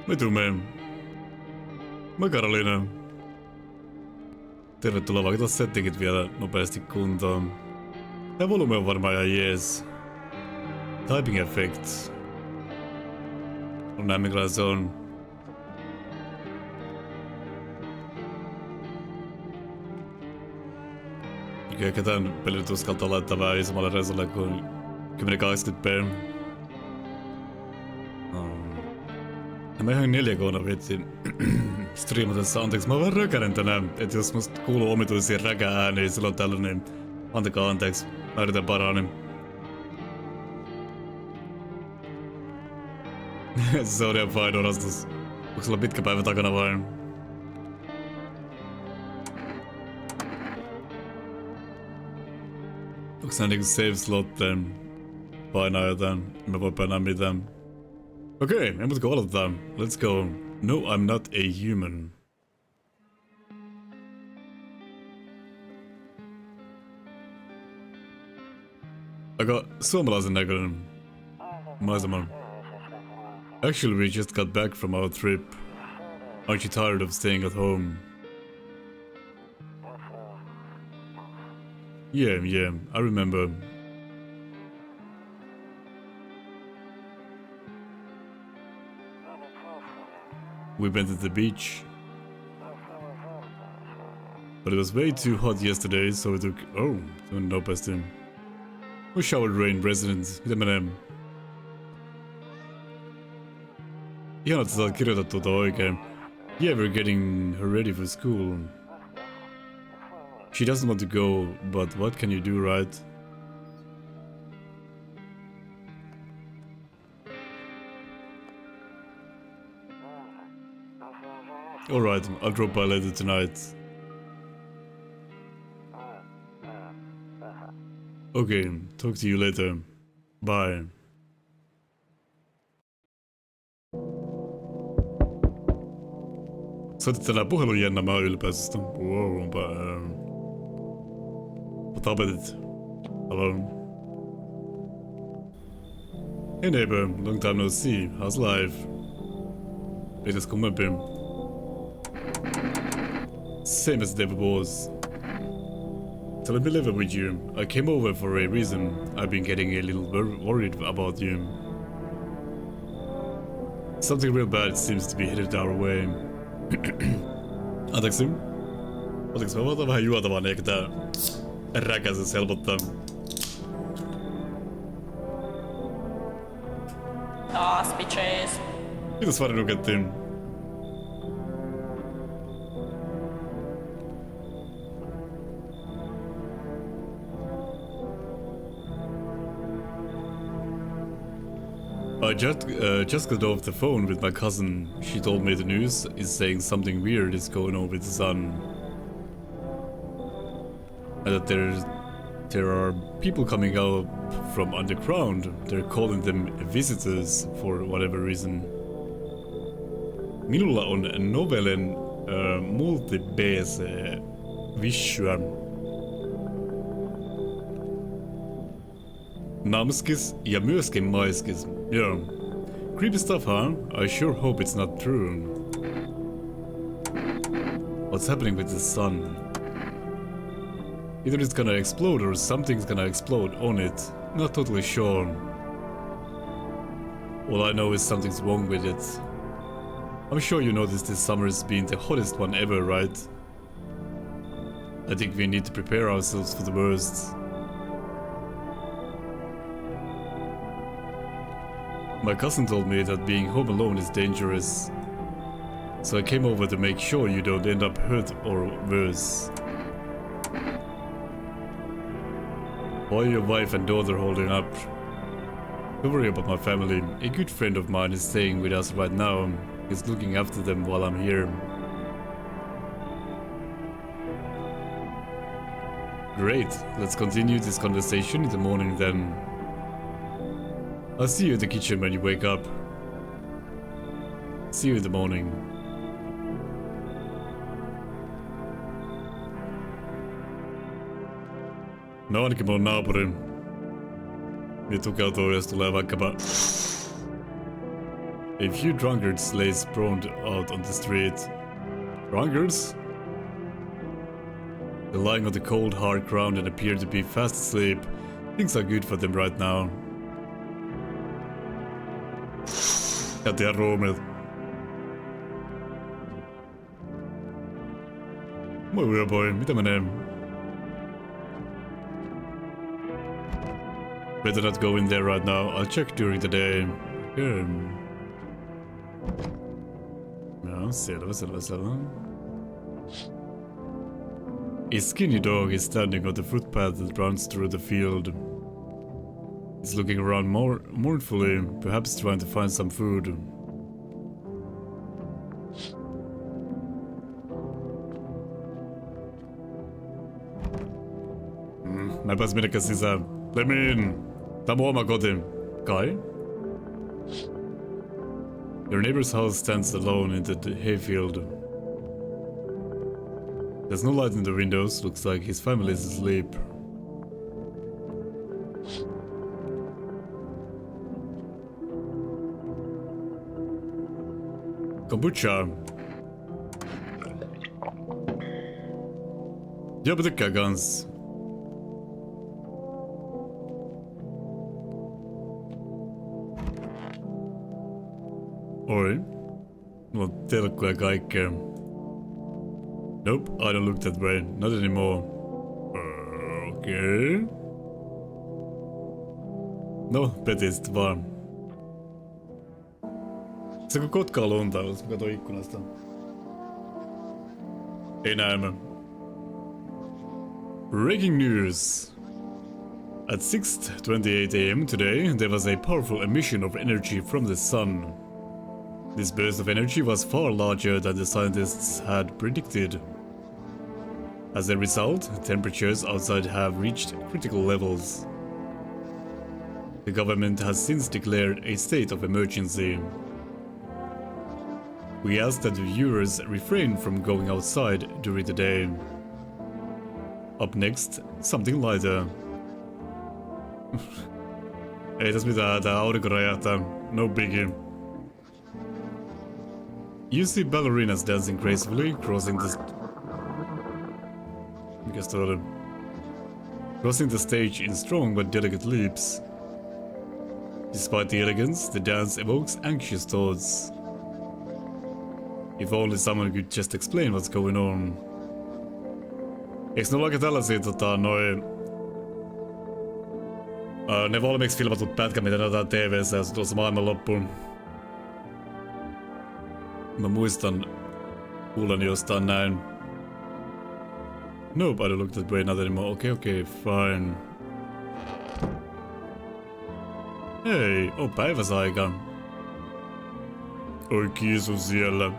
Me tumme. Moi Karoliina. Tervetuloa, vaikka tuossa settingit vielä nopeasti kuntoon. Tää volume on varmaan ihan jees. Typing effects. On näin minkälainen se on. Eikä ehkä tän pelin uskaltaa laittaa vähän isommalle resolle kuin 1080p. Ja mä ihan 4K:na vitsin striimatessa. Anteeksi, mä oon vähän räkänen tänään. Et jos musta kuuluu omituisia räkääniä silloin tällöin, niin antakaa anteeksi. Mä yritän paraani. Se on ihan fine orastus. Onko sulla pitkä päivä takana vai? Onko nää niinku save slotteen? Painaa jotain. Mä voi painaa mitään. Okei, en muuta kuin aloitetaan. Let's go. No, I'm not a human. Aika suomalaisen näköinen maisema. Actually, we just got back from our trip. Aren't you tired of staying at home? Yeah, I remember. We went to the beach. But it was way too hot yesterday, so we took... Oh, nopeasti. We showered rain residents. Mitä menee? Ihan, että sä oot kirjoitettu tuota oikein. Yeah, we're getting her ready for school. She doesn't want to go, but what can you do, right? Alright, I'll drop by later tonight. Okay, talk to you later. Bye. Soitit tänään puhelun jännä, mä oon ylpeästä. Wow, tapetit. Hello. Hey neighbor, long time no see. How's life? Ei tässä kummempi. Same as it ever was. So let me live it with you. I came over for a reason. I've been getting a little worried about you. Something real bad seems to be headed our way. Anteeksi. Otinko mä voitan vähän juotavaa, niin eikä tää räkäisyys helpottaa. Taas bitches. Kiitos Vari Nukettiin. I just got off the phone with my cousin. She told me the news is saying something weird is going on with the sun. And that there are people coming out from underground. They're calling them visitors for whatever reason. Minulla on novelen multi-BC Vishua. Namskis ja myöskin maiskis. Yeah. Creepy stuff, huh? I sure hope it's not true. What's happening with the sun? Either it's gonna explode or something's gonna explode on it. Not totally sure. All I know is something's wrong with it. I'm sure you noticed this summer's been the hottest one ever, right? I think we need to prepare ourselves for the worst. My cousin told me that being home alone is dangerous. So I came over to make sure you don't end up hurt or worse. How are your wife and daughter holding up? Don't worry about my family. A good friend of mine is staying with us right now. He's looking after them while I'm here. Great, let's continue this conversation in the morning then. I'll see you in the kitchen when you wake up. See you in the morning. No ainakin mun naapuri. Niin tukeutuu, jos tulee vaikkapa A few drunkards lay sprawled out on the street. Drunkards? They're lying on the cold, hard ground and appear to be fast asleep. Things are good for them right now. Jätihän ruumiit. Moi Weirboy, mitä menee? Better not go in there right now. I'll check during the day. Okay. Ja, selvä. A skinny dog is standing on the footpath that runs through the field. He's looking around mournfully, perhaps trying to find some food. Mä pääs minnekään sisään. Let me in. Tää on mun oma koti. Kai? Your neighbor's house stands alone in the hayfield. There's no light in the windows. Looks like his family is asleep. Kombucha. Joo, mä tykkään kans. Oi. Mulla on telkkuja ja kaikkea. Nope, I don't look that way. Not anymore. Okay. No, petistä vaan. Se kun kotkaa lunta, jos mä katon ikkunasta. Ei näemmä. Breaking news. At 6:28 AM today, there was a powerful emission of energy from the sun. This burst of energy was far larger than the scientists had predicted. As a result, temperatures outside have reached critical levels. The government has since declared a state of emergency. We ask that the viewers refrain from going outside during the day. Up next, something lighter. Ei tässä mitään, tää aurinko räjähtää. No biggie. You see ballerinas dancing gracefully, crossing the stage in strong but delicate leaps. Despite the elegance, the dance evokes anxious thoughts. If only someone could just explain what's going on. Eiks ne ole aika tällaisia ne valmiiksi filmatut pätkät, mitä näytetään TV:ssä ja se tuossa maailman loppuun. Mä muistan kuulen jostain näin. Nope, I don't look that way not anymore. Okay, fine. Hei, on päiväsaika. Oi kiisu siellä.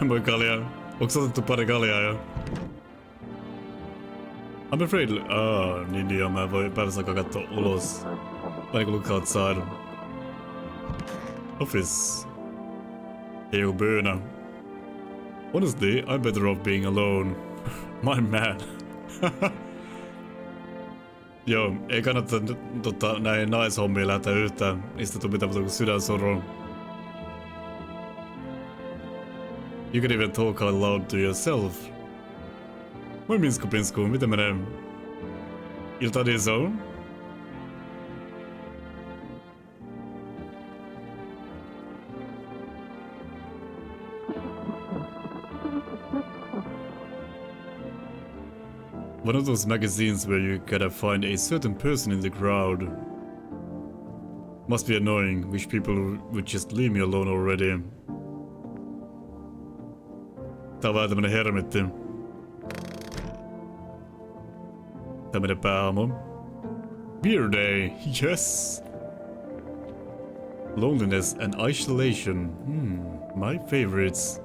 Moi kalja. Onks otettu pari kaljaa jo? I'm afraid... niin joo, mä en voi päiväsaikaa katsoa ulos. Mä niinku look outside. Office. Ei joku böönä. Honestly, I'm better off being alone. My man. Joo, ei kannata näihin naishommiin lähteä yhtään. Niistä tuu mitään kuin sydänsuru. You can even talk out loud to yourself. Moi Minsku Pinsku, miten menee? Ilta Diso? One of those magazines where you gotta find a certain person in the crowd. Must be annoying. Wish people would just leave me alone already. Tää on vähän tämmönen hermitti. Tämmönen päähamo. Beer day, yes! Loneliness and isolation. My favorites.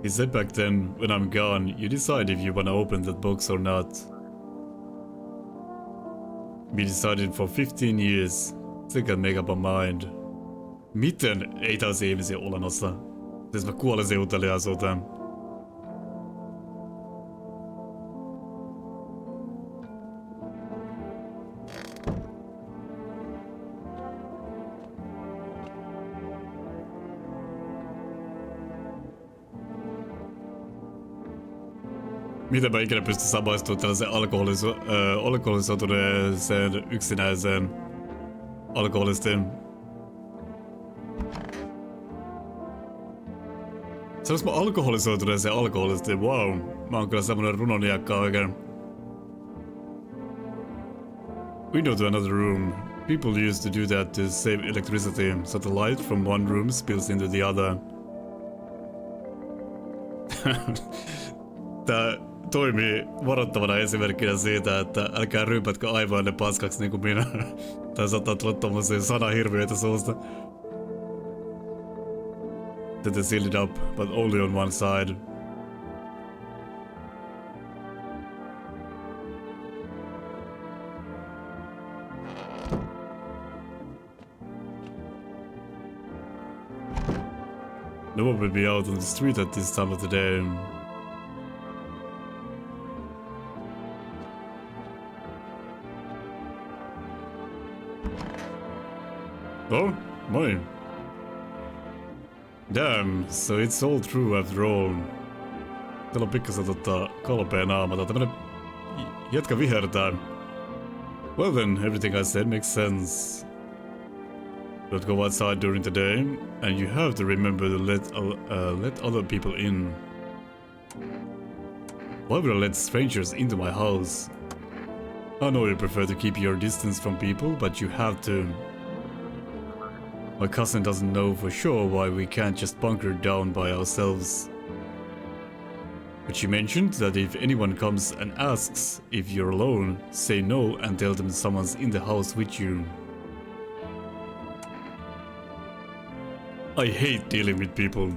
He said back then, when I'm gone, you decide if you wanna open that box or not. We decided for 15 years. Still can make up our mind. Miten ei tällaisia ihmisiä olemassa? Siis mä kuolisin uteliaisuuteen. Miten mä ikinä pystyn samaistumaan tällaisen alkoholisoituneeseen yksinäiseen alkoholistiin? Sanois mä alkoholisoituneeseen alkoholistiin? Wow. Mä oon kyllä semmonen runoniakka oikein. Window to another room. People used to do that to save electricity, so the light from one room spills into the other. Tää toimii varoittavana esimerkkinä siitä, että älkää ryypätkö aivoanne paskaksi niin kuin minä. Tai saattaa tulla tommosia sanahirviöitä suusta. Then they sealed it up, but only on one side. No one will be out on the street at this time of the day. Oh, moi. Damn, so it's all true after all. Täällä on pikkasen kalpea naama, tai tämmönen jätkä vihertää. Well then, everything I said makes sense. Don't go outside during the day, and you have to remember to let other people in. Why would I let strangers into my house? I know you prefer to keep your distance from people, but you have to. My cousin doesn't know for sure why we can't just bunker down by ourselves. But she mentioned that if anyone comes and asks if you're alone, say no and tell them someone's in the house with you. I hate dealing with people.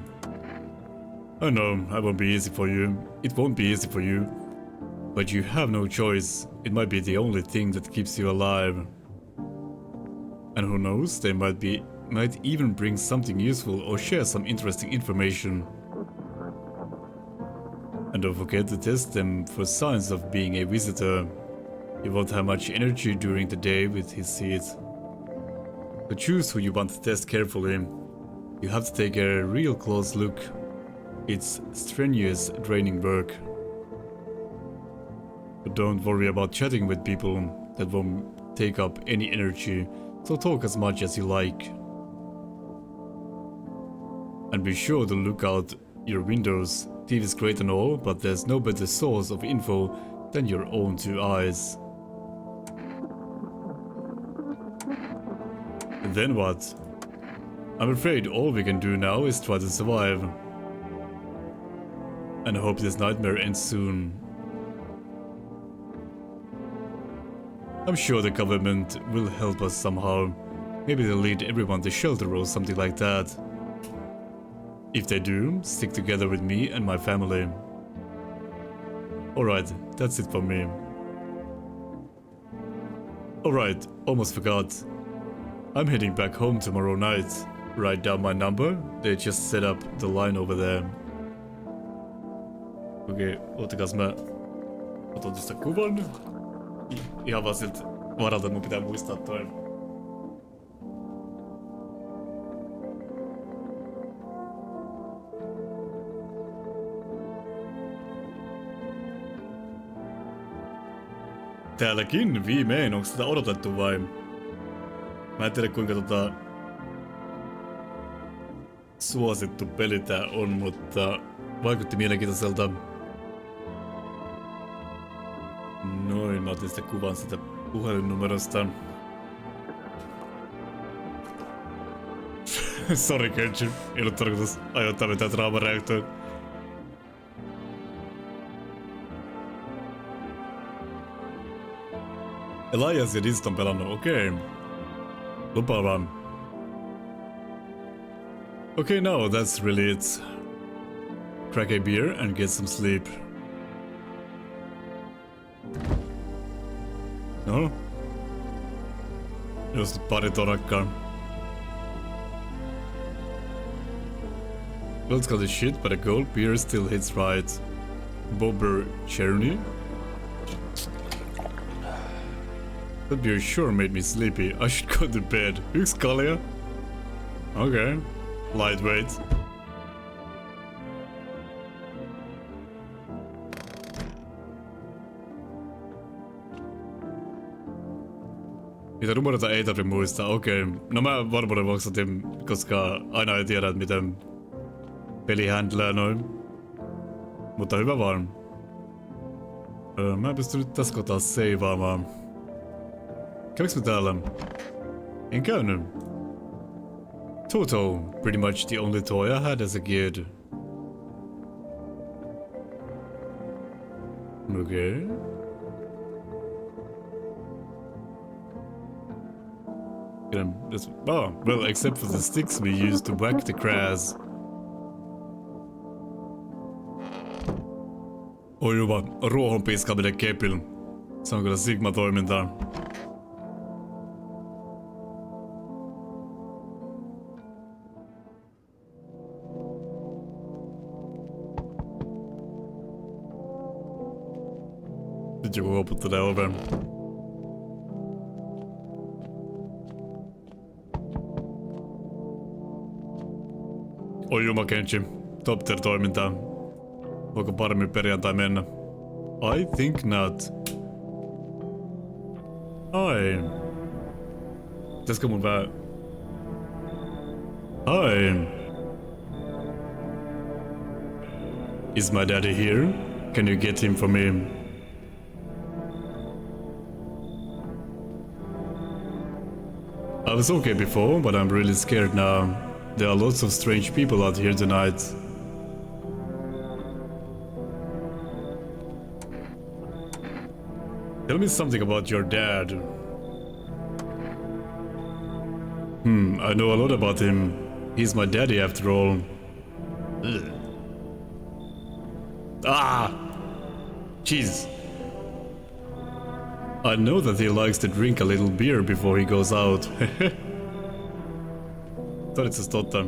I know, it won't be easy for you. It won't be easy for you. But you have no choice. It might be the only thing that keeps you alive. And who knows, they might even bring something useful or share some interesting information. And don't forget to test them for signs of being a visitor. He won't have much energy during the day with his seat. So choose who you want to test carefully. You have to take a real close look. It's strenuous, draining work. But don't worry about chatting with people. That won't take up any energy, so talk as much as you like. And be sure to look out your windows. TV is great and all, but there's no better source of info than your own two eyes. And then what? I'm afraid all we can do now is try to survive. And hope this nightmare ends soon. I'm sure the government will help us somehow. Maybe they'll lead everyone to shelter or something like that. If they do, stick together with me and my family. Alright, that's it for me. Alright, almost forgot. I'm heading back home tomorrow night. Write down my number. They just set up the line over there. Okei, oottakas mä otan tästä kuvan. Ihan vaan siltä varalta mun pitää muistaa toi. Täälläkin viimein, onko tätä odotettu vai? Mä en tiedä kuinka suosittu peli tää on, mutta vaikutti mielenkiintoiselta. Noin, mä otin sitten kuvan sitä puhelinnumerosta. Sori Kenji, ei ollut tarkoitus aiheuttaa mitään draamareaktioon. Elias ja Dist on pelannut, okei. Lupaavaa. Okay, now that's really it. Crack a beer and get some sleep. No? Just pari torakkaa. World's got the shit, but a gold beer still hits right. Bobber Cherny? That beer sure made me sleepy. I should go to bed. Yxkalia? Okay. Lightweight. Niitä numeroita ei tarvi muistaa, okei. No mä varmuuden vuoksi otin, koska aina ei tiedä, miten peli handlää noin. Mutta hyvä vaan. Mä en pysty nyt tässä kohtaa seivaamaan. Käviks mä täällä? En käynyt. Toto, pretty much the only toy I had as a kid. Okay. Oh, well, except for the sticks we used to whack the grass. Oi juba, ruohon piskaaminen kepillä. Se on kyllä Sigma-toimintaa. Nyt joku koputtelee oveen. Oi juma Kenchi, Topter-toimintaa. Voiko paremmin perjantai mennä? I think not. Ai. Pitäisikö mun vähän... Hi. Is my daddy here? Can you get him for me? I was okay before, but I'm really scared now. There are lots of strange people out here tonight. Tell me something about your dad. I know a lot about him. He's my daddy after all. Ugh. Ah! Jeez. I know that he likes to drink a little beer before he goes out. Tarvitses totta.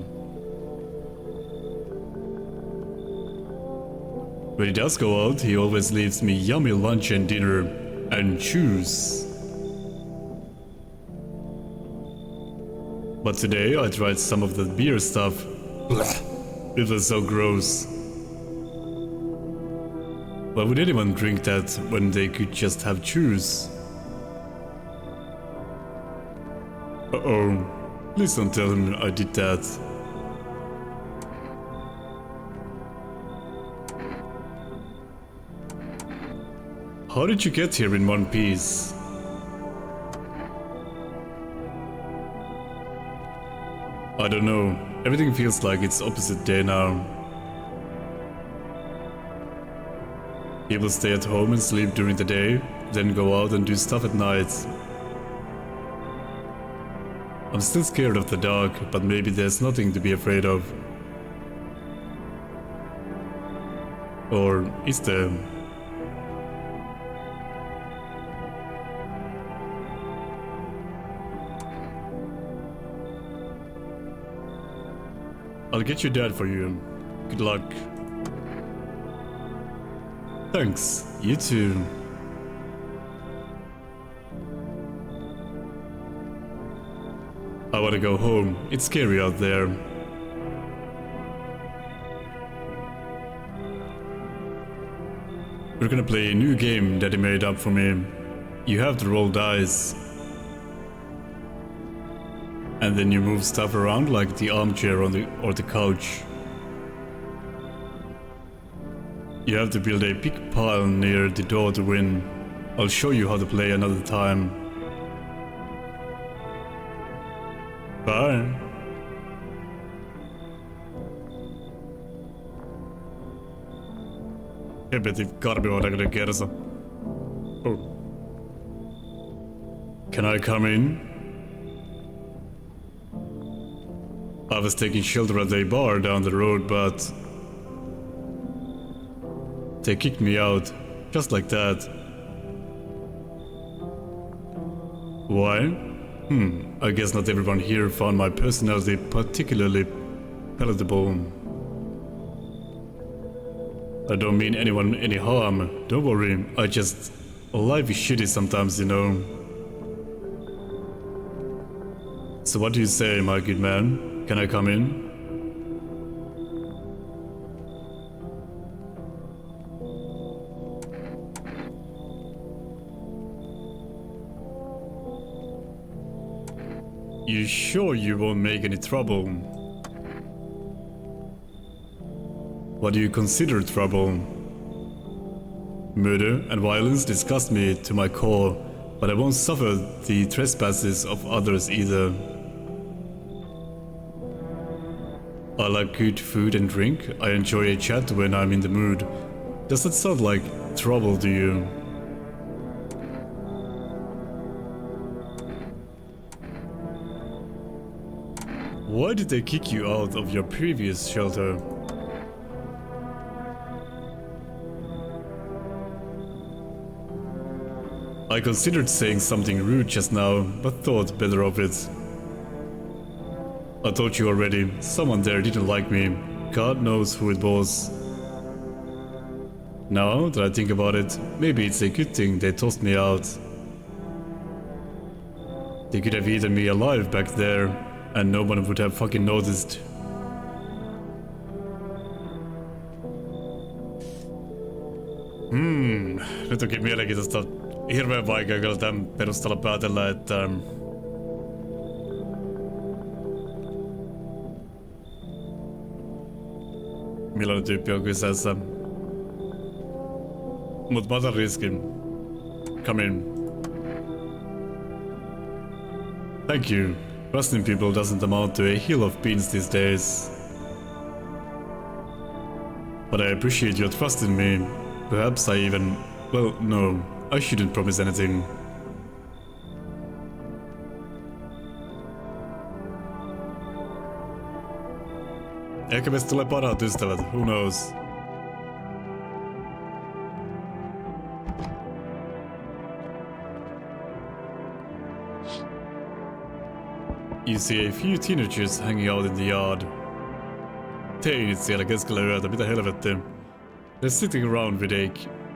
When he does go out, he always leaves me yummy lunch and dinner. And juice. But today I tried some of the beer stuff. It was so gross. Why would anyone drink that when they could just have juice? Uh-oh. Please don't tell him I did that. How did you get here in one piece? I don't know. Everything feels like it's opposite day now. People stay at home and sleep during the day, then go out and do stuff at night. I'm still scared of the dark, but maybe there's nothing to be afraid of. Or is there? I'll get your dad for you. Good luck. Thanks. You too. I wanna go home. It's scary out there. We're gonna play a new game Daddy made up for me. You have to roll dice. And then you move stuff around like the armchair or the couch. You have to build a big pile near the door to win. I'll show you how to play another time. Bye. Hemmetin karmivan näköinen kersa. Oh. Can I come in? I was taking shelter at a bar down the road, but they kicked me out, just like that. Why? I guess not everyone here found my personality particularly palatable. I don't mean anyone any harm. Don't worry. Life is shitty sometimes, you know. So what do you say, my good man? Can I come in? You sure you won't make any trouble? What do you consider trouble? Murder and violence disgust me to my core, but I won't suffer the trespasses of others either. I like good food and drink. I enjoy a chat when I'm in the mood. Does that sound like trouble to you? Why did they kick you out of your previous shelter? I considered saying something rude just now, but thought better of it. I told you already, someone there didn't like me. God knows who it was. Now that I think about it, maybe it's a good thing they tossed me out. They could have eaten me alive back there, and no one would have fucking noticed. Nyt onkin mielenkiintoista. Hirveän vaikea kyllä tämän perusteella päätellä, että... millainen tyyppi on kyseessä. Mut mä otan riskin. Come in. Thank you. Trusting people doesn't amount to a hill of beans these days. But I appreciate your trust in me. Perhaps I even... well, no. I shouldn't promise anything. Ehkä meistä tulee parhaat ystävät, who knows? You see a few teenagers hanging out in the yard. Teinit siellä keskellä yötä, mitä helvettiä? They're sitting around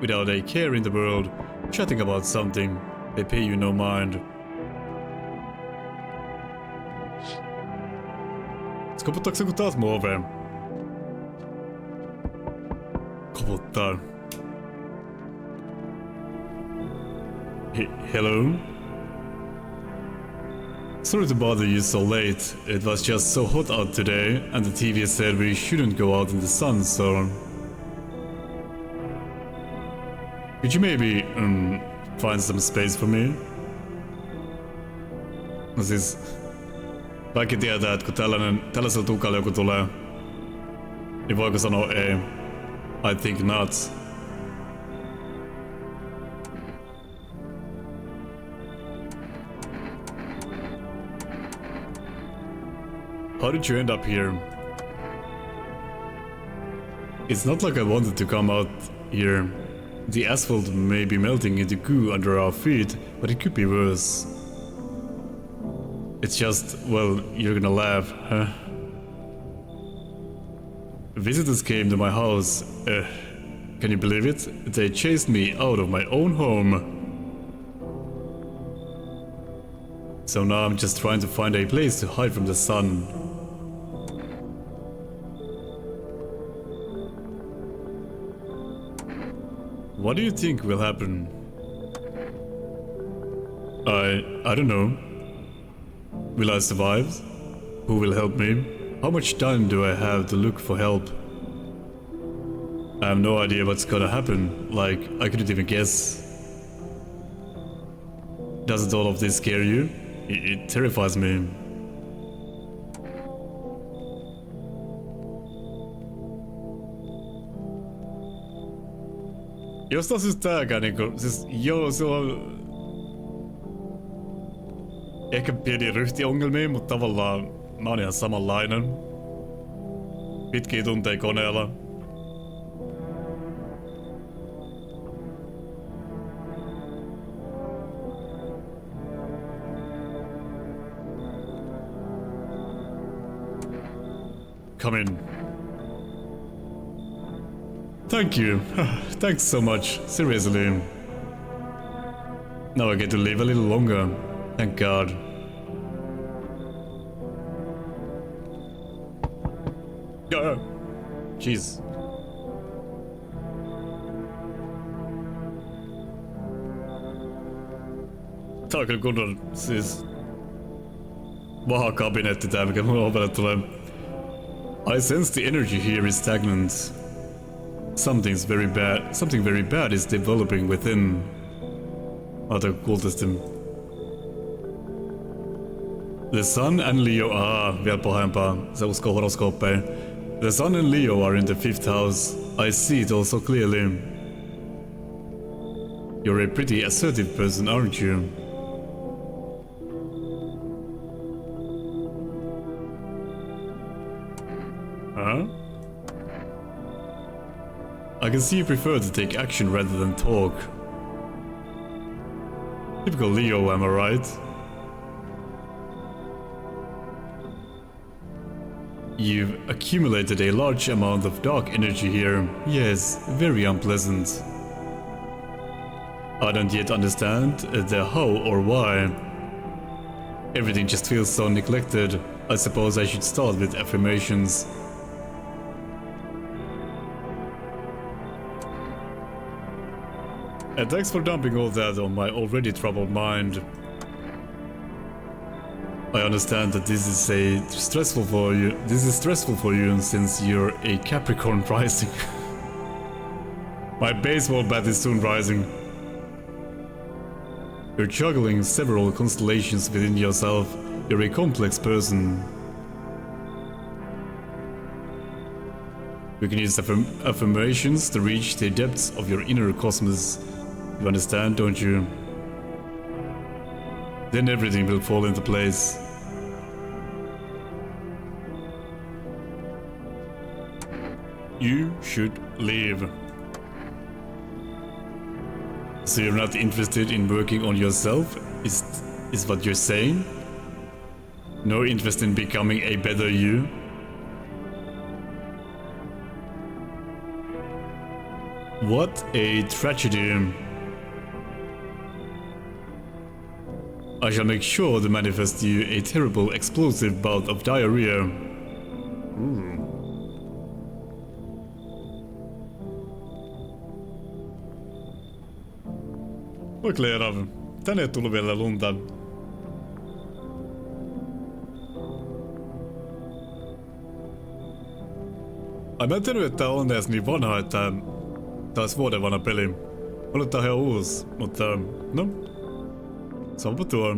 without a care in the world, chatting about something. They pay you no mind. Koputtaako joku taas mun oveen? Koputtaa. Hello? Sorry to bother you so late. It was just so hot out today, and the TV said we shouldn't go out in the sun, so... Could you maybe, find some space for me? No siis... Kaikki tietää, että kun tällaisella tukalla joku tulee, niin voiko sanoa ei? I think not. How did you end up here? It's not like I wanted to come out here. The asphalt may be melting into goo under our feet, but it could be worse. It's just, well, you're gonna laugh, huh? Visitors came to my house. Can you believe it? They chased me out of my own home. So now I'm just trying to find a place to hide from the sun. What do you think will happen? I don't know. Will I survive? Who will help me? How much time do I have to look for help? I have no idea what's gonna happen. Like, I couldn't even guess. Doesn't all of this scare you? It terrifies me. Jostain syystä tääkään niinku, siis joo, se on... Ehkä pieni ryhtiongelmia, mutta tavallaan mä oon ihan samanlainen. Pitkiä tunteja koneella. Come in. Thank you. Thanks so much. Seriously. Now I get to live a little longer. Thank God. Jeez. Tää on kyllä kunnon siis vahakabinetti tää, mikä mulla ovelle tulee. I sense the energy here is stagnant. Something very bad is developing within. Kultisti. The Sun and Leo, vielä pahempaa. Se uskoo horoskooppeja. The Sun and Leo are in the 5th house. I see it also clearly. You're a pretty assertive person, aren't you? Huh? I can see you prefer to take action rather than talk. Typical Leo, am I right? You've accumulated a large amount of dark energy here. Yes, very unpleasant. I don't yet understand the how or why. Everything just feels so neglected. I suppose I should start with affirmations. And thanks for dumping all that on my already troubled mind. I understand that this is stressful for you since you're a Capricorn rising. My baseball bat is soon rising. You're juggling several constellations within yourself. You're a complex person. You can use affirmations to reach the depths of your inner cosmos. You understand, don't you? Then everything will fall into place. You should leave. So you're not interested in working on yourself? Is what you're saying? No interest in becoming a better you? What a tragedy. I shall make sure to manifest you a terrible explosive bout of diarrhea. Voi Kleerav, tänne ei tullut vielä lunta. Ai mä en tiennyt, että tää on edes niin vanha, että tää olisi vuoden vanha peli. Mä luulen, tää on ihan uusi, mutta no. Sampa tuo.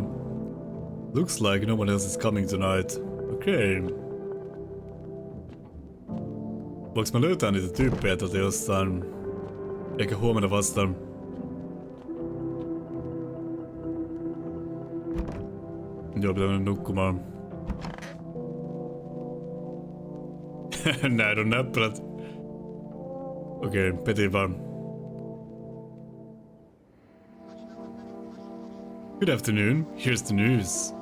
Looks like no one else is coming tonight. Okei. Voinko mä löytää niitä tyyppejä täältä jostain? Eikä huomenna vastaan. Joo, pitää mennä nukkumaan. Näin on näppärät. Okei, petin vaan. Good afternoon, here's the news.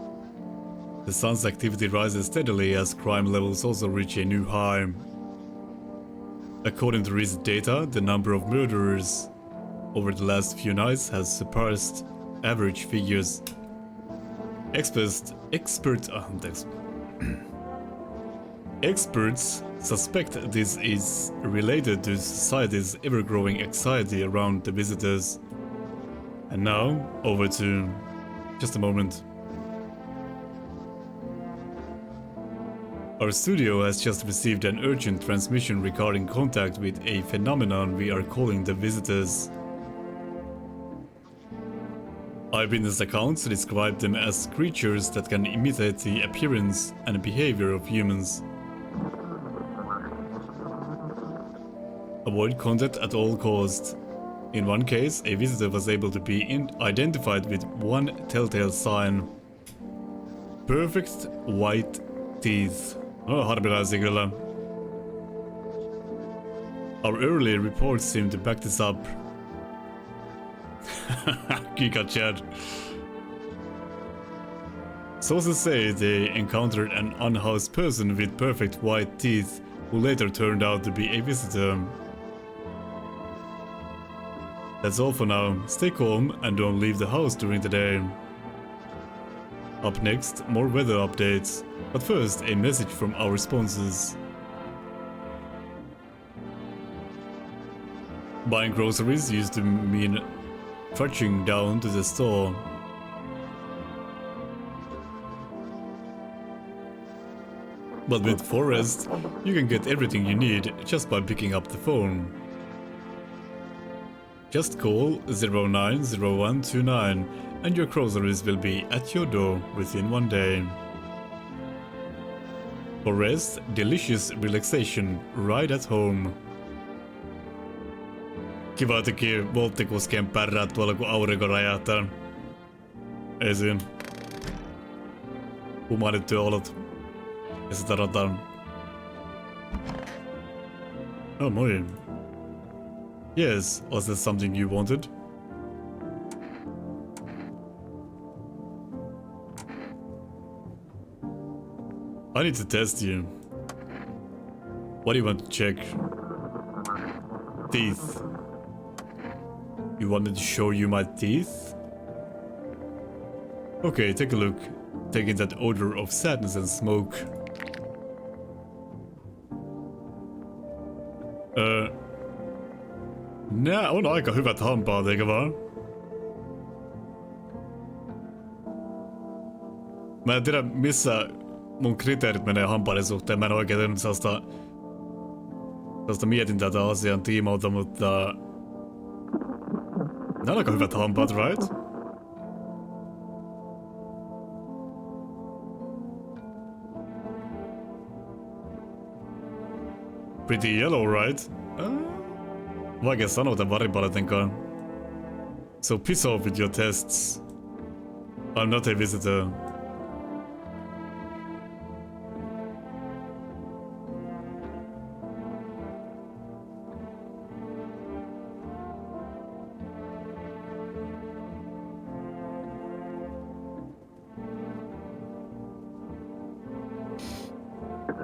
The sun's activity rises steadily as crime levels also reach a new high. According to recent data, the number of murderers over the last few nights has surpassed average figures. Experts suspect this is related to society's ever-growing anxiety around the visitors. And now, over to... just a moment. Our studio has just received an urgent transmission regarding contact with a phenomenon we are calling the visitors. Eyewitness accounts describe them as creatures that can imitate the appearance and behavior of humans. Avoid contact at all costs. In one case, a visitor was able to be identified with one telltale sign. Perfect white teeth. Oh, harvinaisia kyllä. Our earlier reports seem to back this up. Giga Chad. Sources say they encountered an unhoused person with perfect white teeth who later turned out to be a visitor. That's all for now. Stay calm and don't leave the house during the day. Up next, more weather updates. But first, a message from our sponsors. Buying groceries used to mean trudging down to the store. But with Forest, you can get everything you need just by picking up the phone. Just call 090129 and your groceries will be at your door within 1 day. Forest, delicious relaxation right at home. Kiva jotenkin volttikuskien pärrää tuolla kun aurinko räjähtää. Ei siinä. Humanit työolot. Ja sitä rataa. Oh moi. Yes, was that something you wanted? I need to test you. What do you want to check? Teeth. You want me to show you my teeth? Okay, take a look. Taking that odor of sadness and smoke. Nää on aika hyvät hampaat, eikä vaan? Mä en tiedä missä mun kriteerit menee hampaiden suhteen. Mä en oikein tehnyt sellaista mietin tätä asian tiimoilta, mutta... Nää on aika hyvät hampaat, right? Pretty yellow, right? Vaikea sanoa tämän varipaletenkaan. So piss off with your tests. I'm not a visitor.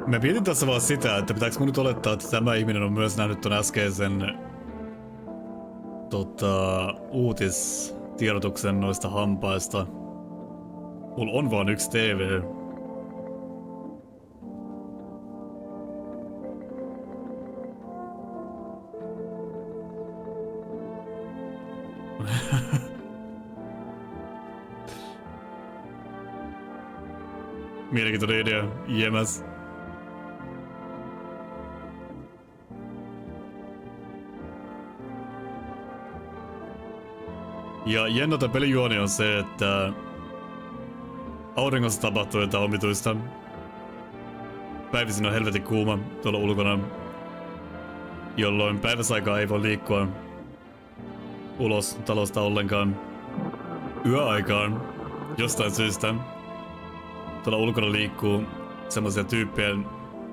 Mä mietin tässä vaan sitä, että pitääkö mun nyt olettaa, että tämä ihminen on myös nähnyt ton äskeisen uutistiedotuksen noista hampaista. Mulla on vaan yksi TV. Mielenkiintoinen idea, jemäs. Ja jännä tämän pelin juoni on se, että auringossa tapahtuu jotain omituista. Päivisin on helvetin kuuma tuolla ulkona, jolloin päiväsaikaa ei voi liikkua ulos talosta ollenkaan. Yöaikaan jostain syystä tuolla ulkona liikkuu semmoisia tyyppejä,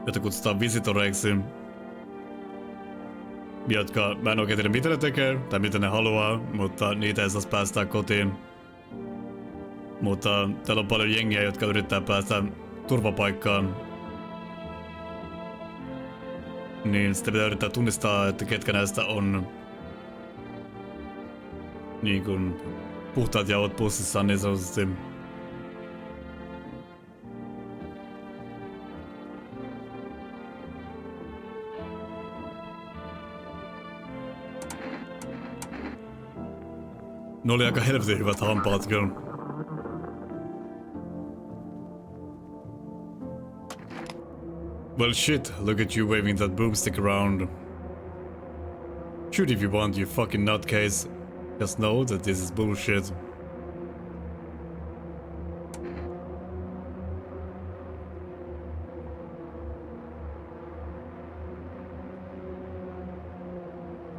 joita kutsutaan visitoreiksi, jotka mä en oikein tiedä mitä ne tekee tai mitä ne haluaa, mutta niitä ei saisi päästää kotiin. Mutta täällä on paljon jengiä, jotka yrittää päästä turvapaikkaan. Niin sitten pitää yrittää tunnistaa, että ketkä näistä on niin kuin puhtaat jauhot pussissaan niin sanotusti. Ne oli aika helvetin hyvät hampaat kyllä. Well shit, look at you waving that boomstick around. Shoot if you want, you fucking nutcase. Just know that this is bullshit.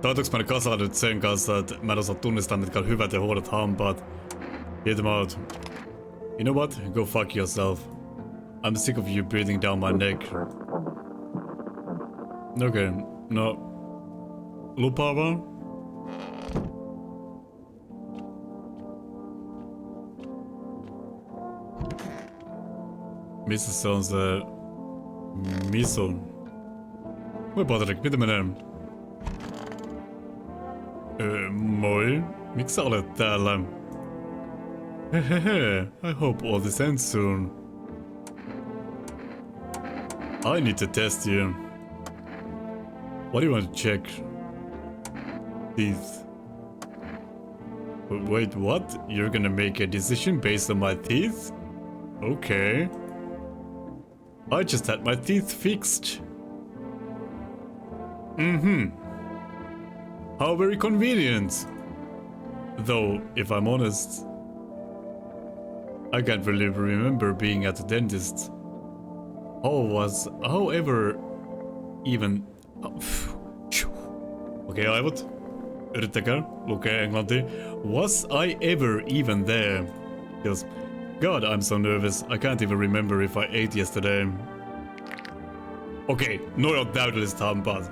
Taitoinko mä kasaan nyt sen kanssa, että mä en osaa tunnistaa mitkä on hyvät ja huonot hampaat? Get them out. You know what? Go fuck yourself. I'm sick of you breathing down my neck. Okei, no... Lupaa vaan. Missä se on se... Miso? Moi Patrick, mitä menee? Moi. Miksi sä olet täällä? Hehehe, I hope all this ends soon. I need to test you. What do you want to check? Teeth. Wait, what? You're gonna make a decision based on my teeth? Okay. I just had my teeth fixed. How very convenient. Though, if I'm honest, I can't really remember being at the dentist. However, even... Okei, aivot. Yrittäkää lukea englantia. Was I ever even there? Because, God, I'm so nervous. I can't even remember if I ate yesterday. Okei, noi on täydelliset hampaat.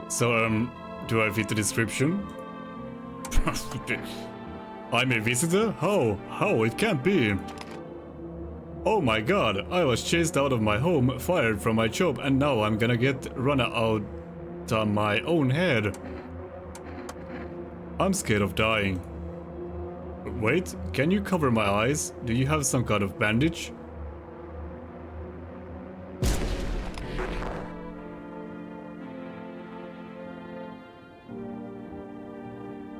So, do I fit the description? I'm a visitor? How? It can't be. Oh my god, I was chased out of my home, fired from my job, and now I'm gonna get run out on my own head. I'm scared of dying. Wait, can you cover my eyes? Do you have some kind of bandage?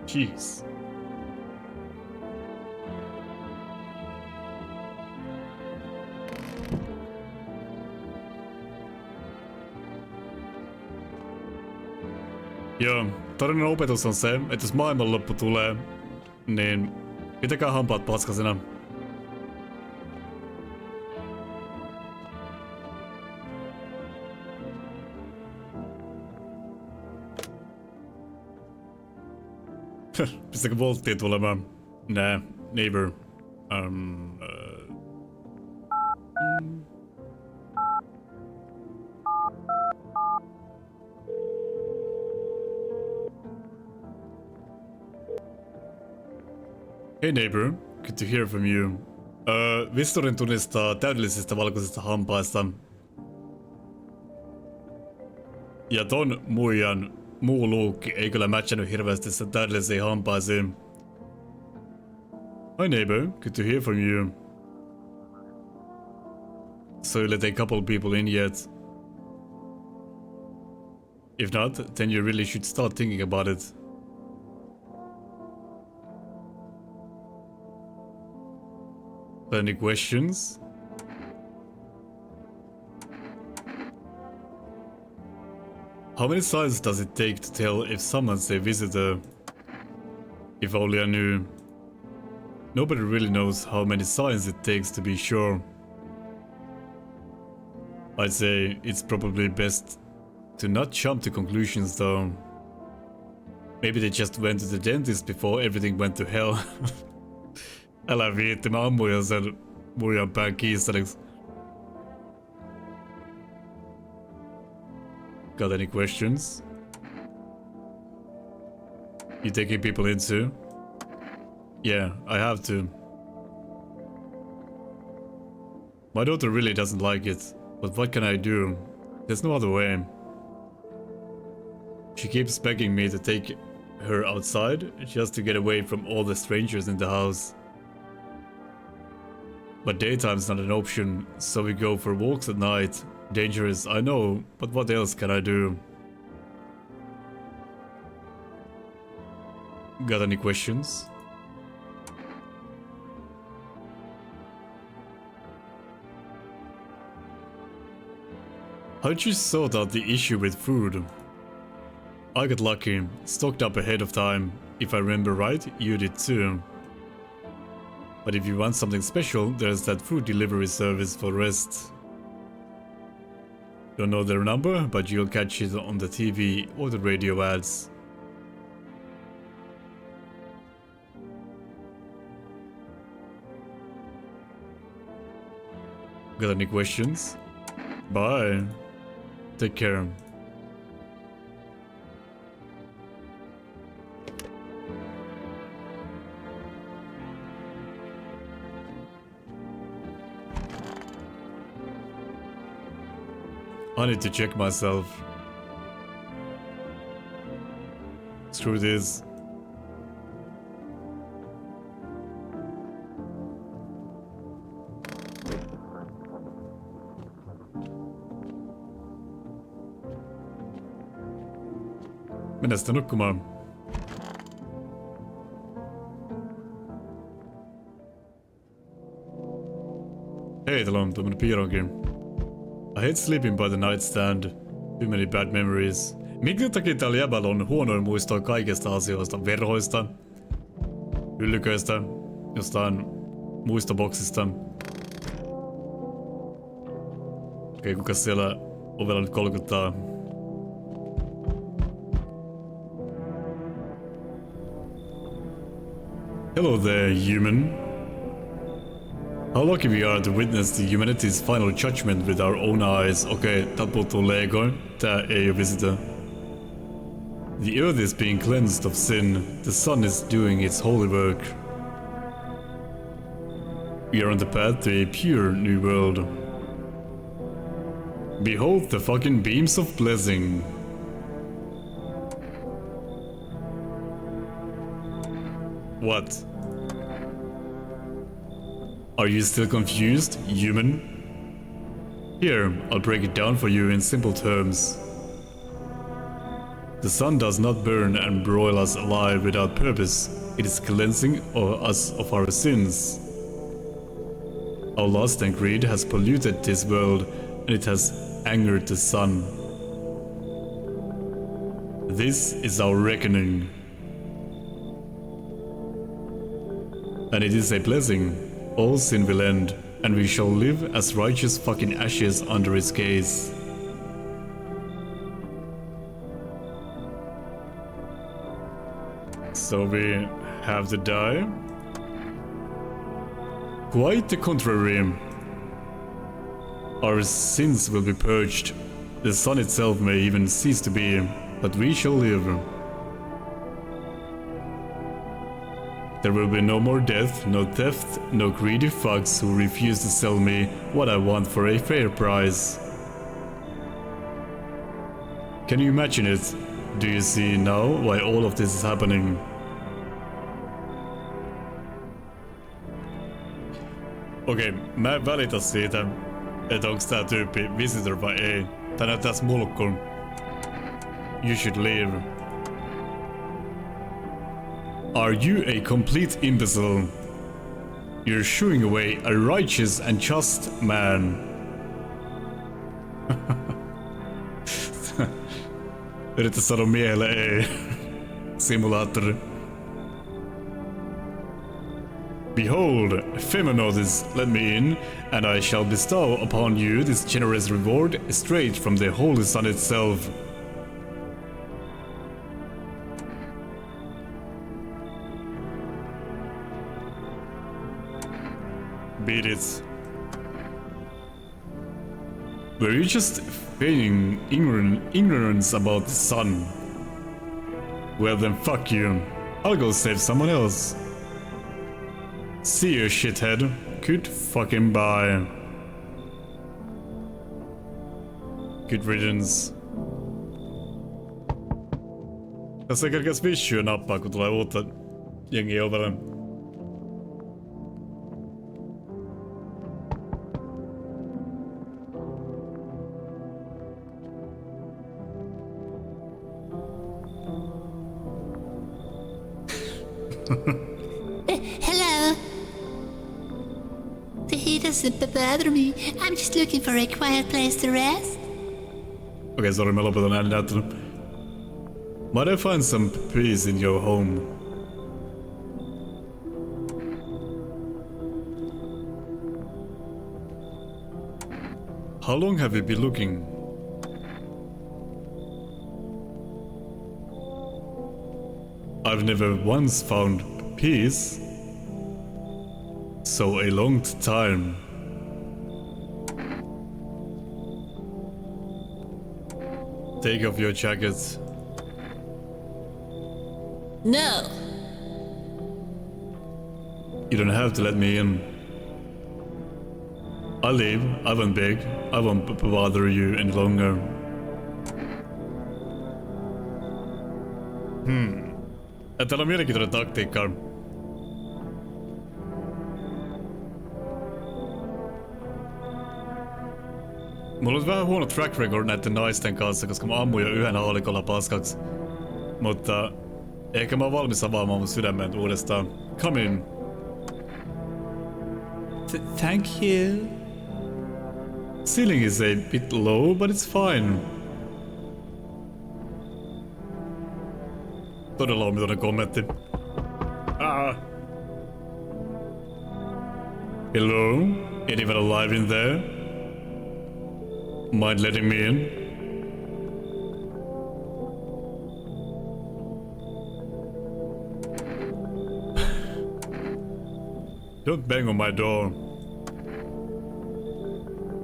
Jeez. Joo, tarinan opetus on se, että jos maailmanloppu tulee, niin pitäkää hampaat paskasena. Pistäkö volttia tulemaan? Nää, neighbor. Hey neighbor, good to hear from you. Vistorin tunnistaa täydellisistä valkoisista hampaista. Ja ton muijan muu luukki ei kyllä matchannut hirveästi sen täydellisiin hampaisiin. Hi neighbor, good to hear from you. So you let a couple people in yet? If not, then you really should start thinking about it. Any questions? How many signs does it take to tell if someone's a visitor? If only I knew. Nobody really knows how many signs it takes to be sure. I'd say it's probably best to not jump to conclusions though. Maybe they just went to the dentist before everything went to hell. Älä viitti, mä ammuin sen muijan pään kiisteliksi. Got any questions? You taking people in too? Yeah, I have to. My daughter really doesn't like it, but what can I do? There's no other way. She keeps begging me to take her outside, just to get away from all the strangers in the house. But daytime's not an option, so we go for walks at night. Dangerous, I know, but what else can I do? Got any questions? How'd you sort out the issue with food? I got lucky, stocked up ahead of time. If I remember right, you did too. But if you want something special, there's that food delivery service for rest. Don't know their number, but you'll catch it on the TV or the radio ads. Got any questions? Bye. Take care. I need to check myself. Screw this. Mennään sitten nukkumaan. Hei, täällä on tuommoinen piironkin. I hate sleeping by the nightstand. Too many bad memories. Minkä takia täällä jäbällä on huonoin muistoa kaikista asioista? Verhoista, hyllyköistä, jostain muistoboksista. Okei, kukas siellä ovella nyt kolkuttaa? Hello there, human. How lucky we are to witness the humanity's final judgment with our own eyes. Okei, täältä puuttuu Lego. Tää ei oo visitä. The earth is being cleansed of sin. The sun is doing its holy work. We are on the path to a pure new world. Behold the fucking beams of blessing. What? Are you still confused, human? Here, I'll break it down for you in simple terms. The sun does not burn and broil us alive without purpose. It is cleansing us of our sins. Our lust and greed has polluted this world, and it has angered the sun. This is our reckoning. And it is a blessing. All sin will end, and we shall live as righteous fucking ashes under its gaze. So we have to die? Quite the contrary. Our sins will be purged. The sun itself may even cease to be, but we shall live. There will be no more death, no theft, no greedy fucks who refuse to sell me what I want for a fair price. Can you imagine it? Do you see now why all of this is happening? Okei, mä en välitä siitä, että onks tää tyyppi visitor vai ei. Tää näyttäis mulkkun. You should leave. Are you a complete imbecile? You're shooing away a righteous and just man. Yritä sanoa miehelle ei. Simulaattori. Behold, Feminotis, let me in, and I shall bestow upon you this generous reward straight from the holy sun itself. Beat it. Were you just feigning ignorance about the sun? Well then fuck you. I'll go save someone else. See you, shithead. Good fucking bye. Good riddance. Tässä ei kerkeä swishyä nappaa, kun tulee uutta jengiä ovelle. Hello. The heat doesn't bother me. I'm just looking for a quiet place to rest. Okei, sorry, mä lopetan äänen näyttelyn. Might I find some peace in your home? How long have you been looking? I've never once found peace. So a long time. Take off your jacket. No. You don't have to let me in. I'll leave. I won't beg. I won't bother you any longer. Täällä on mielenkiintoinen taktiikka. Mulla on vähän huono track record näiden naisten kanssa, koska mä ammuin jo yhden haulikolla paskaksi. Mutta ehkä mä oon valmis avaamaan mun sydämen uudestaan. Come in. Thank you. Ceiling is a bit low, but it's fine. Todella omituinen kommentti. Hello? Anyone alive in there? Mind letting me in? Don't bang on my door.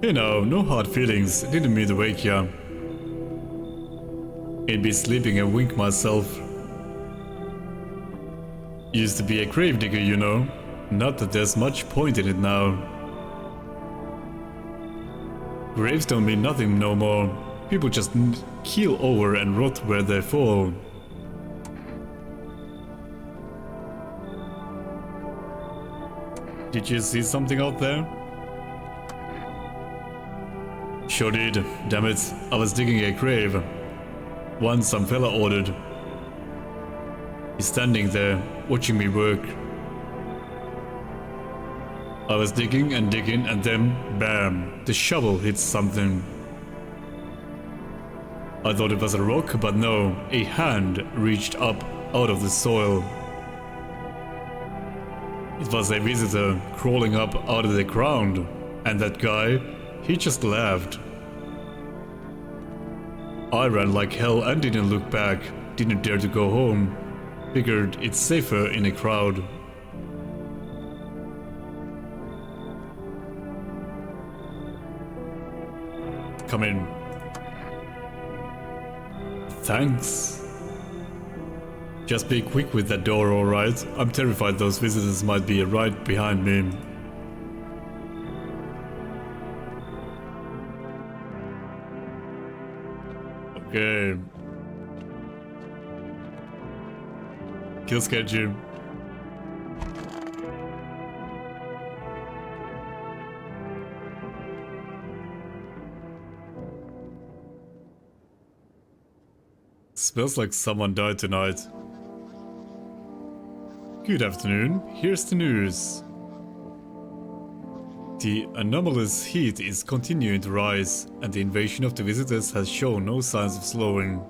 You know, no hard feelings. Didn't mean to wake ya. I'd be sleeping and wink myself. Used to be a gravedigger, you know. Not that there's much point in it now. Graves don't mean nothing no more. People just keel over and rot where they fall. Did you see something out there? Sure did. Damn it. I was digging a grave. One some fella ordered. He's standing there, watching me work. I was digging and digging and then, bam, the shovel hits something. I thought it was a rock, but no, a hand reached up out of the soil. It was a visitor crawling up out of the ground, and that guy, he just laughed. I ran like hell and didn't look back, didn't dare to go home. Figured it's safer in a crowd. Come in. Thanks. Just be quick with that door, alright? I'm terrified those visitors might be right behind me. Okay. Kill schedule. Smells like someone died tonight. Good afternoon, here's the news. The anomalous heat is continuing to rise, and the invasion of the visitors has shown no signs of slowing.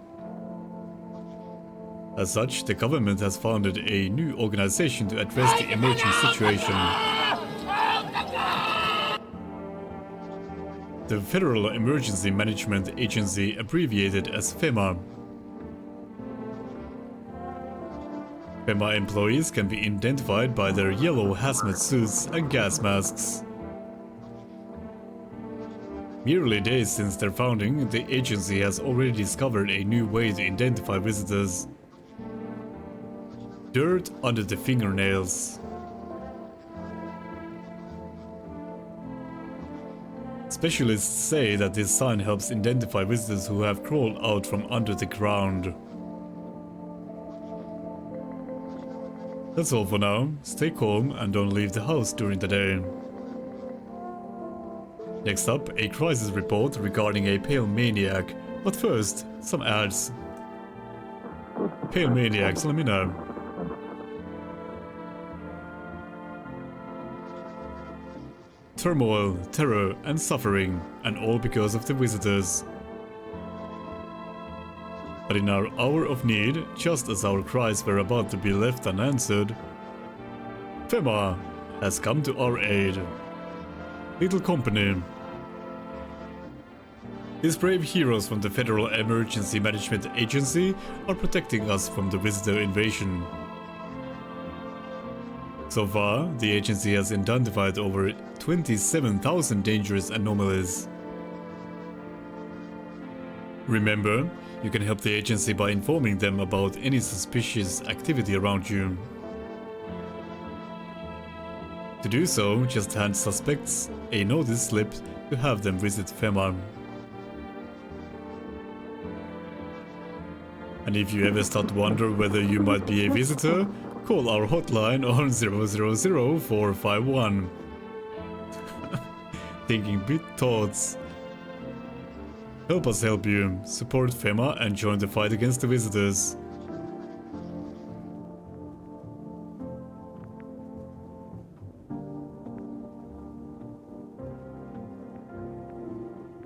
As such, the government has founded a new organization to address the emerging situation. The Federal Emergency Management Agency, abbreviated as FEMA. FEMA employees can be identified by their yellow hazmat suits and gas masks. Merely days since their founding, the agency has already discovered a new way to identify visitors. Dirt under the fingernails. Specialists say that this sign helps identify visitors who have crawled out from under the ground. That's all for now. Stay calm and don't leave the house during the day. Next up, a crisis report regarding a pale maniac. But first, some ads. Pale maniacs, let me know. Turmoil, terror, and suffering, and all because of the visitors. But in our hour of need, just as our cries were about to be left unanswered, FEMA has come to our aid. Little company. These brave heroes from the Federal Emergency Management Agency are protecting us from the visitor invasion. So far, the agency has identified over 27,000 dangerous anomalies. Remember, you can help the agency by informing them about any suspicious activity around you. To do so, just hand suspects a notice slip to have them visit Fema. And if you ever start to wonder whether you might be a visitor, call our hotline on 000-451. Thinking big thoughts. Help us help you. Support Fema and join the fight against the visitors.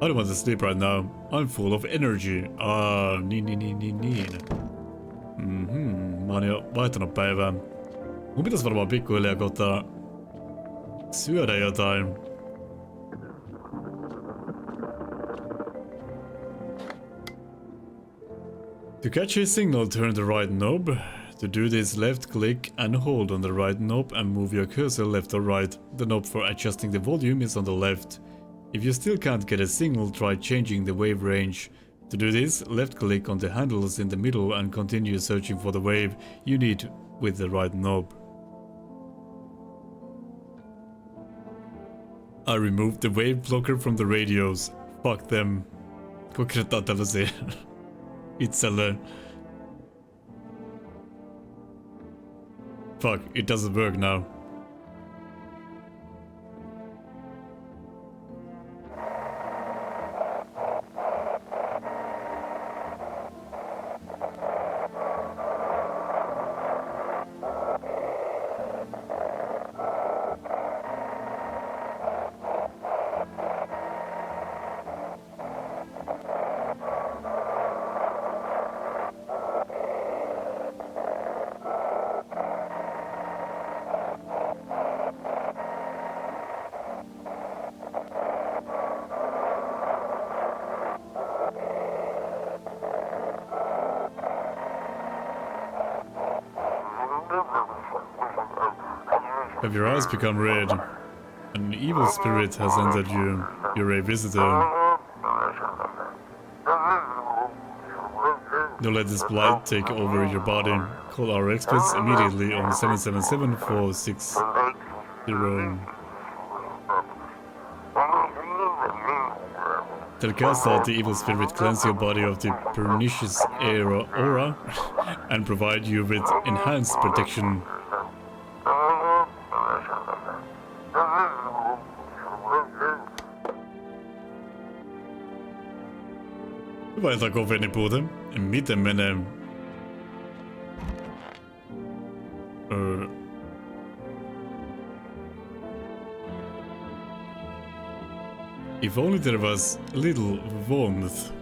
I don't want to sleep right now. I'm full of energy. Niin. Mä oon jo vaihtanut päivää. Mun pitäis varmaan pikkuhiljaa kohta syödä jotain. To catch a signal, turn the right knob. To do this, left click and hold on the right knob and move your cursor left or right. The knob for adjusting the volume is on the left. If you still can't get a signal, try changing the wave range. To do this, left click on the handles in the middle and continue searching for the wave you need with the right knob. I removed the wave blocker from the radios. Fuck them. Kokirjoittaa tällaisia itselleen. Fuck, it doesn't work now. Have your eyes become red? An evil spirit has entered you. You're a visitor. Don't let this blight take over your body. Call our experts immediately on 777-460. They'll cast out the evil spirit, cleanse your body of the pernicious aura, and provide you with enhanced protection. Hyvä iltaa, kofeiinipuute. Miten menee? If only there was a little warmth.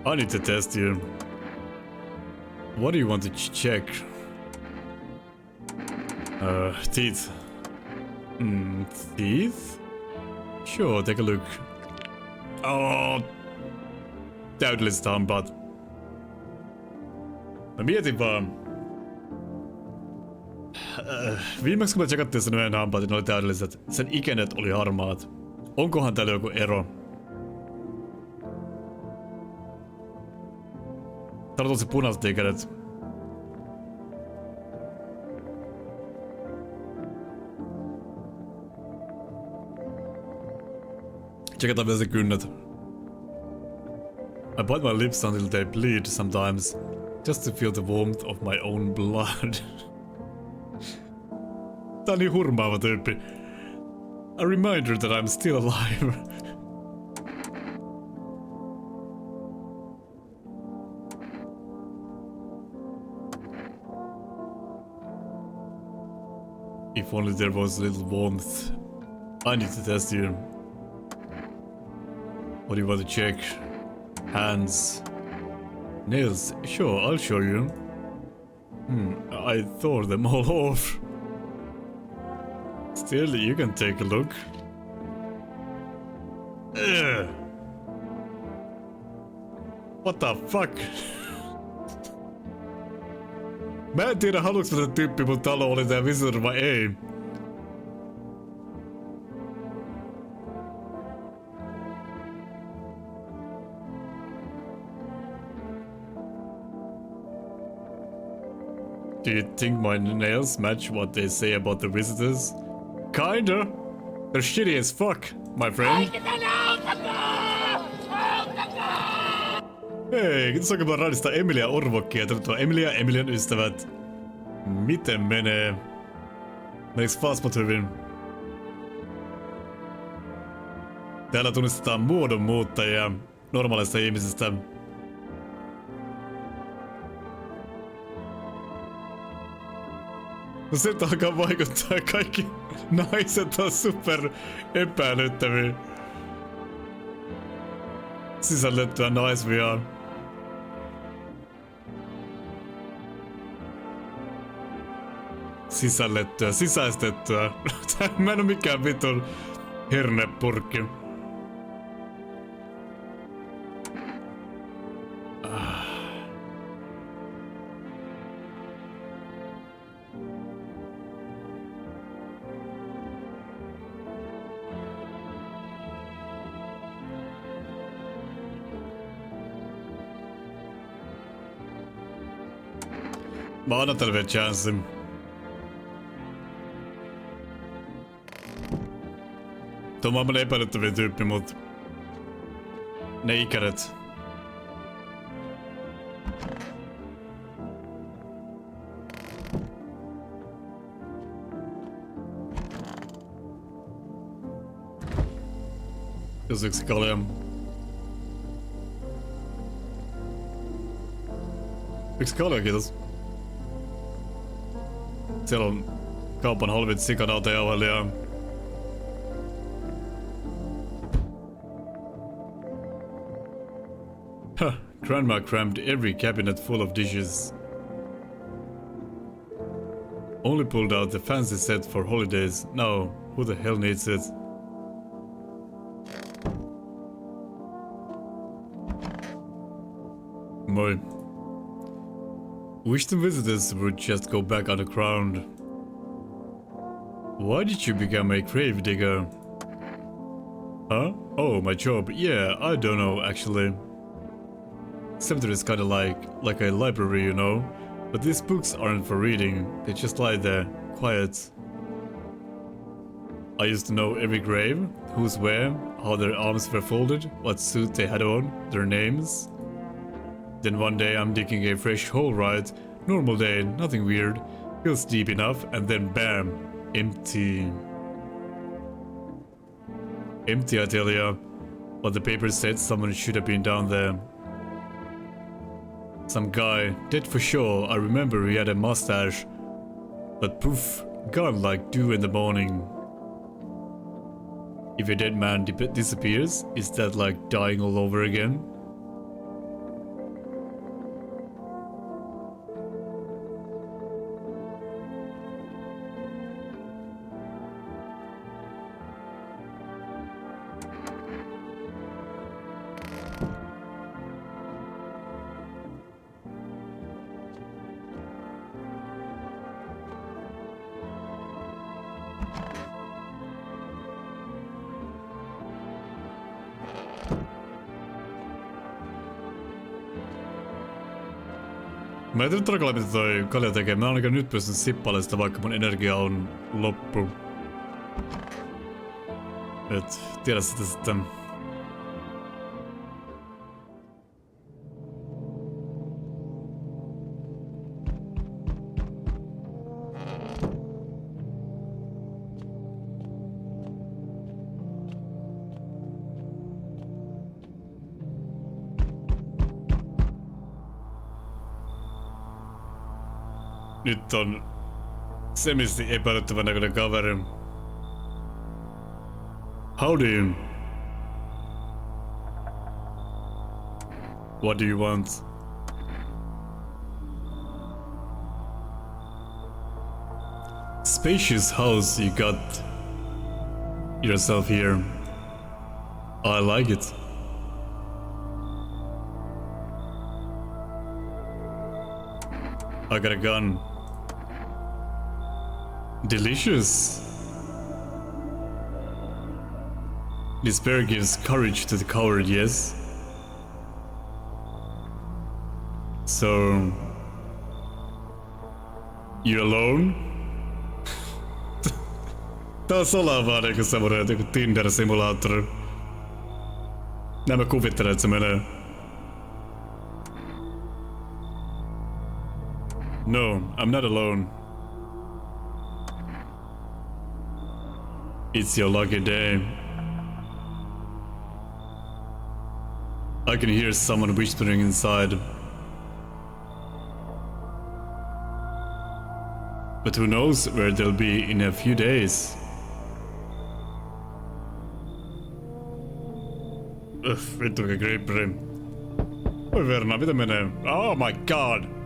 I need to test you. What do you want to check? Teeth. Teeth? Sure, take a look. Oh, täydelliset hampaat. Mä mietin vaan. Viimeksi kun me tsekattiin sen yhden hampaat, niin ne oli täydelliset. Sen ikenet oli harmaat. Onkohan täällä joku ero? Täällä on tosi punaiset ikenet. Tsekataan vielä se kynnet. I bite my lips until they bleed sometimes, just to feel the warmth of my own blood. Tää on niin hurmaava tyyppi. A reminder that I'm still alive. If only there was a little warmth. I need to test you. What do you want to check? Hands. Nails. Sure, I'll show you. I tore them all off. Still, you can take a look. Ugh. What the fuck? Mä en tiedä, haluuks mä tän tyyppi mun talo oli tää visitor vai ei. Do you think my nails match what they say about the visitors? Kinda. They're shitty as fuck, my friend. Hei, kiitos oikein paljon radista Emilia Orvokkia. Tervetuloa Emilia, Emilian ystävät. Miten menee? Meneekö Fasmot hyvin? Täällä tunnistetaan muodonmuuttajia normaalista ihmisistä. No se alkaa vaikuttaa, kaikki naiset on super epäilyttäviä. Sisällettyä naisviaan. Sisällettyä, sisäistettyä. Mä en oo mikään vitun hernepurkki. Mä annan tälle vielä chanssin. Tuo on maailman epäilyttävin tyyppi, mut ne ikäret. Jos yksi kalja. Yksi kalja, kiitos. Siellä on kaupan halvit sikanautajauhelia. Huh, Grandma crammed every cabinet full of dishes. Only pulled out the fancy set for holidays. Now, who the hell needs it? Moi. Wish the visitors would just go back underground. Why did you become a grave digger? Huh? Oh, my job. Yeah, I don't know actually. Cemetery is kinda like a library, you know? But these books aren't for reading, they just lie there, quiet. I used to know every grave, who's where, how their arms were folded, what suit they had on, their names. Then one day I'm digging a fresh hole, right? Normal day, nothing weird. Feels deep enough, and then bam, empty. Empty, I tell ya. But the paper said someone should have been down there. Some guy, dead for sure. I remember he had a mustache. But poof, gone like dew in the morning. If a dead man disappears, is that like dying all over again? Mä en tiedä tarkalleen mitä toi kalja tekee. Mä ainakaan nyt pystyn sippailemaan sitä, vaikka mun energia on loppu. Et tiedä sitä sitten. Nyt on semisti epäilyttävän näköinen kaveri. Howdy. What do you want? Spacious house you got yourself here. I like it. I got a gun. Delicious. Despair gives courage to the coward, yes? So... You alone? Taas ollaan vaan niinku semmonen joku Tinder-simulaattori. Näin mä kuvittelen, että se menee. No, I'm not alone. It's your lucky day. I can hear someone whispering inside. But who knows where they'll be in a few days? Vittu mikä creeperi. Oi Verna, mitä menee? Oh my god!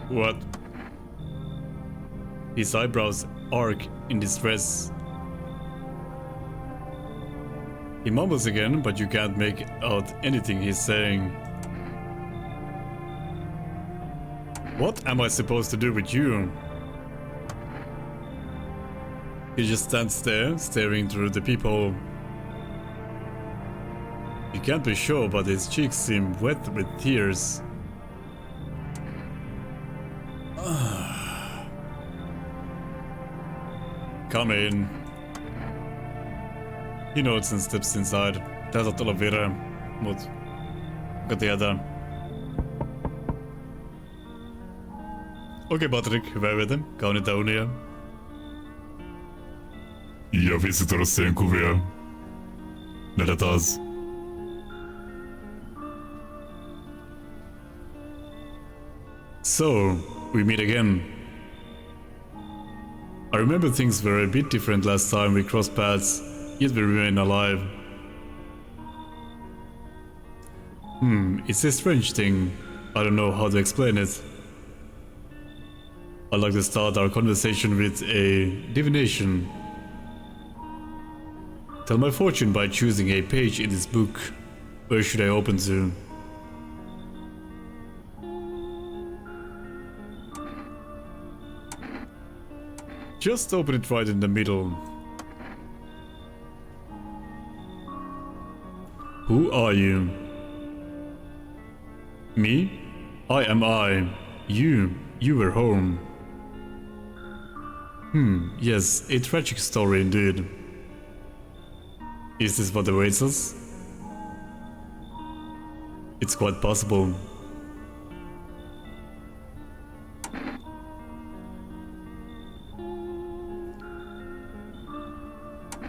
What? His eyebrows arc in distress. He mumbles again, but you can't make out anything he's saying. What am I supposed to do with you? He just stands there, staring through the peephole. You can't be sure, but his cheeks seem wet with tears. Come in. He nods and steps inside. Tää saattaa olla vire, mut kuka tietää. Okei Patrick, hyvää yötä, kauniita unia. Ja visitorossien kuvia. Nähdään taas. So, we meet again. I remember things were a bit different last time we crossed paths, yet we remain alive. It's a strange thing. I don't know how to explain it. I'd like to start our conversation with a divination. Tell my fortune by choosing a page in this book. Where should I open to? Just open it right in the middle. Who are you? Me? I am I. You were home. Yes, a tragic story indeed. Is this what awaits us? It's quite possible.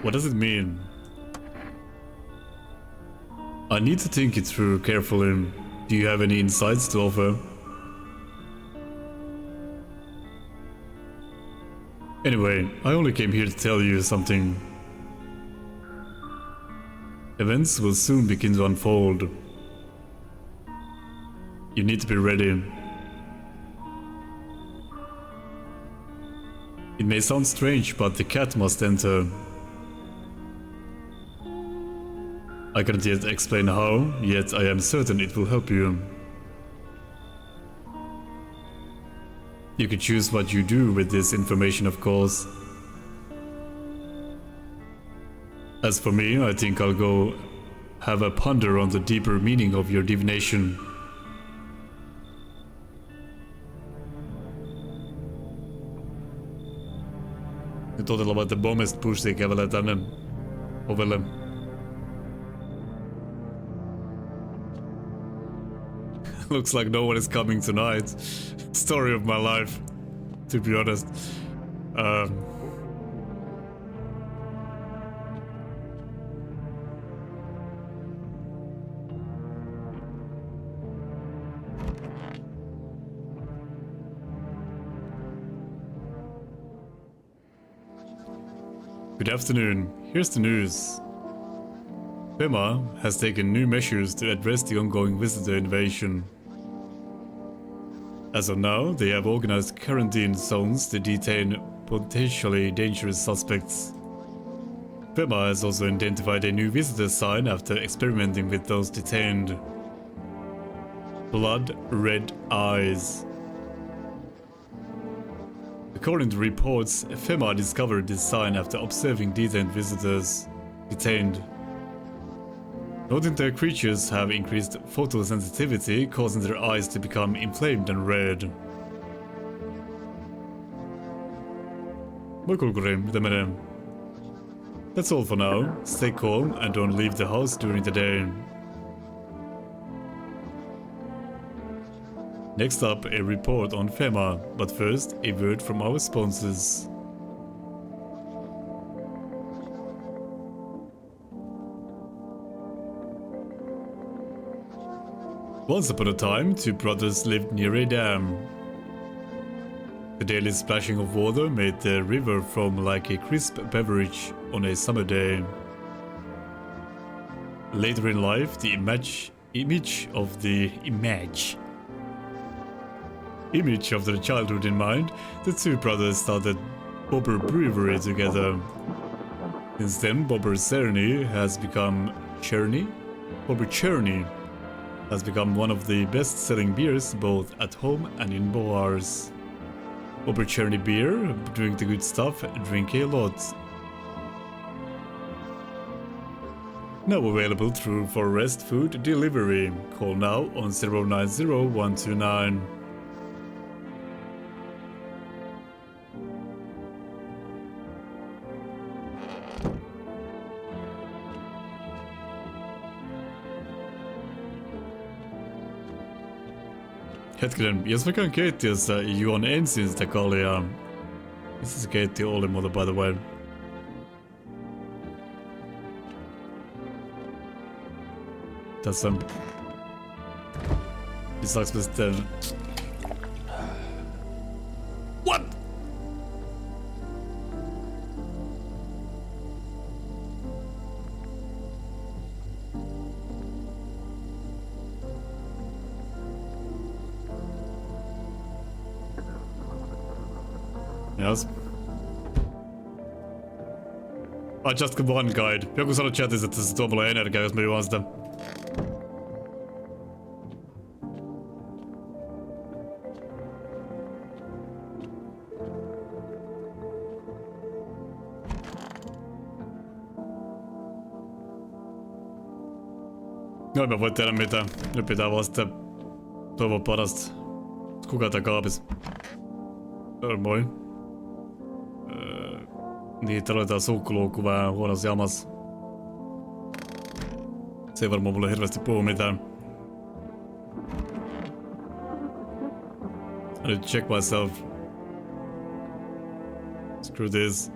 What does it mean? I need to think it through carefully. Do you have any insights to offer? Anyway, I only came here to tell you something. Events will soon begin to unfold. You need to be ready. It may sound strange, but the cat must enter. I cannot yet explain how, yet I am certain it will help you. You can choose what you do with this information, of course. As for me, I think I'll go have a ponder on the deeper meaning of your divination. Nyt otellaan vaan, että Bombest Pussy kävelee tänne ovelle. Looks like no one is coming tonight. Story of my life, to be honest. Good afternoon. Here's the news. FEMA has taken new measures to address the ongoing visitor invasion. As of now, they have organized quarantine zones to detain potentially dangerous suspects. FEMA has also identified a new visitor sign after experimenting with those detained. Blood red eyes. According to reports, FEMA discovered this sign after observing detained. Noting the creatures have increased photosensitivity, causing their eyes to become inflamed and red. Voi kulkuri, mitä menee? That's all for now. Stay calm and don't leave the house during the day. Next up, a report on FEMA, but first, a word from our sponsors. Once upon a time, two brothers lived near a dam. The daily splashing of water made the river foam like a crisp beverage on a summer day. Later in life, the image of their childhood in mind, the two brothers started Bobber Brewery together. Since then, Bobber Cherney has become one of the best-selling beers both at home and in bars. Bobber Cherney beer, drink the good stuff, drink a lot. Now available through Forest Food Delivery. Call now on 090129. Hetkinen, jos mä käyn keittiössä ja juon ensin sitä kaljaa. Missä se keittiö oli muuta, by the way? Tässä on... Saaks mä sitten... What? Yes. I just got one guide. Joku sanoi chatissa, että se tuo mulle energiaa, jos mä juon sitä. No en mä voi tehdä mitään. Nyt pitää vaan sitten toivoa parasta. Kuka tää kaapis? Moi. Niin, täällä oli tää sukkuluukku vähän huonossa jamassa. Se ei varmaan mulle hirveästi puhu mitään. I need to check myself. Screw this.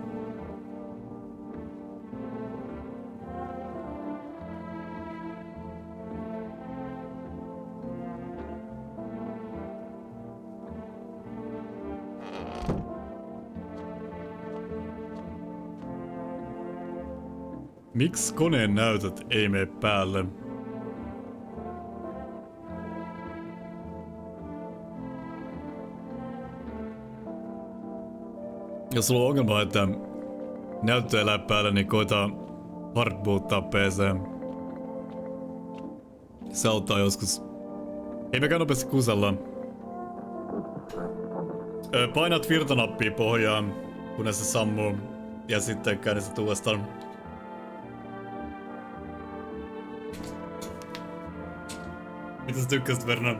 Miksi koneen näytöt ei mene päälle? Jos sulla on ongelma, että näyttö elää päällä, niin koita hardboottaa PC. Se auttaa joskus. Ei mekään nopeasti kusella. Painat virtanappia pohjaan, kunnes se sammuu. Ja sitten käynnistät uudestaan. Mitä sä tykkäsit, Verna?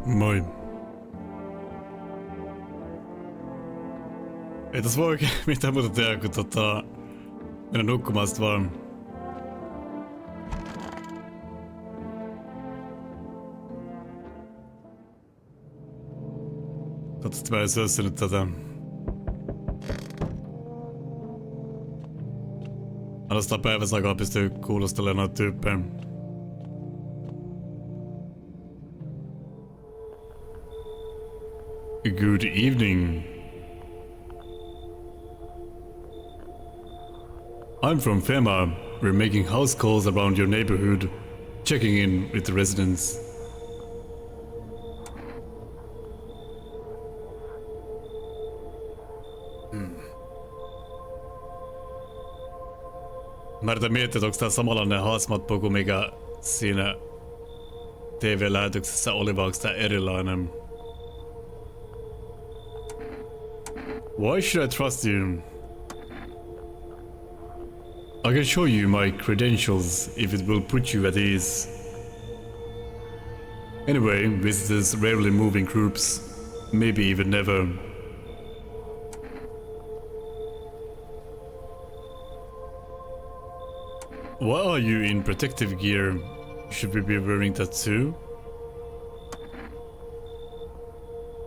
Moi. Ei tässä voi oikein mitään muuta tehdä kuin mennä nukkumaan sit vaan. Toivottavasti mä en sössinyt tätä. Ainoastaan päivässä aikaa pystyy kuulostelemaan noita tyyppejä. Good evening. I'm from FEMA. We're making house calls around your neighborhood, checking in with the residents. Mä yritän miettiä, että onko tää samanlainen hazmat-puku, mikä siinä TV-lähetyksessä oli, vai onko tää erilainen? Why should I trust you? I can show you my credentials if it will put you at ease. Anyway, visitors rarely move in groups, maybe even never. Why are you in protective gear? Should we be wearing that too?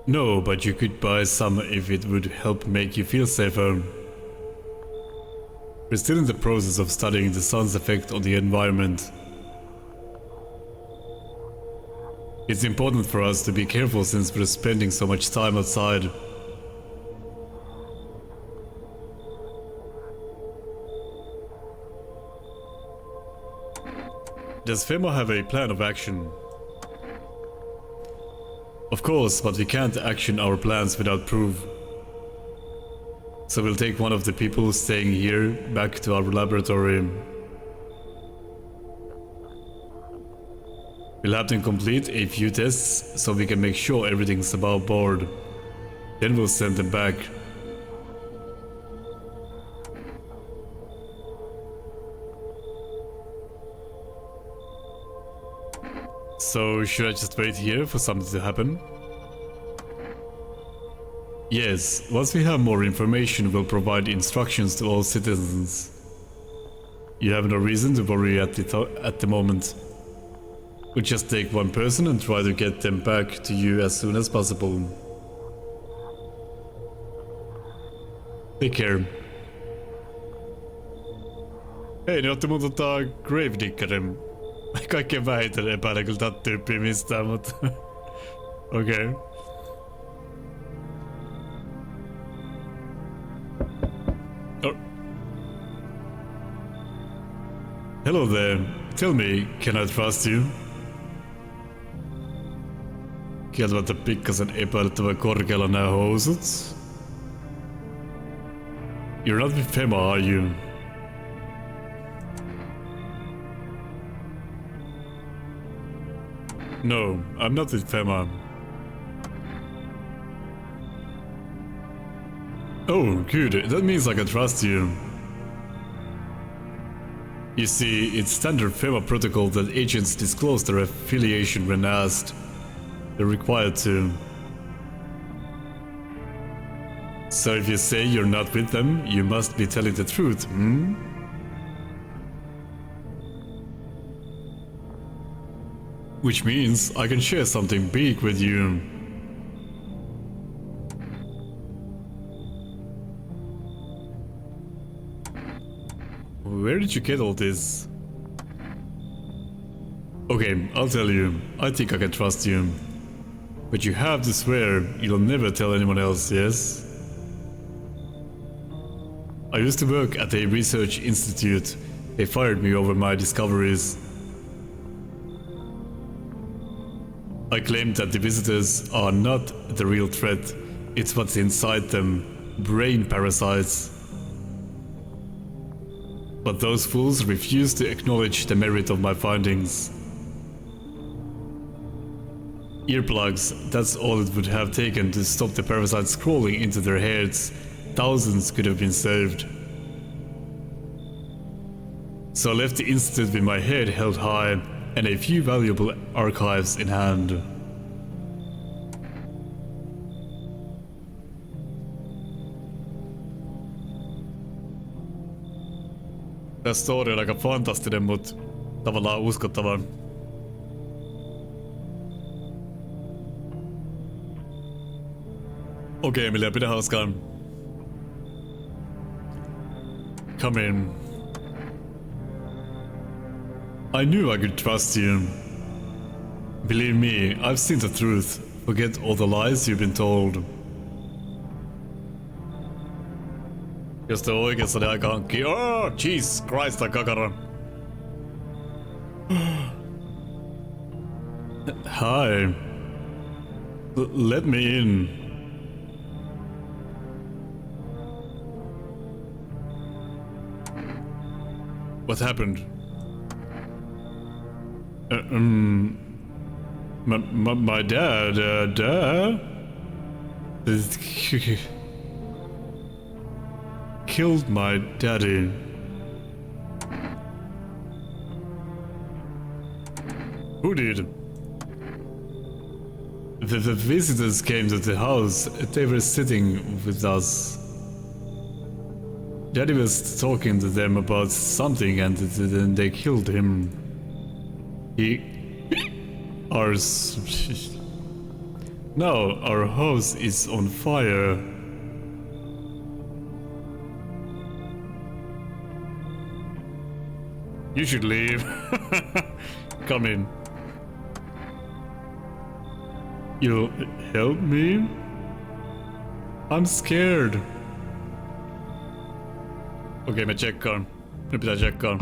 No, but you could buy some if it would help make you feel safer. We're still in the process of studying the sun's effect on the environment. It's important for us to be careful since we're spending so much time outside. Does FEMA have a plan of action? Of course, but we can't action our plans without proof. So we'll take one of the people staying here back to our laboratory. We'll have them complete a few tests so we can make sure everything's above board. Then we'll send them back. So should I just wait here for something to happen? Yes, once we have more information, we'll provide instructions to all citizens. You have no reason to worry at the moment. We'll just take one person and try to get them back to you as soon as possible. Take care. Hei, ne otti mun Gravediggerin. Kaikkein vähiten epäilen kyllä tätä tyyppiä mistään, mutta okei. Oh. Hello there. Tell me, can I trust you? Kieltämättä pikkasen epäilyttävän korkealla nää housut. You're not with FEMA, are you? No, I'm not with FEMA. Oh, good. That means I can trust you. You see, it's standard FEMA protocol that agents disclose their affiliation when asked. They're required to. So if you say you're not with them, you must be telling the truth, hmm? Which means I can share something big with you. Where did you get all this? Okay, I'll tell you. I think I can trust you. But you have to swear you'll never tell anyone else, yes? I used to work at a research institute. They fired me over my discoveries. I claimed that the visitors are not the real threat. It's what's inside them. Brain parasites. But those fools refuse to acknowledge the merit of my findings. Earplugs, that's all it would have taken to stop the parasites crawling into their heads. Thousands could have been saved. So I left the institute with my head held high and a few valuable archives in hand. Tää story on aika fantastinen, mut tavallaan uskottava. Okei, Emilia, pidä hauskaa. Come in. I knew I could trust you. Believe me, I've seen the truth. Forget all the lies you've been told. Jos te oikeassa, niin aika hankkii. Oh, jeez, Christ, tää kakara. Hi. Let me in. What happened? My dad, killed my daddy. Who did? The visitors came to the house. They were sitting with us. Daddy was talking to them about something and then they killed him. Now our house is on fire. You should leave. Come in. You'll help me? I'm scared. Okei, me tsekkaan. Nyt pitää tsekkaan.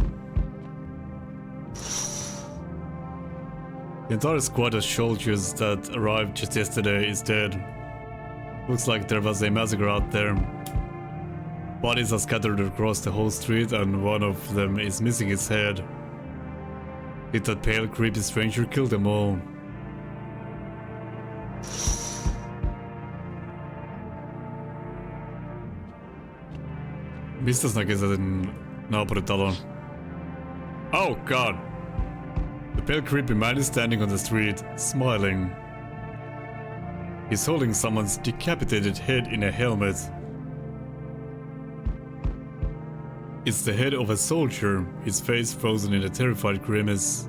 The entire squad of soldiers that arrived just yesterday is dead. Looks like there was a massacre out there. Bodies are scattered across the whole street and one of them is missing its head. Did that pale, creepy stranger kill them all? Mistäs näkee sen naapuritalon? Oh god! The pale creepy man is standing on the street, smiling. He's holding someone's decapitated head in a helmet. It's the head of a soldier, his face frozen in a terrified grimace.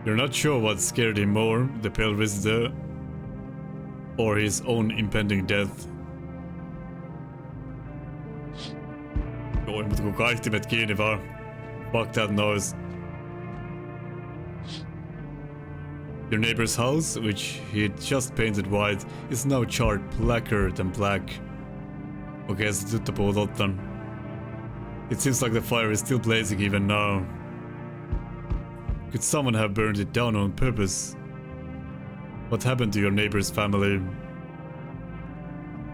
You're not sure what scared him more, the pale visitor, or his own impending death. Joo, mutta kun kaihtimet kiinni vaan. Fuck that noise. Your neighbor's house, which he'd just painted white, is now charred blacker than black. Okei, se tyttö puhuu totta. It seems like the fire is still blazing even now. Could someone have burned it down on purpose? What happened to your neighbor's family?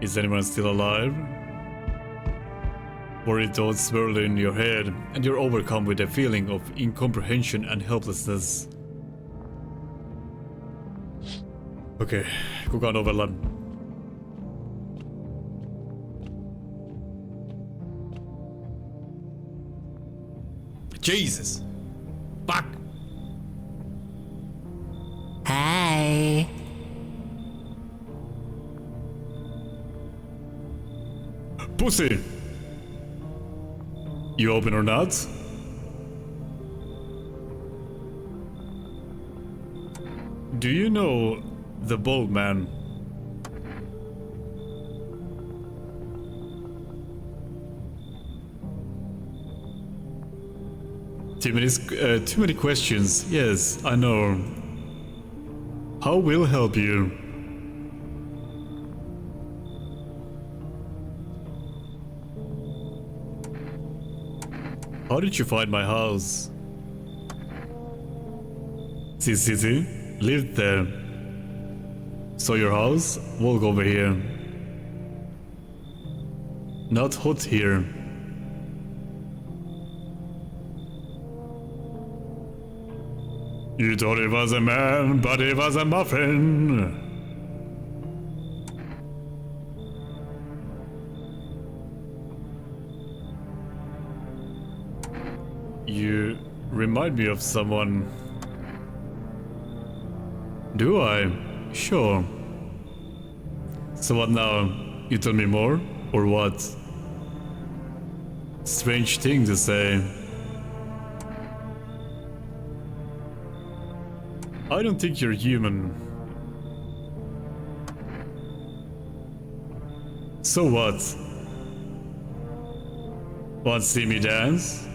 Is anyone still alive? Worried thoughts swirl in your head, and you're overcome with a feeling of incomprehension and helplessness. Okei, kuka on ovella? Jesus! Fuck! Hi. Pussy! You open or not? Do you know the bald man? Too many questions. Yes, I know. How will help you? How did you find my house? See, lived there. So your house? Walk over here. Not hot here. You thought it was a man, but it was a muffin. You remind me of someone. Do I? Sure. So what now? You tell me more? Or what? Strange thing to say. I don't think you're human. So what? Want to see me dance?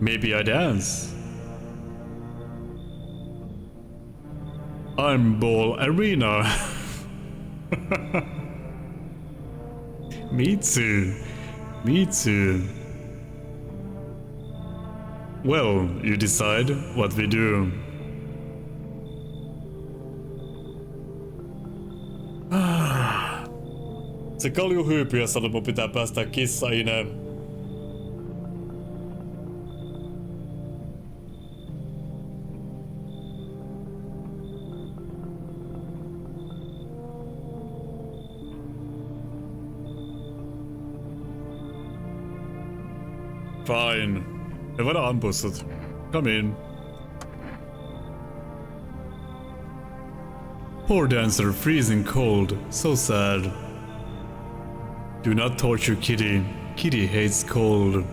Maybe I dance. I'm Ball Arena. Me too. Me too. Well, you decide what we do. Se kaljuhyypiö sanoi, että mun pitää päästä kissaineen. Fine. Me voidaan ampua sut. Come in. Poor dancer, freezing cold. So sad. Do not torture Kitty. Kitty hates cold.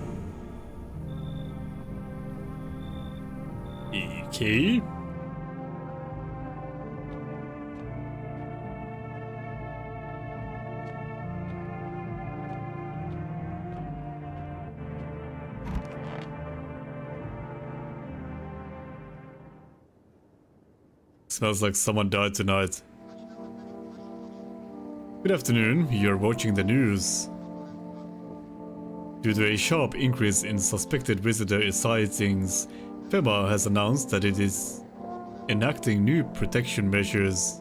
Okay. Smells like someone died tonight. Good afternoon, you're watching the news. Due to a sharp increase in suspected visitor sightings, FEMA has announced that it is enacting new protection measures.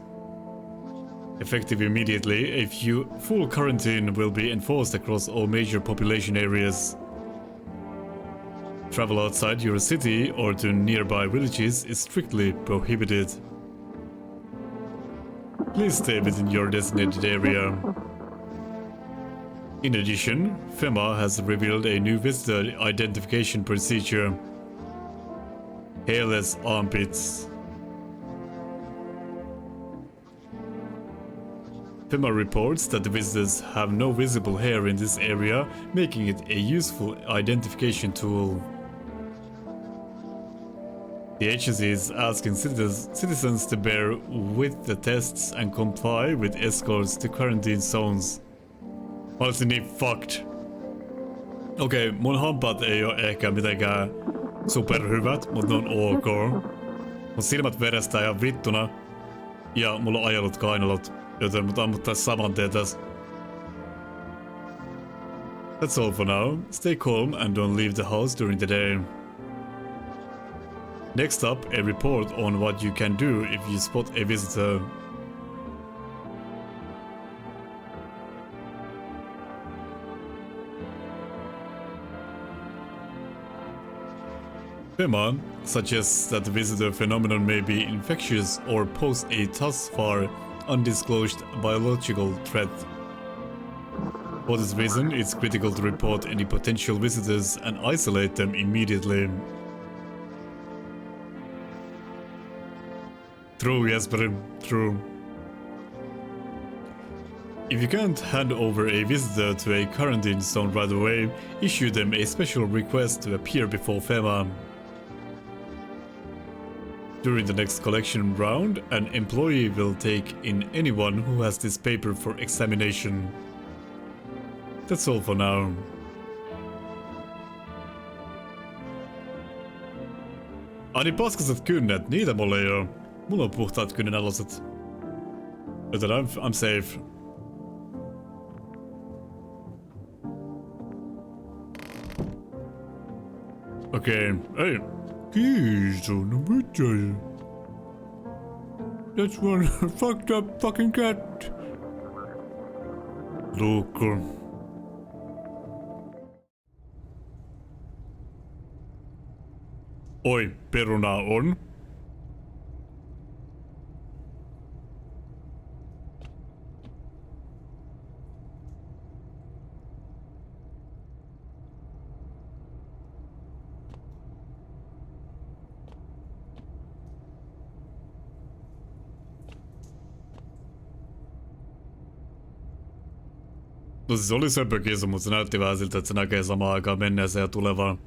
Effective immediately, a full quarantine will be enforced across all major population areas. Travel outside your city or to nearby villages is strictly prohibited. Please stay within your designated area. In addition, FEMA has revealed a new visitor identification procedure. Hairless armpits. FEMA reports that the visitors have no visible hair in this area, making it a useful identification tool. The agency is asking citizens to bear with the tests and comply with escorts to quarantine zones. Mä olisin niin fucked. Okei, mun hampaat ei oo ehkä mitenkään superhyvät, mut ne on ok. Mun silmät verestää ihan vittuna. Ja mulla on ajelut kainalot, joten mut ammuttais saman tien täs. That's all for now. Stay calm and don't leave the house during the day. Next up, a report on what you can do if you spot a visitor. FEMA suggests that the visitor phenomenon may be infectious or pose a thus far undisclosed biological threat. For this reason, it's critical to report any potential visitors and isolate them immediately. True, Jesper, true. If you can't hand over a visitor to a quarantine zone right away, issue them a special request to appear before FEMA. During the next collection round, an employee will take in anyone who has this paper for examination. That's all for now. Ai niin paskaset kynnet, niitä mulla ei oo. Mulla on puhtaat kynänalaset. Joten I'm safe. Okei, ei. Kiitos, no mitä? That's one fucked up fucking cat. Luukku. Oi, perunaa on. No siis oli söpökisu, mutta se näytti vähän siltä, että se näkee samaan aikaan menneeseen ja tulevaan.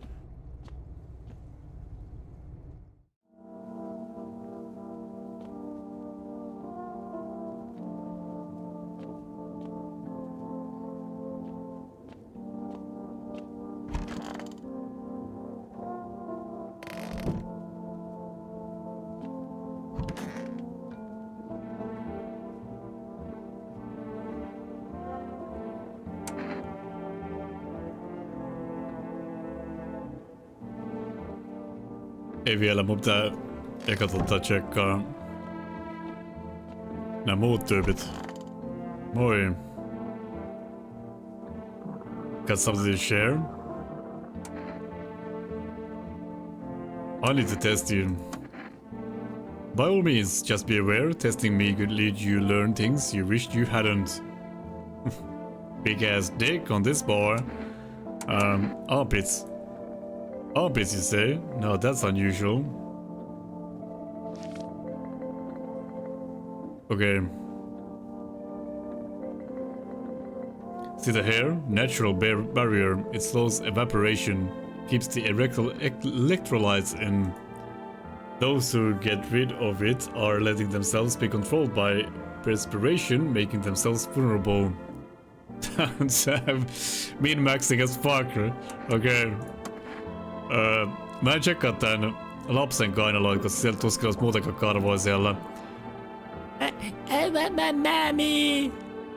Ei vielä, mun pitää eka tsekkaa nää muut tyypit. Moi. Got something to share? I need to test you. By all means, just be aware, testing me could lead you learn things you wished you hadn't. Big ass dick on this bar. Armpits. Armpits, you say? No, that's unusual. Okay. See the hair? Natural barrier. It slows evaporation, keeps the electrolytes in. Those who get rid of it are letting themselves be controlled by perspiration, making themselves vulnerable. Min-maxing as fuck. Okay. Mä en tsekkaa tän lapsen kainaloita, koska sieltä tuskin olisi muutenkaan karvoja siellä. Mami!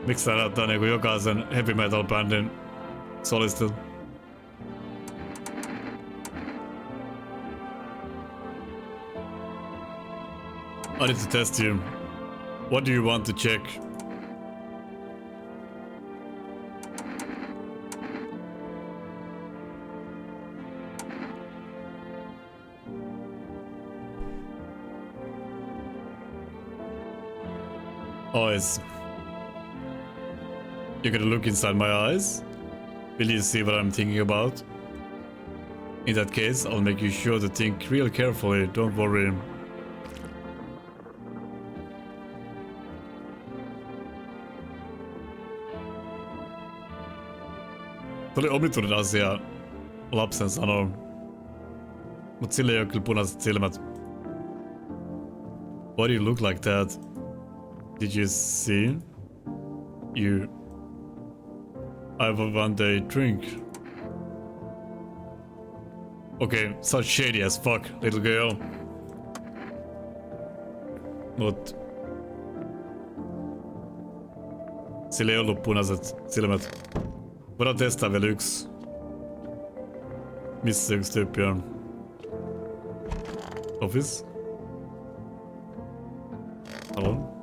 Miksi tää näyttää niinku jokaisen heavy metal bändin solistilta? I need to test you. What do you want to check? Eyes. You're gonna look inside my eyes? Will you see what I'm thinking about? In that case, I'll make you sure to think real carefully, don't worry. Se oli omituinen asia, lapsen sanoo. Mut sillä ei oo kyllä punaiset silmät. Why do you look like that? Did you see? I have one day drink. Okay, such shady as fuck, little girl. Mut... Sillä ei ollut punaiset silmät. Voidaan testaa vielä yksi. Missä se yksi tyyppi on? Office? Hallå?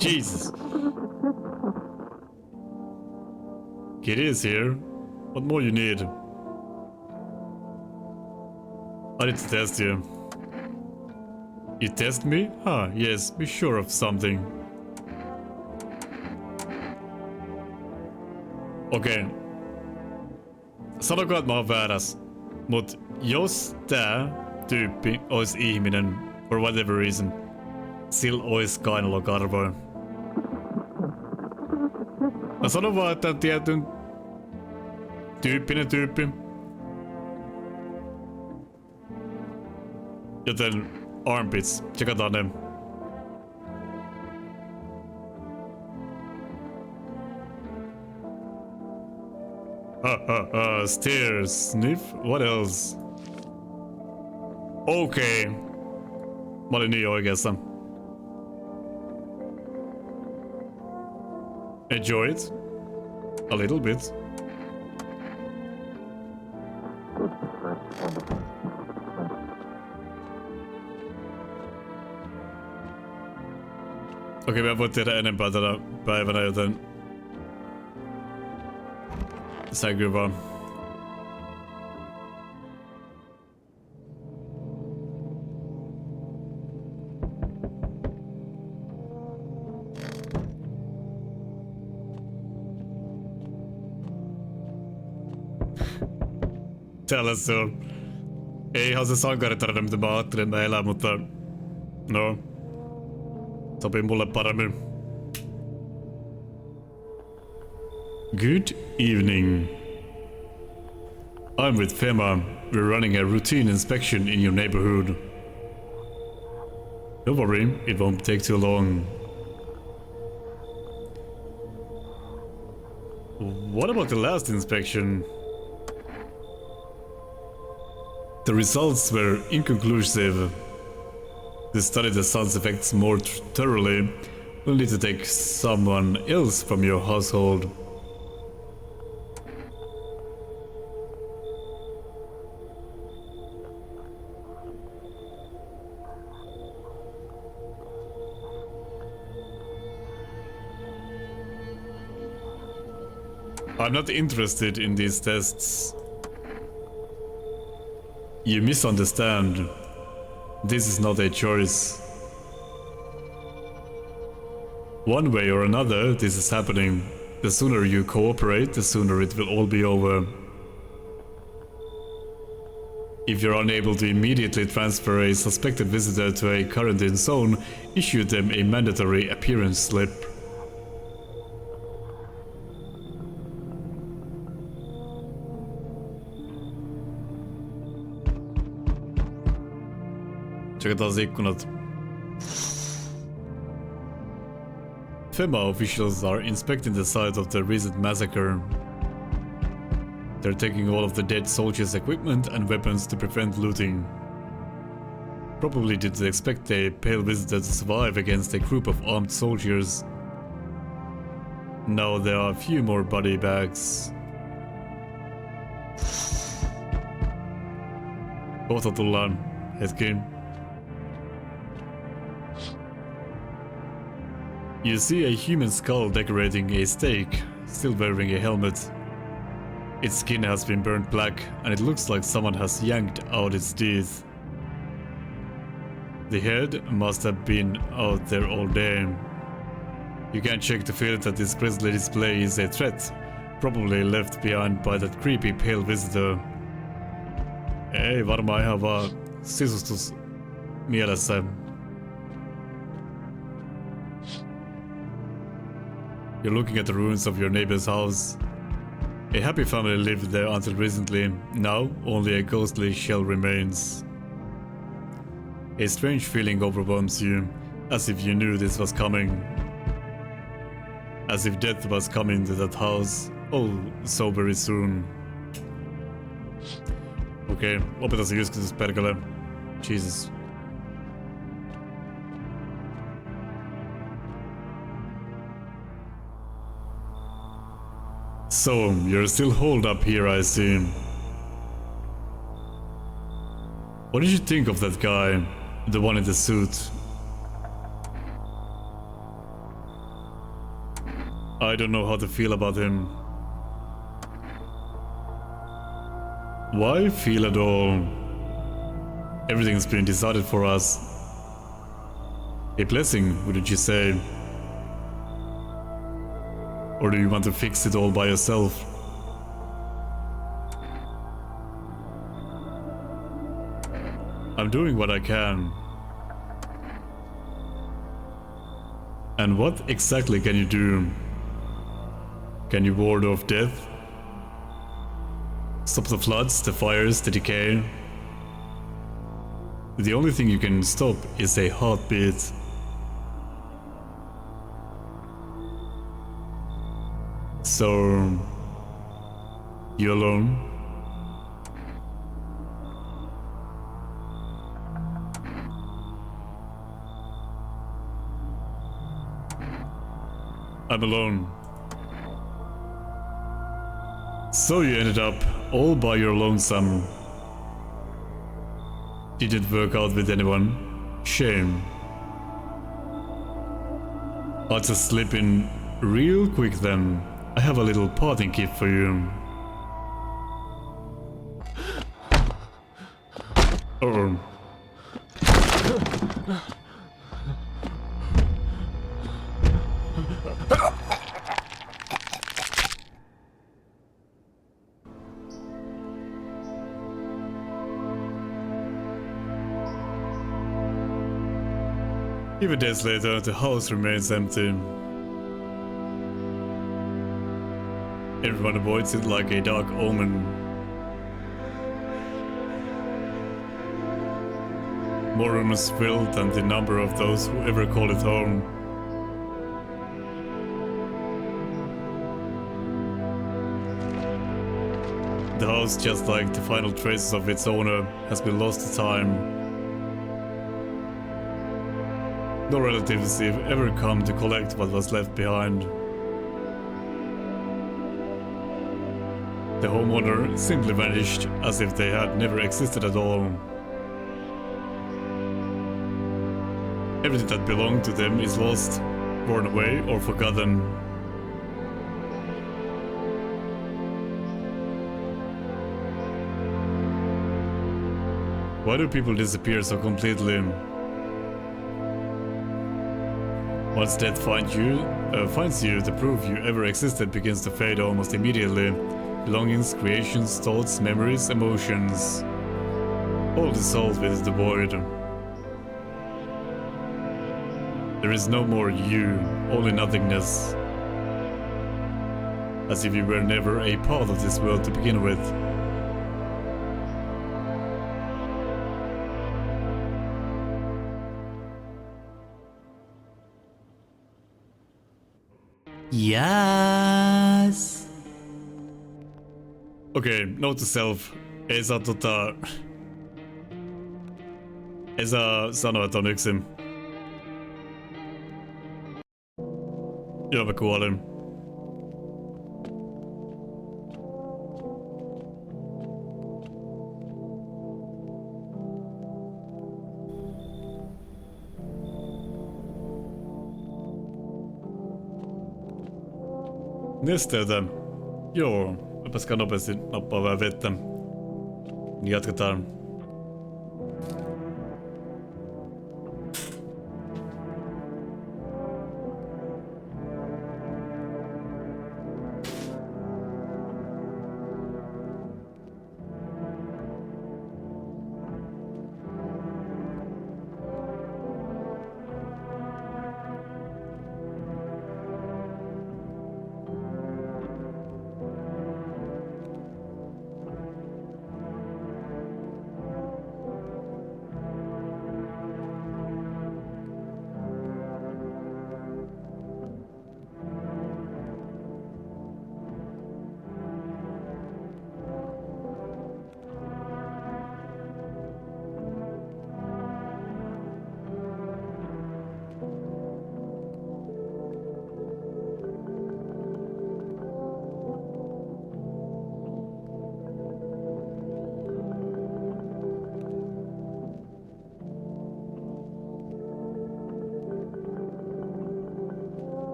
Jesus. Kid is here. What more you need? I need to test you. You test me? Ah, yes, be sure of something. Okei. Sanokaa, että mä oon väärässä. Mut jos tää tyyppi ois ihminen, for whatever reason, sillä ois kainalokarvoja. Mä sanon vaan, että tietyn tyyppinen tyyppi. Joten armpits, tsekataan ne. Stare, sniff, what else? Okei. Mä olin niin oikeassa. Enjoy it? A little bit. Okei, mä en voi tehdä enempää tänä päivänä, joten... Säkyy vaan. Täällä se on. Ei ihan se sankaritarina, mitä mä ajattelin, että mä elän, mutta... No. Sopii mulle paremmin. Good evening. I'm with FEMA. We're running a routine inspection in your neighborhood. Don't worry, it won't take too long. What about the last inspection? The results were inconclusive. To study the sun's effects more thoroughly, we'll need to take someone else from your household. I'm not interested in these tests. You misunderstand. This is not a choice. One way or another, this is happening. The sooner you cooperate, the sooner it will all be over. If you're unable to immediately transfer a suspected visitor to a quarantine zone, issue them a mandatory appearance slip. Tsekataan ikkunat. FEMA officials are inspecting the site of the recent massacre. They're taking all of the dead soldiers' equipment and weapons to prevent looting. Probably did they expect a pale visitor to survive against a group of armed soldiers. Now there are a few more body bags. Kohta tullaan. Hetki. You see a human skull decorating a stake, still wearing a helmet. Its skin has been burnt black, and it looks like someone has yanked out its teeth. The head must have been out there all day. You can check to feel that this grisly display is a threat, probably left behind by that creepy pale visitor. Ei varmaan ihan vaan sisustus mielessä. You're looking at the ruins of your neighbor's house. A happy family lived there until recently. Now, only a ghostly shell remains. A strange feeling overwhelms you, as if you knew this was coming. As if death was coming to that house, oh, so very soon. Okei, lopeta se jyskytys perkele. Jesus. So, you're still holed up here, I see. What did you think of that guy? The one in the suit? I don't know how to feel about him. Why feel at all? Everything's been decided for us. A blessing, wouldn't you say? Or do you want to fix it all by yourself? I'm doing what I can. And what exactly can you do? Can you ward off death? Stop the floods, the fires, the decay? The only thing you can stop is a heartbeat. So, you alone? I'm alone. So you ended up all by your lonesome. Didn't work out with anyone. Shame. I'll just slip in real quick then. I have a little parting gift for you. Oh. Even days later, the house remains empty. Everyone avoids it like a dark omen. More rumors fill than the number of those who ever call it home. The house, just like the final traces of its owner, has been lost to time. No relatives have ever come to collect what was left behind. The homeowner simply vanished as if they had never existed at all. Everything that belonged to them is lost, worn away, or forgotten. Why do people disappear so completely? Once death finds you, the proof you ever existed begins to fade almost immediately. Belongings, creations, thoughts, memories, emotions. All dissolve with the void. There is no more you, only nothingness. As if you were never a part of this world to begin with. Yes. Okei, note to self. Ei saa sanoa, että on yksin. Joo, mä kuolin. Nesteytä. Joo, mäpäs nopeasti nappaa vähän vettä. Niin jatketaan.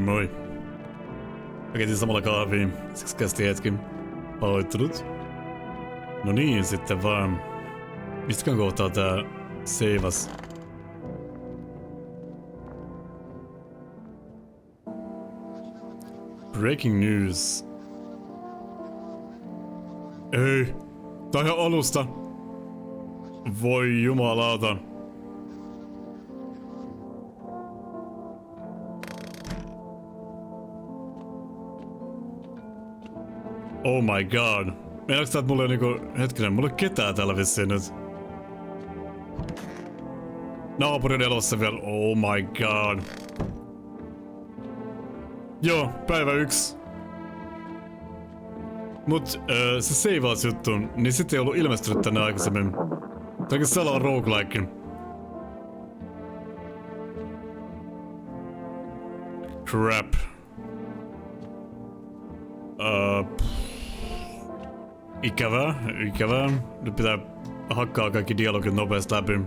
Moi. Mä keitin samalla kahvia, siksi kesti hetki. Pahoittelut. No niin, sitten vaan. Mistäkään kohtaa tää seivas? Breaking news. Ei. Tää on ihan alusta. Voi jumalauta. Oh my god. Meinaatko tää, että mulla on niinku... Hetkinen, mulla ei ketään täällä vissiin nyt. Naapurin elossa vielä. Oh my god. Joo, päivä 1. Mut se seivausjuttu, niin sit ei ollut ilmestynyt tänne aikaisemmin. Tää onkin salaa roguelike. Crap. Ikävää. Nyt pitää hakkaa kaikki dialogit nopeasti läpi.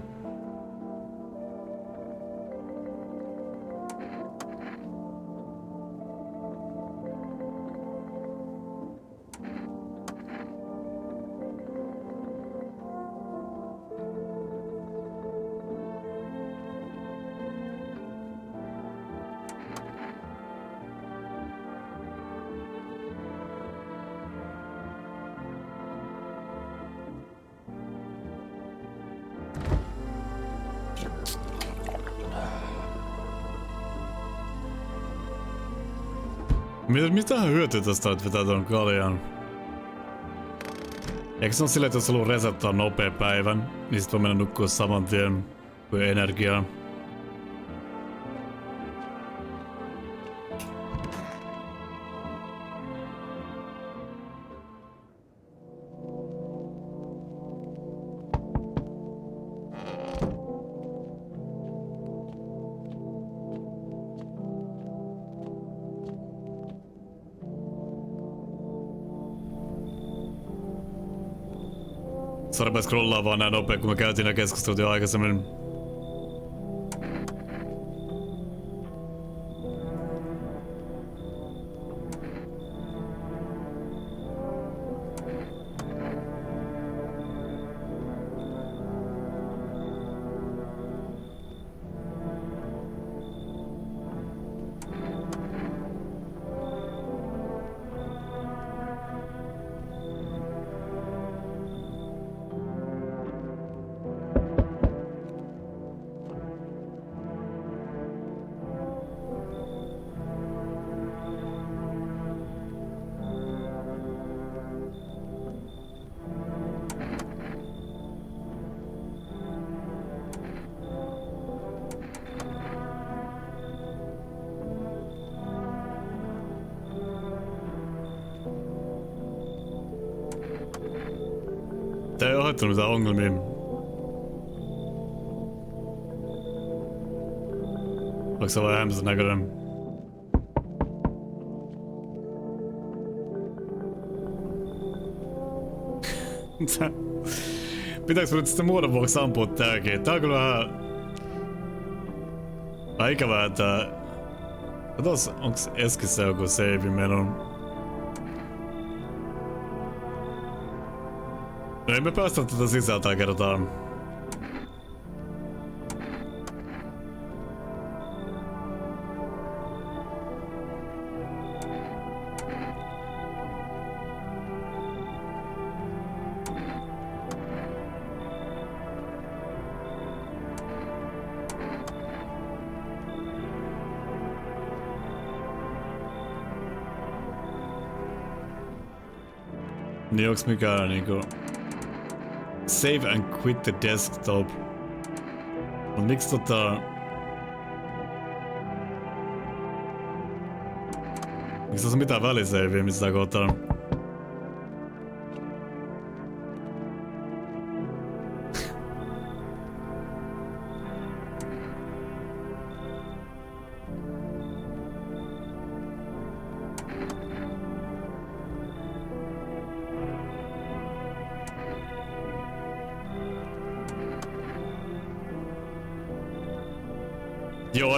Mitähän hyötyä tästä, että vetää ton kaljan? Eikö se ole silleen, että jos haluaa resettaa nopea päivän, niin sit voi mennä nukkua saman tien kuin energiaa? Sarpea scrollaa vaan näin nopea, kun me käytiin nää keskustelut jo aikaisemmin. Tää ei aiheuttanut mitään ongelmia. Onko se vaan hämmäisen näköinen? Pitääkö nyt sitten muodon vuoksi ampua tääkin? Tää on kyllä vähän ikävää, että... Katos, onks Eskissä joku save meno? No ei me päästä tätä sisältä kertaa. Niin onks mikään niinku... Save and quit the desktop. Mut miksi miksi tässä on mitään välisavea mistä kohtaa? Joo,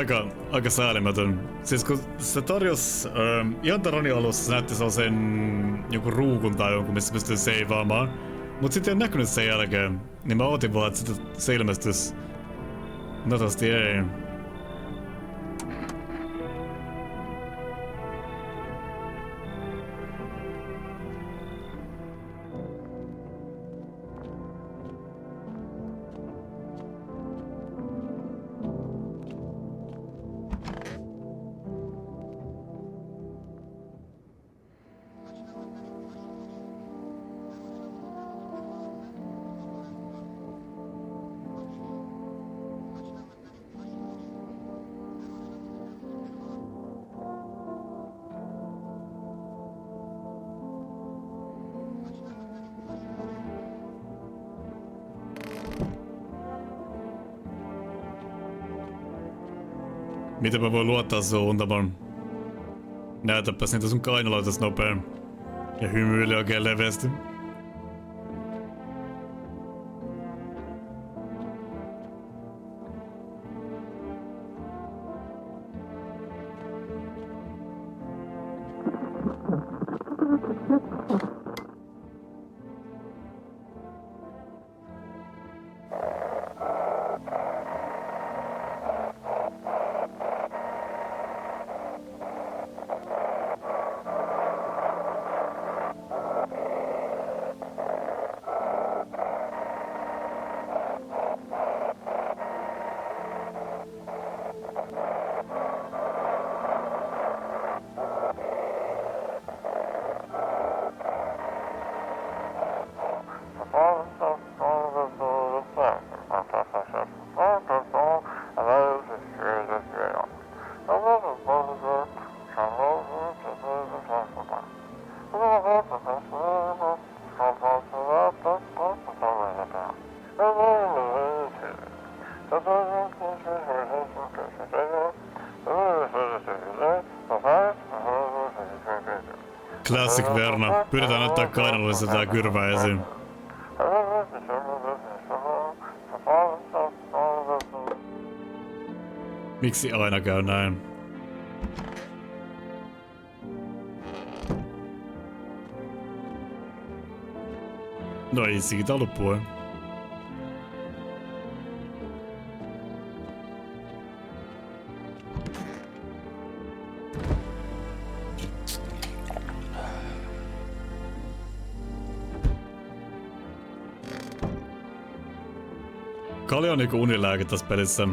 aika säälimätön. Siis kun se tarjosi, ihan taranin alussa se näytti sellaisen joku ruukun tai jonkun, missä pystyy seivaamaan. Mut sit ei näkynyt sen jälkeen. Niin mä ootin vaan, että se ilmestys. Notosti ei. Miten mä voin luottaa sun Untamon? Näytäpäs niitä sun kainaloitas nopeen. Ja hymyili oikein leveästi. Classic Verna. Pyritään ottaa kainaloissa tää kyrvää esiin. Miksi aina käy näin? No ei siitä ollut puhe. Kali on niinku unilääke tässä pelissä.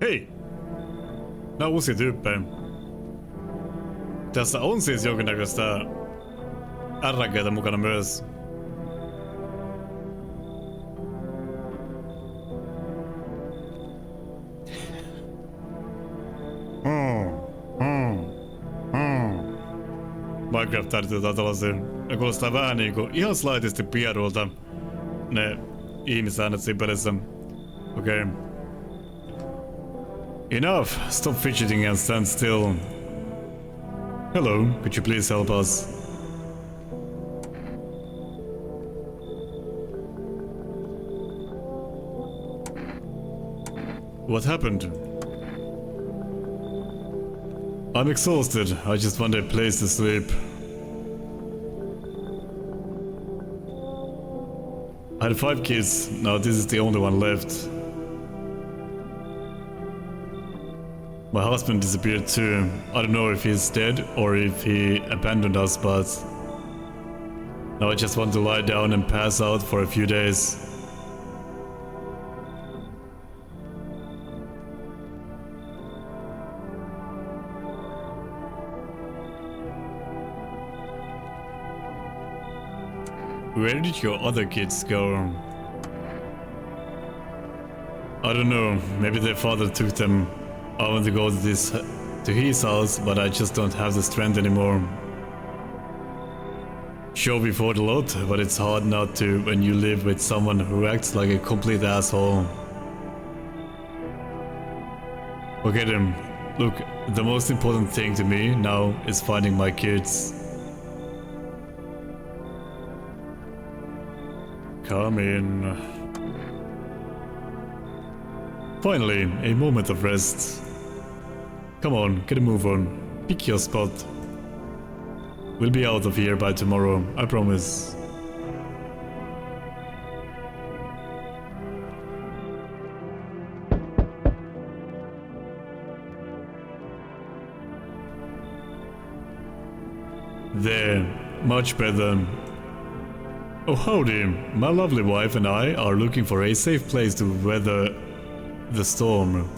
Hei! Nää on uusia tyyppejä. Tässä on siis jonkinnäköistä RGtä mukana myös. Minecraft-tähdet jotain tällaisia. Ne kuulostaa vähän niinku ihan slaitisti pierulta. Ne ihmisäännöt siinä pelissä. Okei. Okay. Enough! Stop fidgeting and stand still. Hello, could you please help us? What happened? I'm exhausted. I just want a place to sleep. I had 5 kids. Now this is the only one left. My husband disappeared too. I don't know if he's dead or if he abandoned us, but now I just want to lie down and pass out for a few days. Where did your other kids go? I don't know, maybe their father took them. I want to go to his house, but I just don't have the strength anymore. Sure, we fought a lot, but it's hard not to when you live with someone who acts like a complete asshole. Forget him. Look, the most important thing to me now is finding my kids. Come in. Finally, a moment of rest. Come on, get a move on. Pick your spot. We'll be out of here by tomorrow, I promise. There, much better. Oh howdy, my lovely wife and I are looking for a safe place to weather the storm.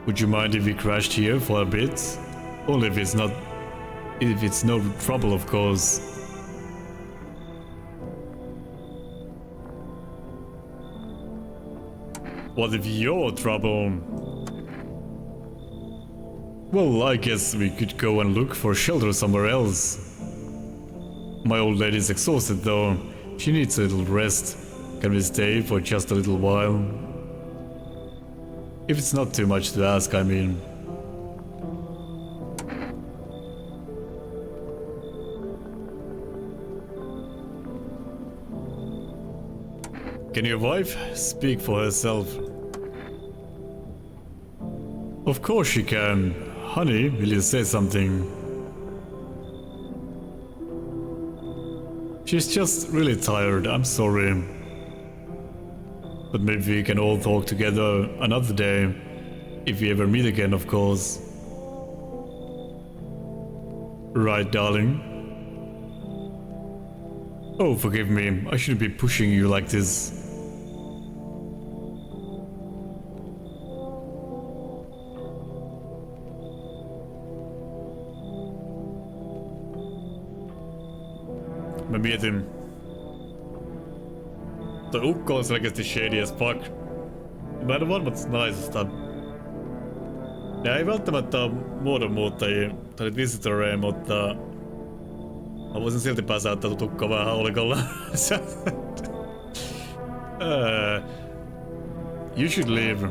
Would you mind if we crashed here for a bit? Only if it's no trouble, of course. What if you're trouble? Well, I guess we could go and look for shelter somewhere else. My old lady's exhausted though. She needs a little rest. Can we stay for just a little while? If it's not too much to ask, I mean. Can your wife speak for herself? Of course she can. Honey, will you say something? She's just really tired, I'm sorry. But maybe we can all talk together another day. If we ever meet again, of course. Right, darling? Oh, forgive me, I shouldn't be pushing you like this. Mä mietin. Toi ukko on selkeästi shady as fuck. Mä en oo varma tästä naisesta. Ne ei välttämättä oo muodonmuuttajia tai visitoreja, mutta mä voisin silti pääsäyttää tuot ukkoa vähän haulikolla. You should leave.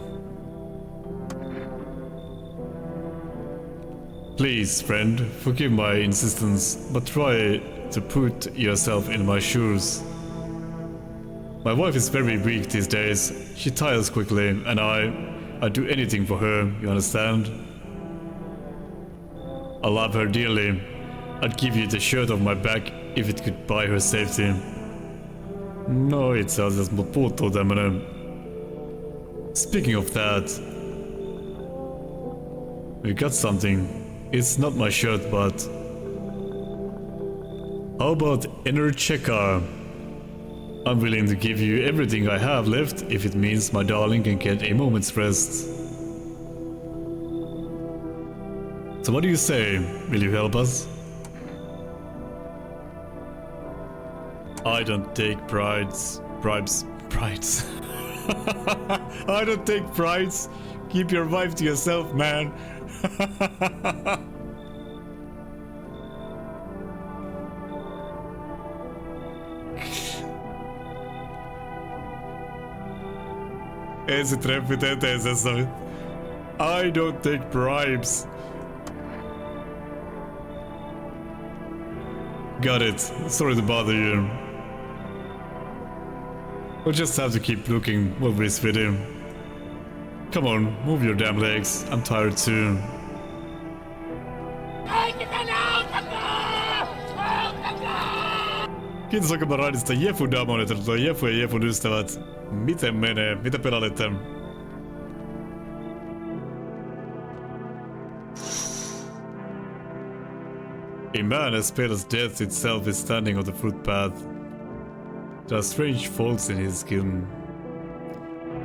Please, friend, forgive my insistence, but try to put yourself in my shoes. My wife is very weak these days. She tires quickly, and I'd do anything for her, you understand? I love her dearly. I'd give you the shirt off my back if it could buy her safety. No, itse asiassa mut puuttuu tämmönen. Speaking of that, we got something. It's not my shirt, but how about inner checker? I'm willing to give you everything I have left if it means my darling can get a moment's rest. So what do you say? Will you help us? I don't take bribes. I don't take bribes. Keep your wife to yourself, man. Ensi treffit eteisessä. I don't take bribes. Got it. Sorry to bother you. We'll just have to keep looking while we're sweating. Come on, move your damn legs. I'm tired too. Kiitos oikein raidista Jefu Damon, että tuo Jefu ja Jefun ystävät. Miten menee? Mitä pelailitte? A man as pale as death itself is standing on the footpath. There are strange folds in his skin.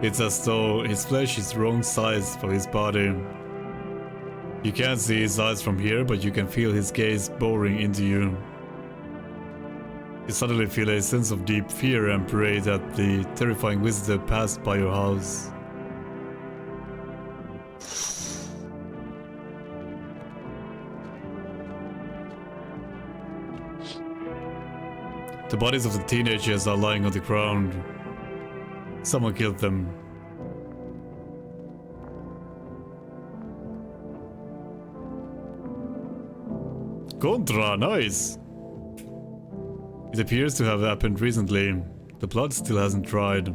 It's as though his flesh is wrong size for his body. You can't see his eyes from here, but you can feel his gaze boring into you. You suddenly feel a sense of deep fear and pray that the terrifying visitor passed by your house. The bodies of the teenagers are lying on the ground. Someone killed them. Contra, nice! It appears to have happened recently. The blood still hasn't dried.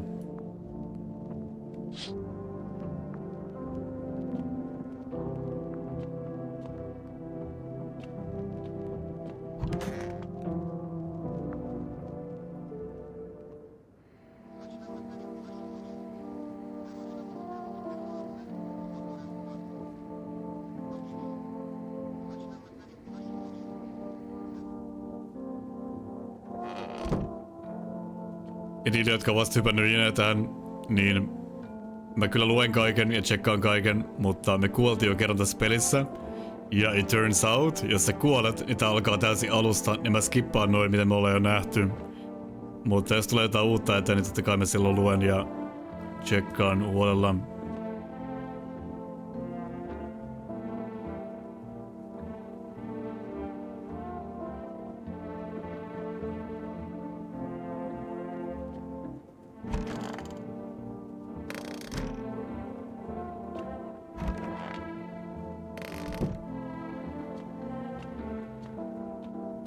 Ja niille, jotka ovat vasta hypännyt tähän, niin mä kyllä luen kaiken ja tsekkaan kaiken, mutta me kuoltiin jo kerran tässä pelissä. Ja it turns out, jos sä kuolet, niin tää alkaa täysin alusta, niin mä skippaan noin, miten me ollaan jo nähty. Mutta jos tulee jotain uutta eteen, niin totta kai mä silloin luen ja tsekkaan huolella.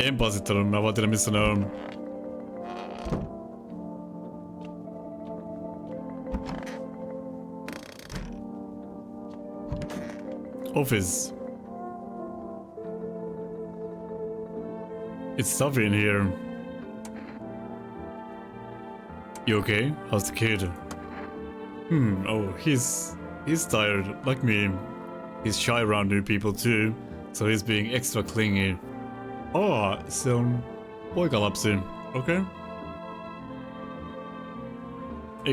Enpä sitten mä vaan tiedä missä ne on. Office. It's stuffy in here. You okay? How's the kid? Oh, he's tired, like me. He's shy around new people too, so he's being extra clingy. Oh, se on poikalapsi. Okay.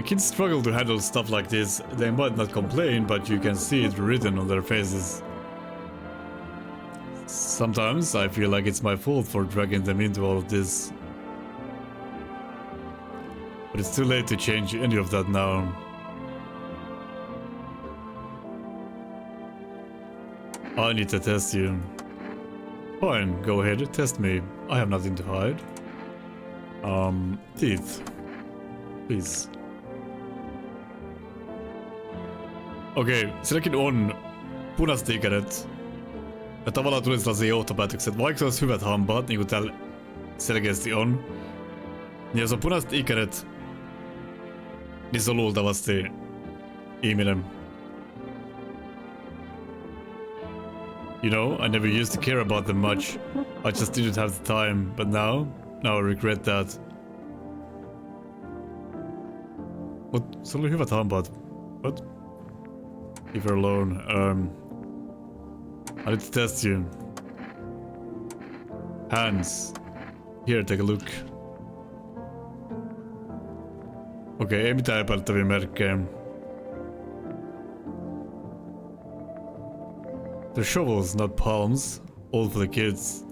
Kids struggle to handle stuff like this. They might not complain, but you can see it written on their faces. Sometimes I feel like it's my fault for dragging them into all of this. But it's too late to change any of that now. I need to test you. Fine, go ahead, test me. I have nothing to hide. Teeth. Please. Okei, silläkin on punaiset ikäret. Ja tavallaan tuli sellaisia johtopäätöksiä, että vaikka se olisi hyvät hampaat, niin kuin täällä selkeästi on, niin jos on punaiset ikäret, niin se on luultavasti ihminen. You know, I never used to care about them much. I just didn't have the time, but now I regret that. Mut se oli hyvät hampaat. What? Leave her alone. I need to test you. Hands. Here, take a look. Okei, ei mitään epäilyttäviä merkkejä. They're shovels, not palms. All for the kids.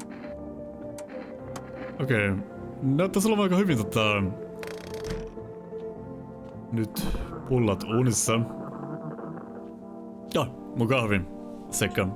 Okei. Näyttäis olevan aika hyvin nyt pullat uunissa. Ja, mun kahvi. Sekka.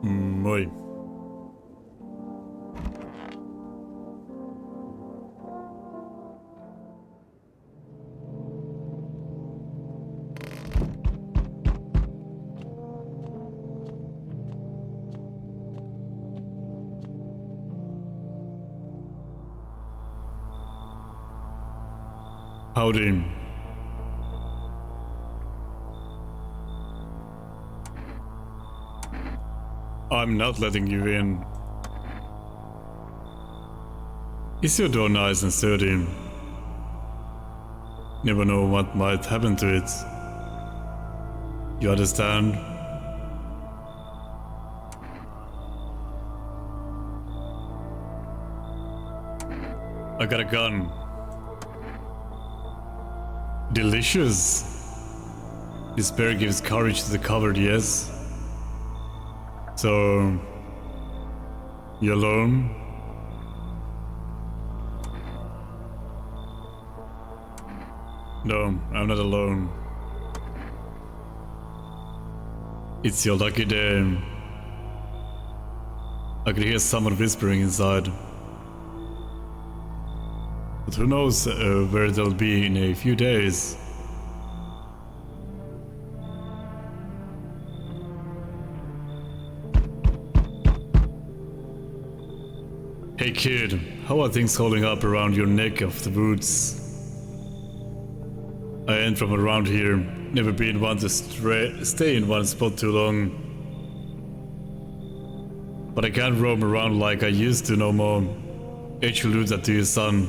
Moi. Howdy. I'm not letting you in. Is your door nice and sturdy? Never know what might happen to it. You understand? I got a gun. Delicious. Despair gives courage to the covered, yes. So, you alone? No, I'm not alone. It's your lucky day. I could hear someone whispering inside. But who knows where they'll be in a few days. Hey kid, how are things holding up around your neck of the woods? I ain't from around here, never been one to stay in one spot too long. But I can't roam around like I used to no more. Age will do that to your son.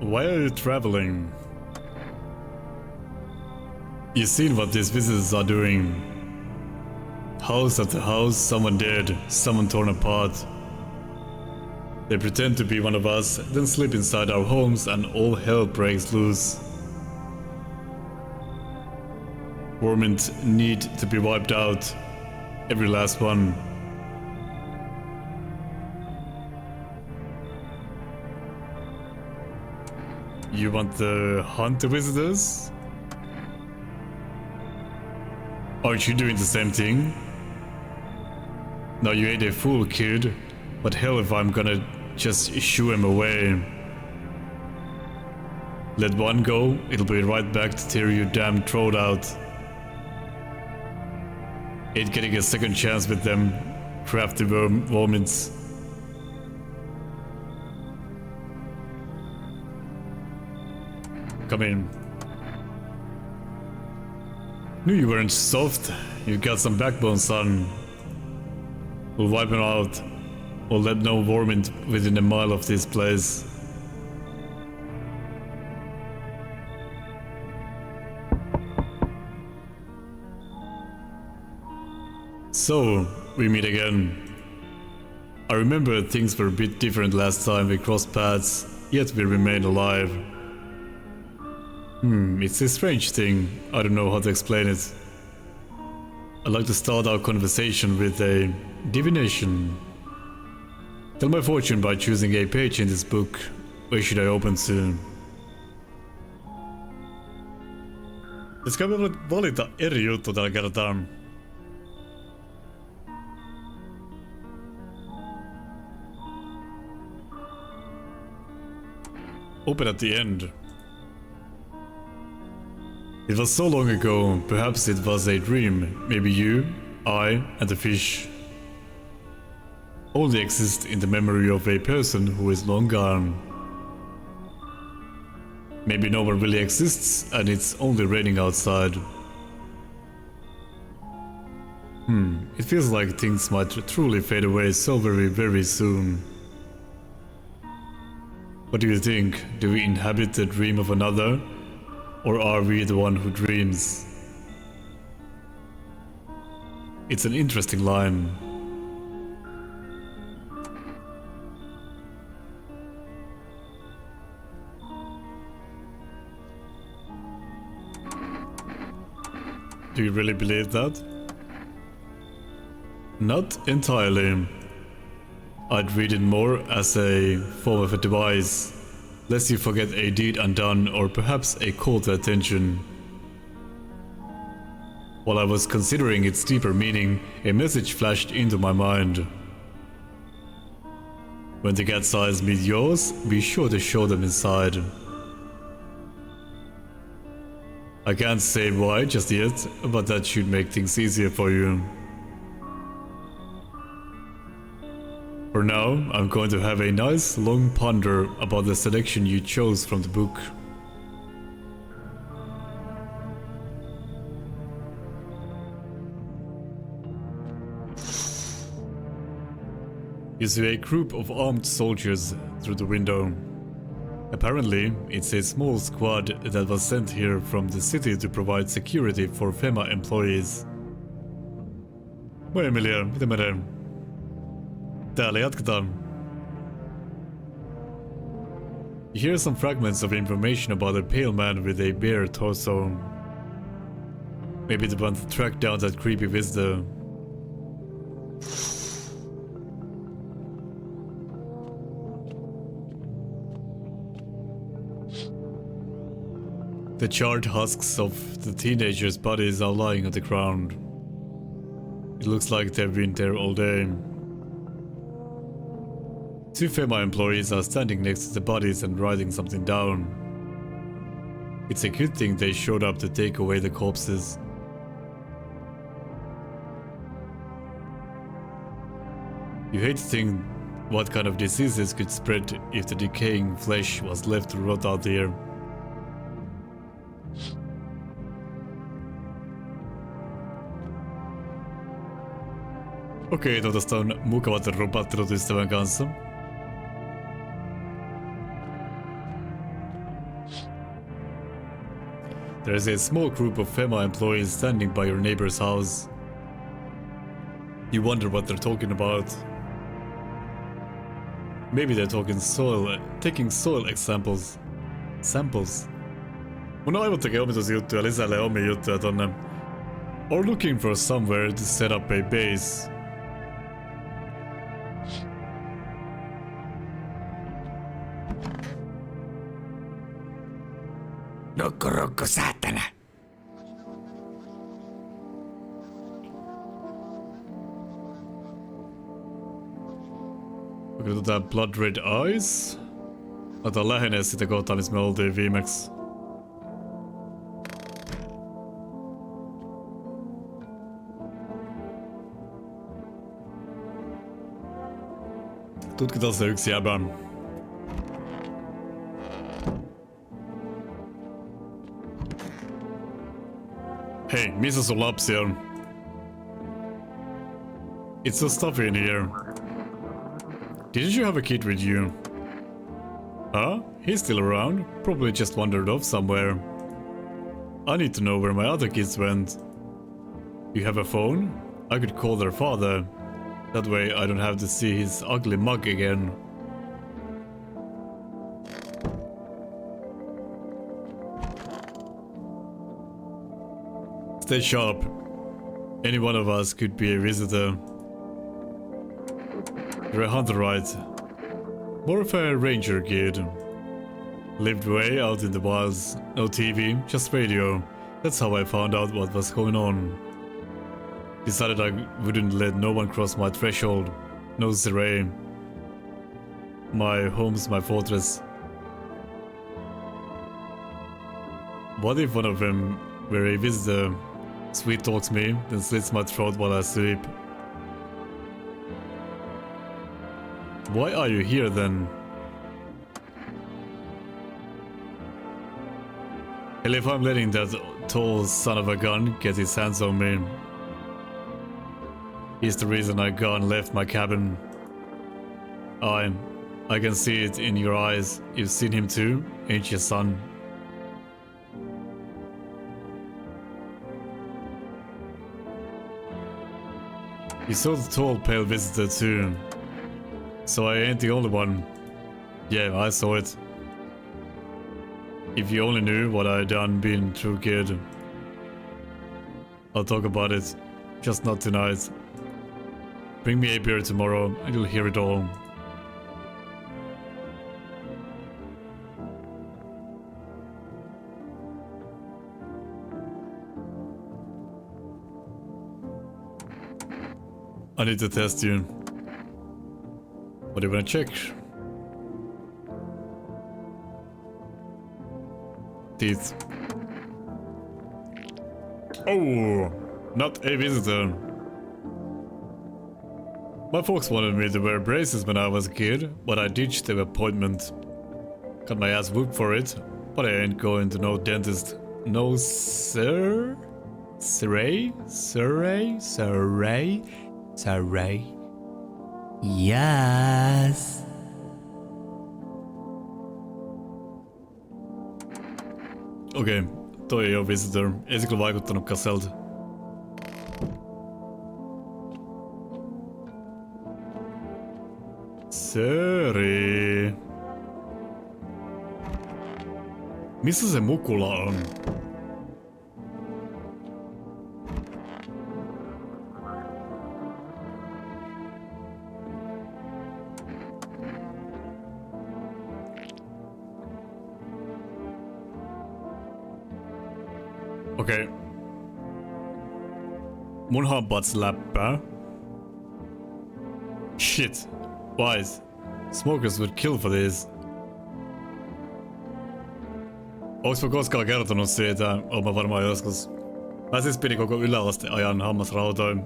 Why are you traveling? You've seen what these visitors are doing. House after house, someone dead, someone torn apart. They pretend to be one of us, then slip inside our homes and all hell breaks loose. Vermin need to be wiped out. Every last one. You want to hunt the visitors? Aren't you doing the same thing? No, you ain't a fool, kid. But hell if I'm gonna just shoo him away. Let one go, it'll be right back to tear your damn throat out. Ain't getting a second chance with them crafty vermins. Come in. Knew you weren't soft. You got some backbone, son. We'll wipe him out. We'll let no vermin within a mile of this place. So, we meet again. I remember things were a bit different last time we crossed paths, yet we remained alive. It's a strange thing, I don't know how to explain it. I'd like to start our conversation with a divination. Tell my fortune by choosing a page in this book. Where should I open to? Pitäisikö me valita eri juttu tällä kertaa? Open at the end. It was so long ago, perhaps it was a dream. Maybe you, I, and the fish only exist in the memory of a person who is long gone. Maybe no one really exists and it's only raining outside. It feels like things might truly fade away so very, very soon. What do you think? Do we inhabit the dream of another? Or are we the one who dreams? It's an interesting line. Do you really believe that? Not entirely. I'd read it more as a form of advice, lest you forget a deed undone or perhaps a call to attention. While I was considering its deeper meaning, a message flashed into my mind. When the cat's eyes meet yours, be sure to show them inside. I can't say why just yet, but that should make things easier for you. For now, I'm going to have a nice long ponder about the selection you chose from the book. You see a group of armed soldiers through the window. Apparently, it's a small squad that was sent here from the city to provide security for FEMA employees. Moi Emilia, mitä menee? Täällä jatketaan. You hear some fragments of information about a pale man with a bare torso. Maybe the one to track down that creepy visitor. The charred husks of the teenagers' bodies are lying on the ground. It looks like they've been there all day. Two FEMA employees are standing next to the bodies and writing something down. It's a good thing they showed up to take away the corpses. You hate to think what kind of diseases could spread if the decaying flesh was left to rot out there. Okei, toivottavasti on mukavat rupattelut ystävän kanssa. There is a small group of FEMA employees standing by your neighbor's house. You wonder what they're talking about. Maybe they're taking soil examples. Mun aivot tekee omitusjuttuja, lisäilee omia juttuja tonne. Or looking for somewhere to set up a base. Nokkorokko saatana. Onko tää Blood Red Eyes? Aletaan lähenee sitä kohtaa, missä me oltiin viimeksi. Tutkitaan se yksi jäbä. Hei, missä sun lapsi on? It's so stuffy in here. Didn't you have a kid with you? Huh? He's still around. Probably just wandered off somewhere. I need to know where my other kids went. You have a phone? I could call their father. That way I don't have to see his ugly mug again. Stay sharp. Any one of us could be a visitor. You're a hunter, right? More of a ranger kid. Lived way out in the wilds. No TV, just radio. That's how I found out what was going on. Decided I wouldn't let no one cross my threshold. No siree. My home's my fortress. What if one of them were a visitor? Sweet talks me, then slits my throat while I sleep. Why are you here then? Hell, if I'm letting that tall son of a gun get his hands on me. He's the reason I gone left my cabin. I can see it in your eyes. You've seen him too, ain't you, son? You saw the tall pale visitor too. So I ain't the only one. Yeah, I saw it. If you only knew what I done been through, kid. I'll talk about it, just not tonight. Bring me a beer tomorrow and you'll hear it all. I need to test you. What do you wanna check? Teeth. Oh, not a visitor. My folks wanted me to wear braces when I was a kid, but I ditched the appointment. Got my ass whooped for it, but I ain't going to no dentist. No, sir? Saray? Saray? Saray? Saray? Yes. Okei, toi ei oo visitor. Ei se kyllä vaikuttanut kasselta. Söri. Missä se mukula on? Okei. Mun hampaat läppää. Shit. Wise. Smokers would kill for this. Onks mä koskaan kertonut siitä? Oon mä varmaan joskus. Mä siis pidin koko yläasteajan hammasrautoin.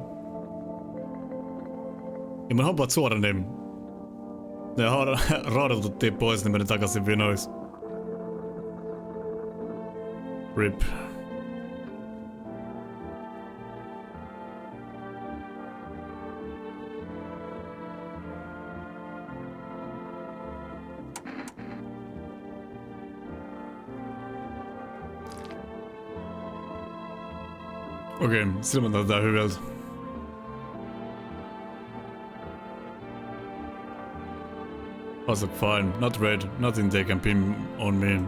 Ja mun hampaat suorani. Ne raudotettiin pois, niin meni takaisin vinoiksi. RIP. Okei, silmät näytetään hyvältä. Us look fine, not red, nothing they can pin on me.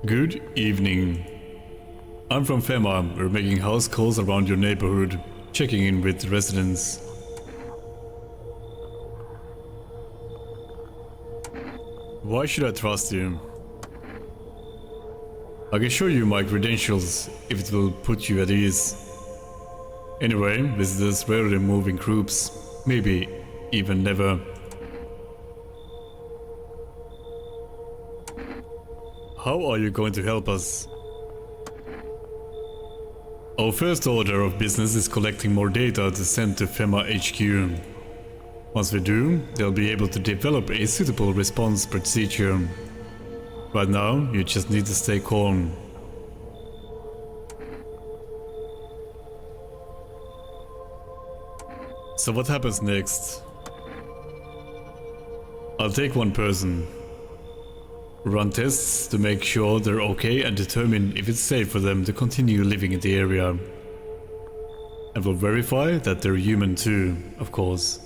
Good evening. I'm from FEMA. We're making house calls around your neighborhood, checking in with residents. Why should I trust you? I can show you my credentials if it will put you at ease. Anyway, visitors rarely move in groups, maybe even never. How are you going to help us? Our first order of business is collecting more data to send to FEMA HQ. Once we do, they'll be able to develop a suitable response procedure. Right now, you just need to stay calm. So what happens next? I'll take one person, run tests to make sure they're okay and determine if it's safe for them to continue living in the area. And we'll verify that they're human too, of course.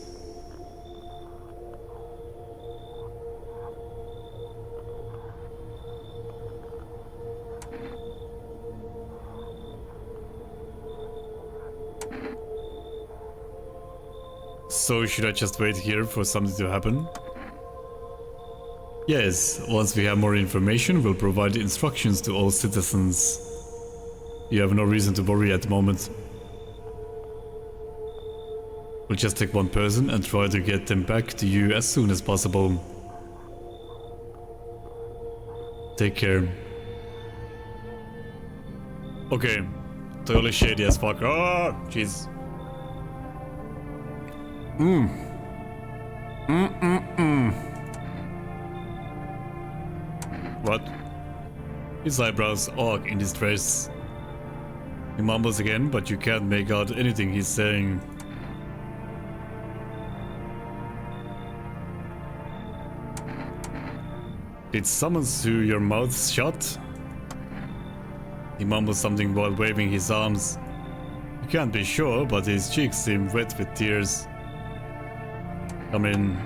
So should I just wait here for something to happen? Yes, once we have more information, we'll provide instructions to all citizens. You have no reason to worry at the moment. We'll just take one person and try to get them back to you as soon as possible. Take care. Okay, totally shady as fuck. Ah, jeez. What? His eyebrows arc in distress. He mumbles again, but you can't make out anything he's saying. Did someone sew your mouth shut? He mumbles something while waving his arms. You can't be sure, but his cheeks seem wet with tears. Come in.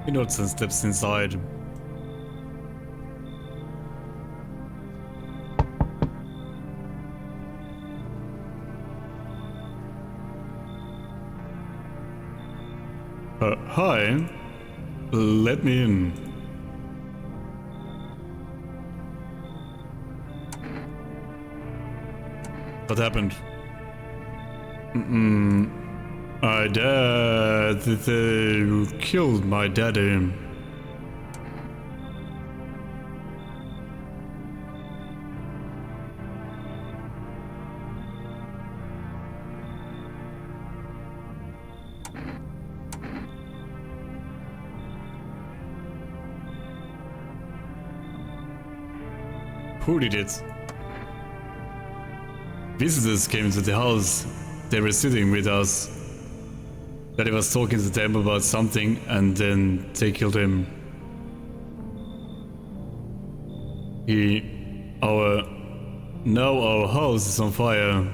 He nods and steps inside. Hi. Let me in. What happened? My dad... They killed my daddy. Who did it? Visitors came to the house. They were sitting with us. Daddy was talking to them about something and then they killed him. Now our house is on fire.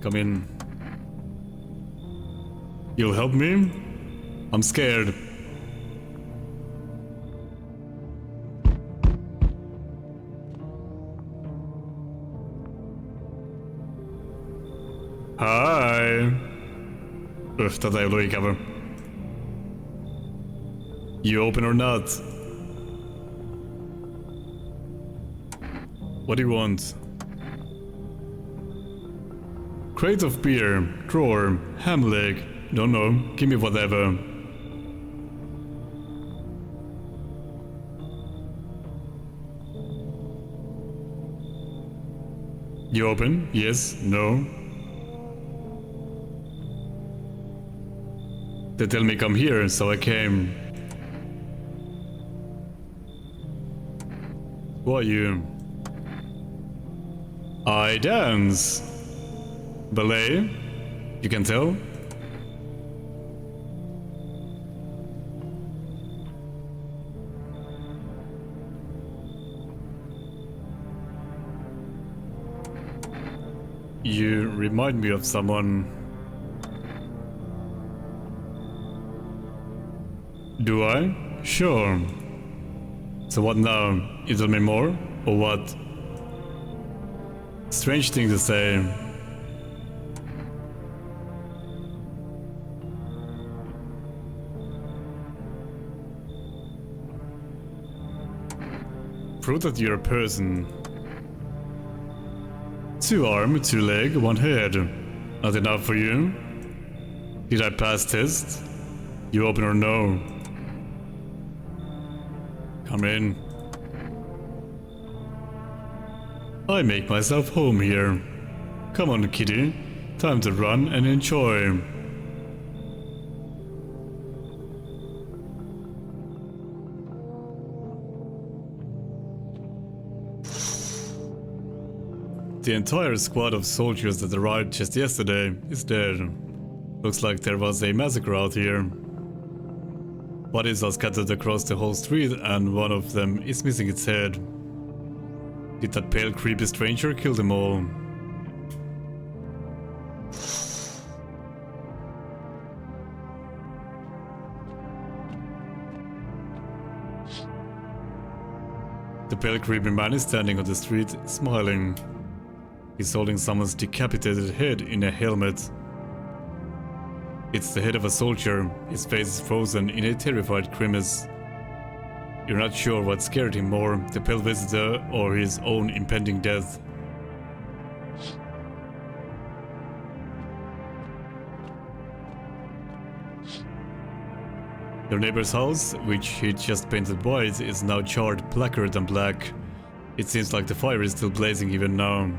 Come in. You'll help me? I'm scared. Hi. Uff, dat är logik cover. You open or not? What do you want? Crate of beer, drawer, ham leg. Don't know. Give me whatever. You open? Yes? No? They tell me come here, so I came. Who are you? I dance. Ballet? You can tell? You remind me of someone. Do I? Sure. So what now? You tell me more? Or what? Strange thing to say. Prove that you're a person. 2 arm, 2 leg, 1 head. Not enough for you? Did I pass test? You open or no? Come in. I make myself home here. Come on, kitty. Time to run and enjoy. The entire squad of soldiers that arrived just yesterday is dead. Looks like there was a massacre out here. Bodies are scattered across the whole street and one of them is missing its head. Did that pale creepy stranger kill them all? The pale creepy man is standing on the street, smiling. He's holding someone's decapitated head in a helmet. It's the head of a soldier. His face is frozen in a terrified grimace. You're not sure what scared him more, the pale visitor or his own impending death. Your neighbor's house, which he just painted white, is now charred blacker than black. It seems like the fire is still blazing even now.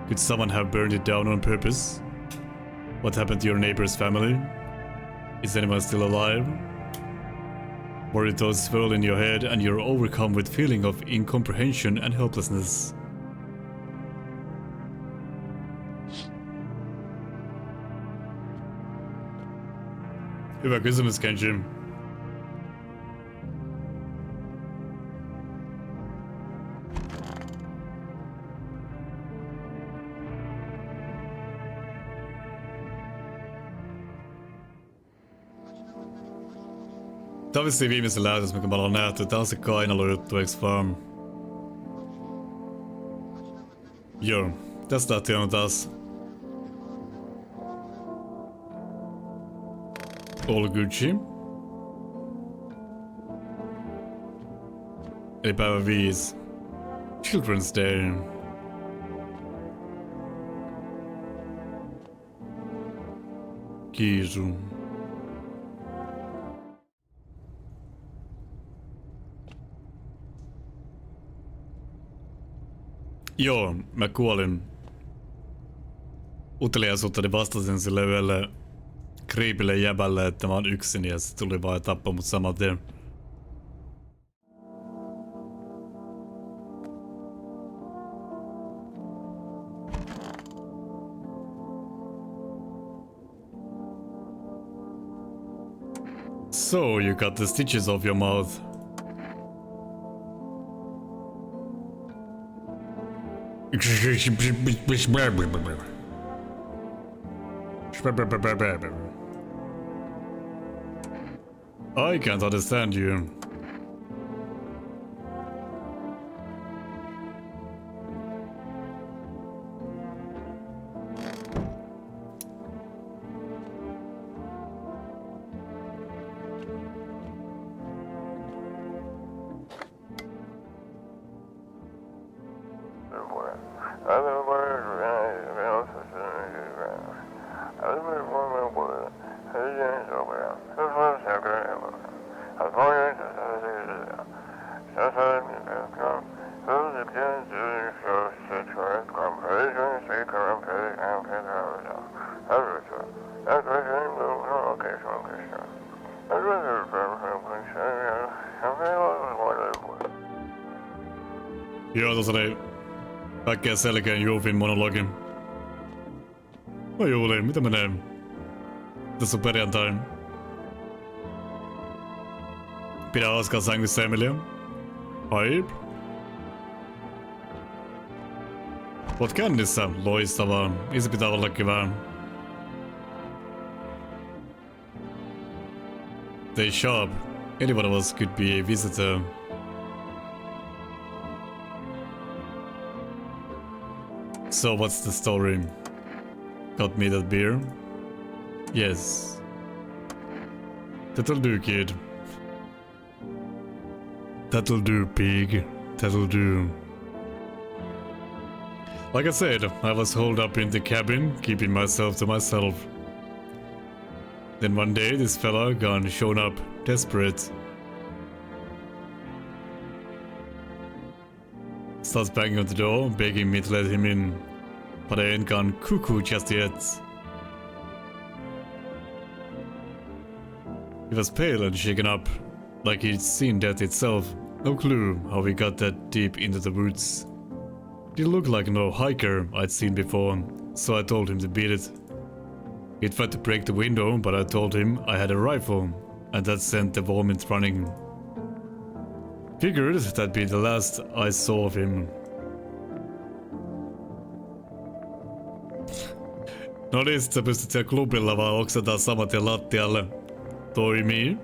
Could someone have burned it down on purpose? What happened to your neighbor's family? Is anyone still alive? Worry thoughts swirl in your head and you're overcome with feeling of incomprehension and helplessness. Hyvä kysymys, Kenji. Tää on vissiin viimeisen lähetys, mikä me ollaan nähty. Tää on se kainalojuttu, eiks vaan? Joo, tästä lähtien on taas all Gucci. Eli päivä 5. Children's Day. Kiitos. Joo, mä kuolin. Uteliaisuuttani vastasin sille yhdelle kriipille jäbälle, että mä oon yksin ja se tuli vaan ja tappoi mut saman tien. So, you got the stitches off your mouth. I can't understand you. Joo, tuossa oli kaikkein selkein Juufin monologi. Oi Juuli, mitä menee? Tässä on perjantai. Pidä hauskaa sängyssä, Emilia. Haip. Oot kännissä? Loistavaa. Isi pitää olla kivää. Stay sharp. Anyone of us could be a visitor. So what's the story? Got me that beer? Yes. That'll do, kid. That'll do, pig. That'll do. Like I said, I was holed up in the cabin, keeping myself to myself. Then one day this fella gone shown up, desperate. starts banging on the door, begging me to let him in. But I ain't gone cuckoo just yet. He was pale and shaken up, like he'd seen death itself. No clue how he got that deep into the woods. He looked like no hiker I'd seen before, so I told him to beat it. He tried to break the window, but I told him I had a rifle, and that sent the varmint running. Figured that'd be the last I saw of him. No niin, sit sä pystyt siellä klubilla vaan oksentaa samat ja lattialle. Toimii.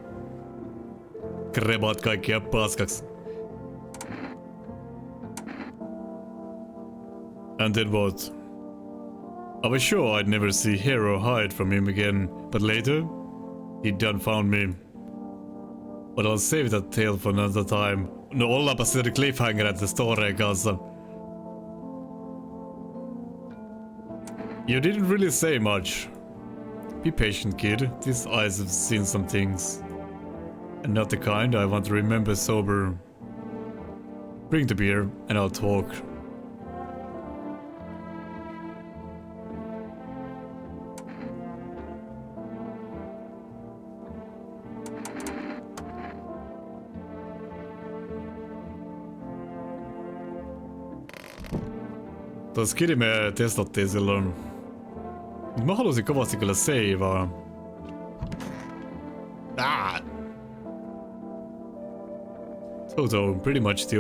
Krebaat kaikkia paskaksi. And then what? I was sure I'd never see hair or hide from him again, but later, he done found me. But I'll save that tale for another time. No ollaanpa sitten cliffhangereiden storeen kanssa. You didn't really say much. Be patient, kid. These eyes have seen some things. And not the kind I want to remember sober. Bring the beer and I'll talk. Tuo skidi me testattiin silloin. Mä halusin kovasti kyllä seivaa. Toto, pretty much the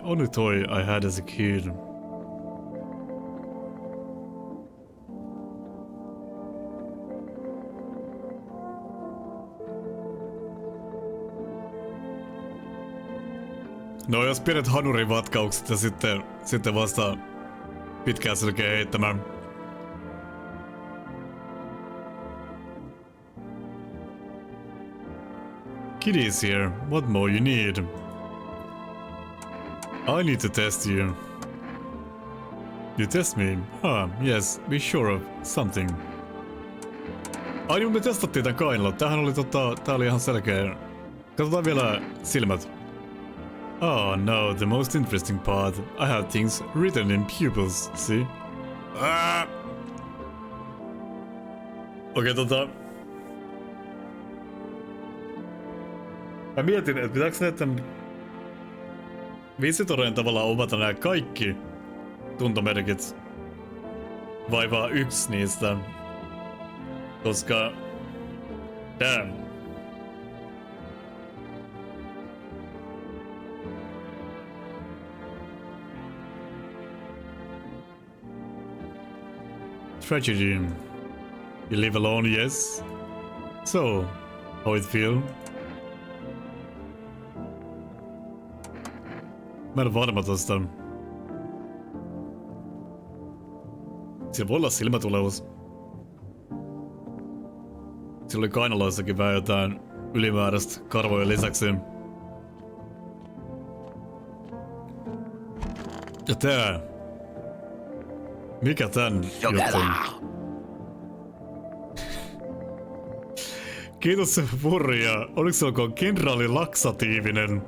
only toy I had as a kid. No jos pienet hanurivatkaukset ja sitten vasta pitkään selkeä heittämään. Kitty's here. What more you need? I need to test you. You test me? Yes, be sure of something. Ai niin, me testattiin tän kainalla. Tämähän oli tää oli ihan selkeä. Katsotaan vielä silmät. Oh no, the most interesting part. I have things written in pupils, see? Okei, mä mietin, että pitääkö näiden visitoreen tavallaan omata nämä kaikki tuntomerkit? Vai vaan yksi niistä? Koska... Damn. Tragedy. You live alone, yes? So, how it feel? Mä en ole varma tosta. Siellä voi olla silmätuleus. Siellä oli kainaloissakin vähän jotain ylimääräistä karvojen lisäksi. Ja tää. Mikä tän jutun? Kiitos se furja. Oliko se olkoon kenraali laksatiivinen?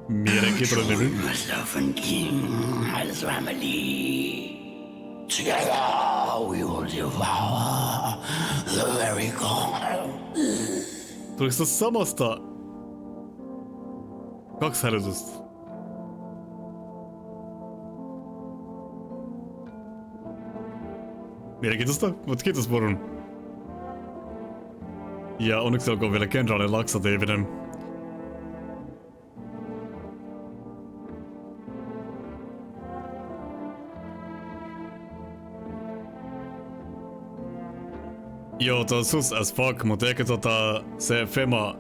Mielenkiintoinen nimi. Tuliko se samasta 2 hälytystä? Mielenkiintoista, mutta kiitos Vorun. Ja onneksi olkoon vielä kenraali laksatiivinen. Joo, tuo sus as fuck, mutta ehkä se Fema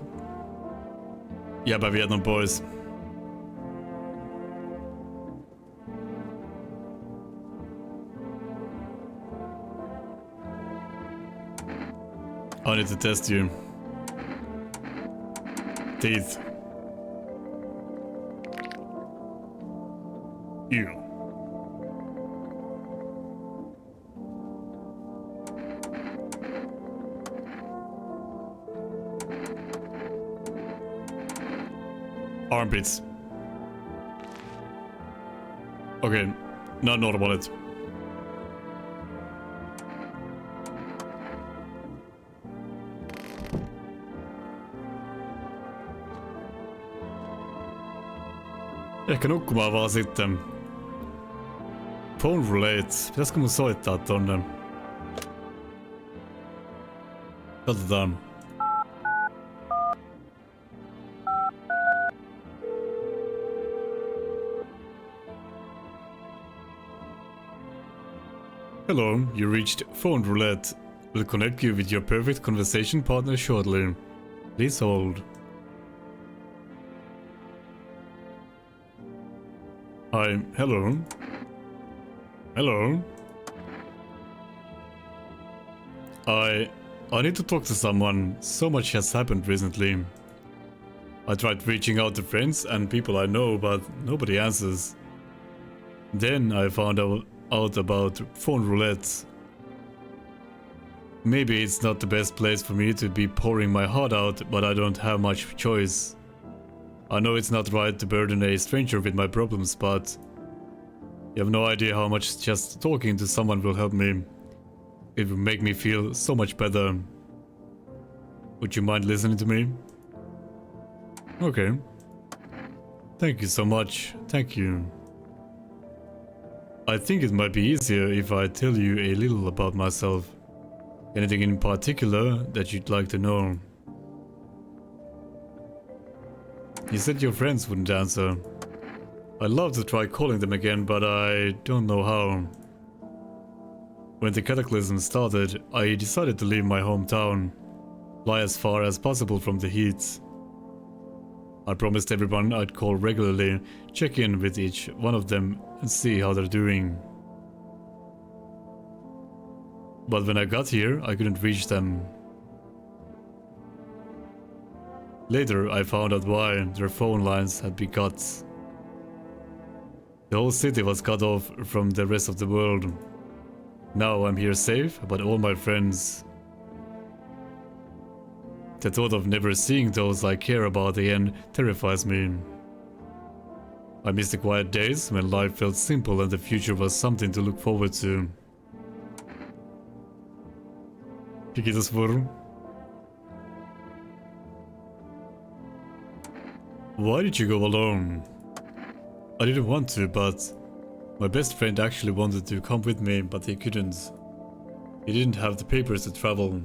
jäbä vieton pois. I need to test you. Teeth. You. Armpits. Okei, nämä on normaalit. Ehkä nukkumaan vaan sitten. Phone roulette. Pitäisikö mun soittaa tonne? Katsotaan. Hello, you reached phone roulette. We'll connect you with your perfect conversation partner shortly. Please hold. Hi, hello. Hello. I need to talk to someone. So much has happened recently. I tried reaching out to friends and people I know, but nobody answers. Then I found out about phone roulette. Maybe it's not the best place for me to be pouring my heart out, but I don't have much choice. I know it's not right to burden a stranger with my problems, but you have no idea how much just talking to someone will help me. It will make me feel so much better. Would you mind listening to me? Okay. Thank you so much. Thank you. I think it might be easier if I tell you a little about myself. Anything in particular that you'd like to know? You said your friends wouldn't answer. I'd love to try calling them again, but I don't know how. When the cataclysm started, I decided to leave my hometown, fly as far as possible from the heat. I promised everyone I'd call regularly, check in with each one of them and see how they're doing. But when I got here, I couldn't reach them. Later, I found out why their phone lines had been cut. The whole city was cut off from the rest of the world. Now I'm here safe, but all my friends... The thought of never seeing those I care about again terrifies me. I miss the quiet days when life felt simple and the future was something to look forward to. Kiitos voor. Why did you go alone? I didn't want to, but my best friend actually wanted to come with me, but he couldn't. He didn't have the papers to travel.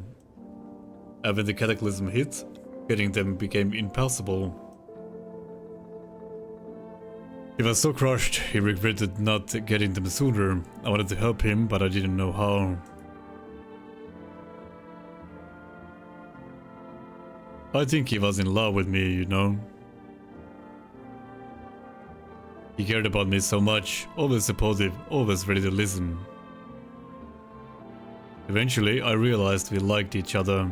And when the cataclysm hit, getting them became impossible. He was so crushed, he regretted not getting them sooner. I wanted to help him, but I didn't know how. I think he was in love with me, you know. He cared about me so much, always supportive, always ready to listen. Eventually, I realized we liked each other.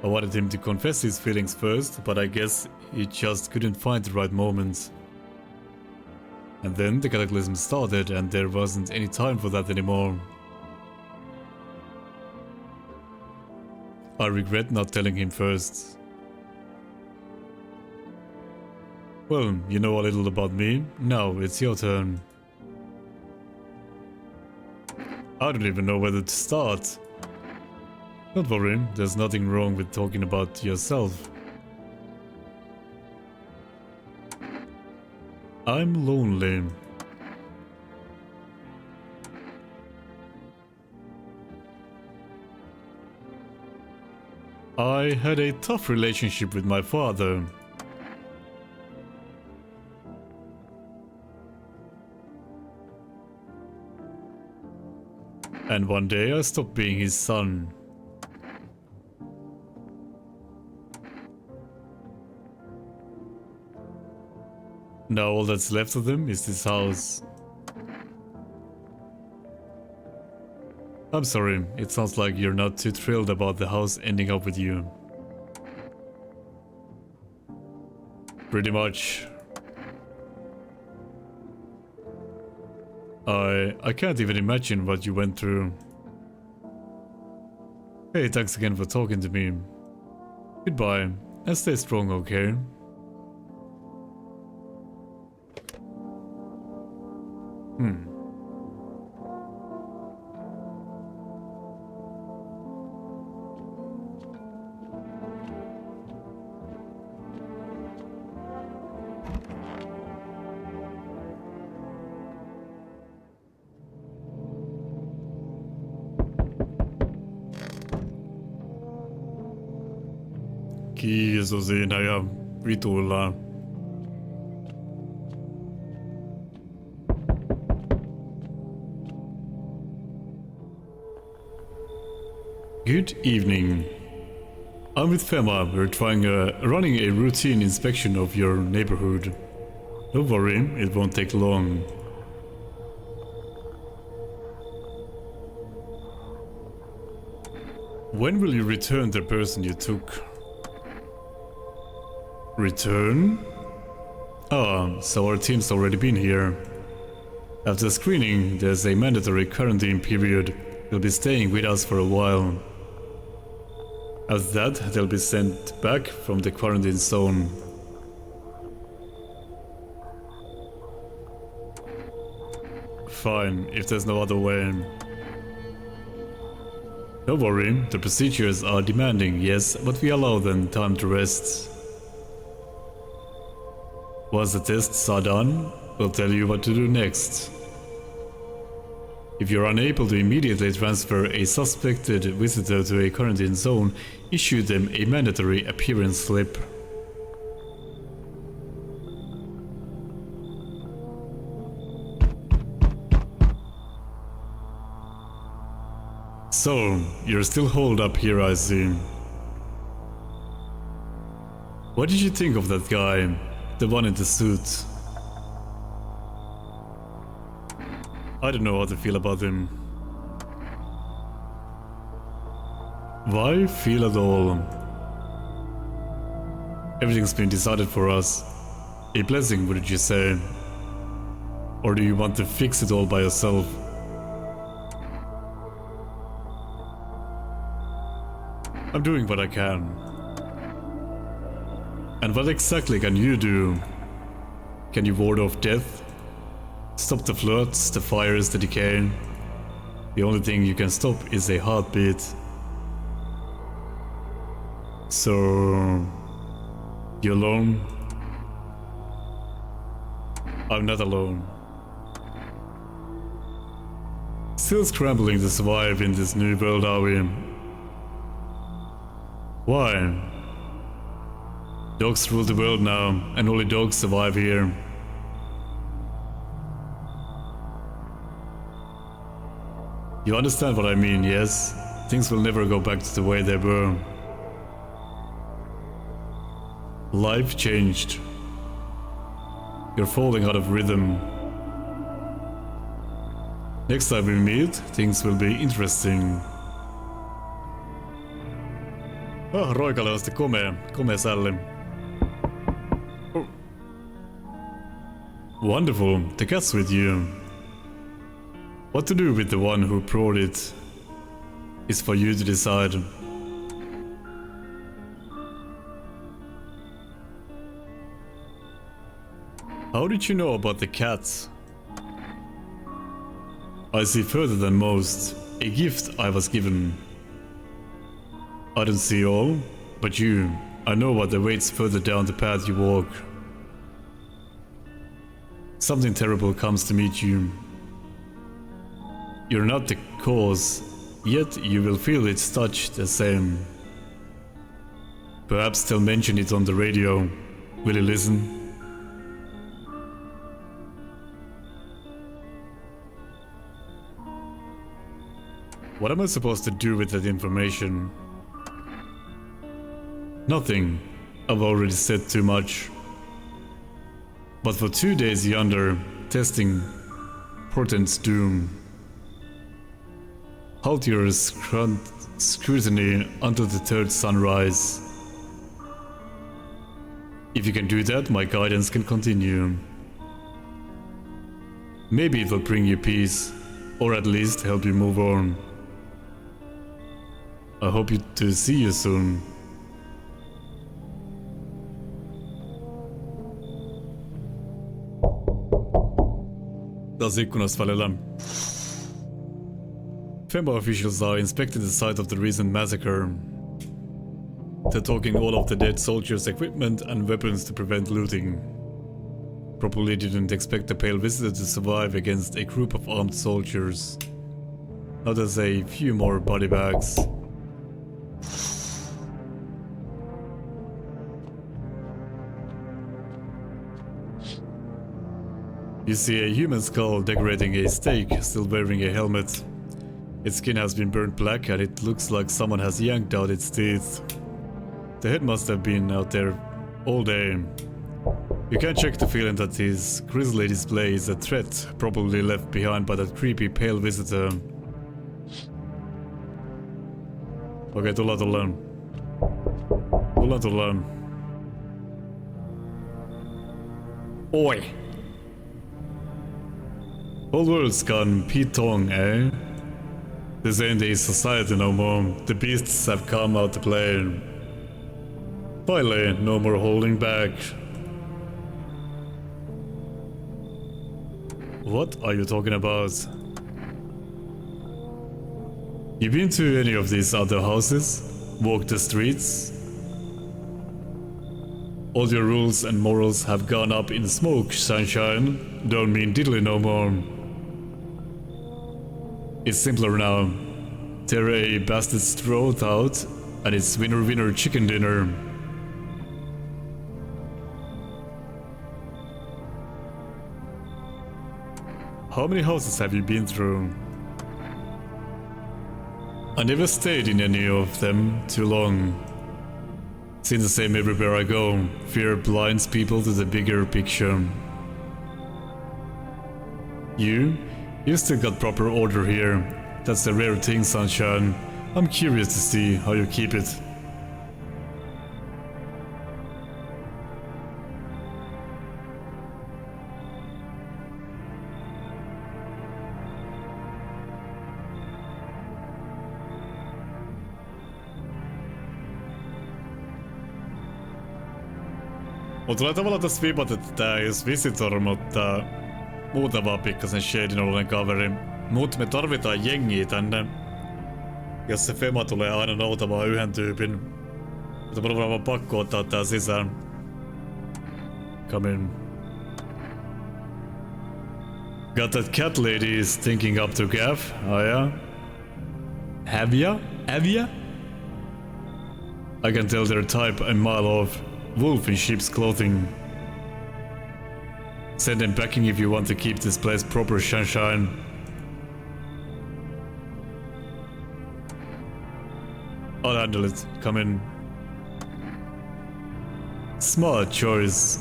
I wanted him to confess his feelings first, but I guess he just couldn't find the right moment. And then the cataclysm started and there wasn't any time for that anymore. I regret not telling him first. Well, you know a little about me. Now it's your turn. I don't even know whether to start. Don't worry, there's nothing wrong with talking about yourself. I'm lonely. I had a tough relationship with my father. And one day I stopped being his son. Now all that's left of them is this house. I'm sorry, it sounds like you're not too thrilled about the house ending up with you. Pretty much. I can't even imagine what you went through. Hey, thanks again for talking to me. Goodbye, and stay strong, okay? Kiisu siinä ja vituillaan. Good evening. I'm with Fema. We're running a routine inspection of your neighborhood. Don't worry, it won't take long. When will you return the person you took? Return? Ah, so our team's already been here. After screening, there's a mandatory quarantine period. They'll be staying with us for a while. After that, they'll be sent back from the quarantine zone. Fine, if there's no other way. Don't worry, the procedures are demanding, yes, but we allow them time to rest. Once the tests are done, we'll tell you what to do next. If you're unable to immediately transfer a suspected visitor to a quarantine zone, issue them a mandatory appearance slip. So, you're still holed up here, I see. What did you think of that guy? The one in the suit? I don't know how to feel about him. Why feel at all? Everything's been decided for us. A blessing, wouldn't you say? Or do you want to fix it all by yourself? I'm doing what I can. And what exactly can you do? Can you ward off death? Stop the floods, the fires, the decay? The only thing you can stop is a heartbeat. So... you alone? I'm not alone. Still scrambling to survive in this new world, are we? Why? Dogs rule the world now, and only dogs survive here. You understand what I mean, yes? Things will never go back to the way they were. Life changed. You're falling out of rhythm. Next time we meet, things will be interesting. Oh, Roikalle on sitten komea sälli. Oh. Wonderful, the cat's with you. What to do with the one who brought it is for you to decide. How did you know about the cats? I see further than most. A gift I was given. I don't see all, but you. I know what awaits further down the path you walk. Something terrible comes to meet you. You're not the cause, yet you will feel its touch the same. Perhaps they'll mention it on the radio. Will you listen? What am I supposed to do with that information? Nothing. I've already said too much. But for 2 days yonder, testing portents doom. Halt your scrutiny until the third sunrise. If you can do that, my guidance can continue. Maybe it will bring you peace, or at least help you move on. I hope to see you soon. Taas ikkunasta välillä. FEMA officials are inspecting the site of the recent massacre. They're talking all of the dead soldiers' equipment and weapons to prevent looting. Probably didn't expect the pale visitor to survive against a group of armed soldiers. Now there's a few more body bags. You see a human skull decorating a stake, still wearing a helmet. Its skin has been burnt black and it looks like someone has yanked out its teeth. The head must have been out there all day. You can't check the feeling that this grisly display is a threat, probably left behind by that creepy pale visitor. Okei, tullaan. Oi! Whole world's gone P-Tong, eh? This ain't a society no more. The beasts have come out to play. Finally, no more holding back. What are you talking about? You been to any of these other houses? Walked the streets? All your rules and morals have gone up in smoke, sunshine. Don't mean diddly no more. It's simpler now. Tear a bastard's throat out, and it's winner winner chicken dinner. How many houses have you been through? I never stayed in any of them too long. Seen the same everywhere I go. Fear blinds people to the bigger picture. You still got proper order here. That's the rare thing, sunshine. I'm curious to see how you keep it. Mulla tulee tavallaan tässä viipat, että tää ei jos visitor, mutta muuta vaan pikkasen shadin oloinen kaveri. Mut me tarvitaan jengiä tänne. Jos se Fema tulee aina noutamaan yhden tyypin. Mutta mulla on vaan pakko ottaa tää sisään. Come in. Got that cat lady is thinking up to gaff, oh yeah? Have ya? I can tell their type a mile off. Wolf in sheep's clothing. Send them packing if you want to keep this place proper, sunshine. I'll handle it. Come in. Smart choice.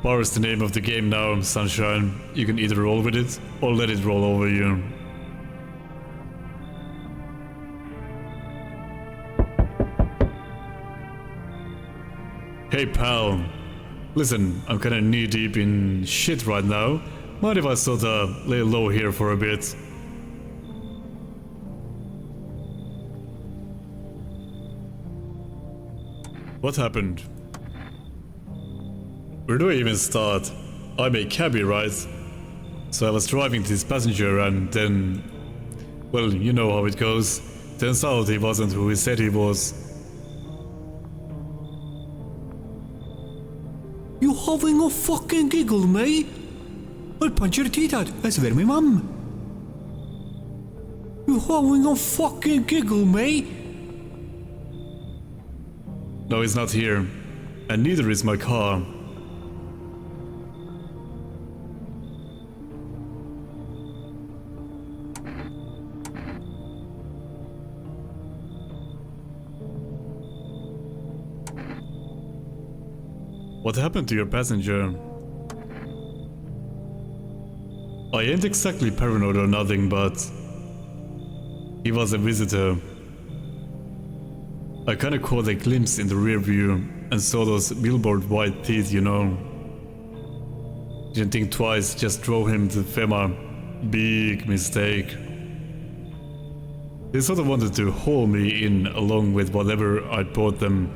Power is the name of the game now, sunshine. You can either roll with it or let it roll over you. Hey pal, listen, I'm kinda knee deep in shit right now. Mind if I sorta lay low here for a bit? What happened? Where do I even start? I'm a cabbie, right? So I was driving this passenger and then... Well, you know how it goes. Turns out he wasn't who he said he was. You having a fucking giggle, mate? I'll punch your teeth out. I swear, my mum. You having a fucking giggle, mate? No, he's not here. And neither is my car. What happened to your passenger? I ain't exactly paranoid or nothing, but he was a visitor. I kinda caught a glimpse in the rear view and saw those billboard white teeth, you know. Didn't think twice, just drove him to FEMA. Big mistake. They sort of wanted to haul me in along with whatever I'd bought them.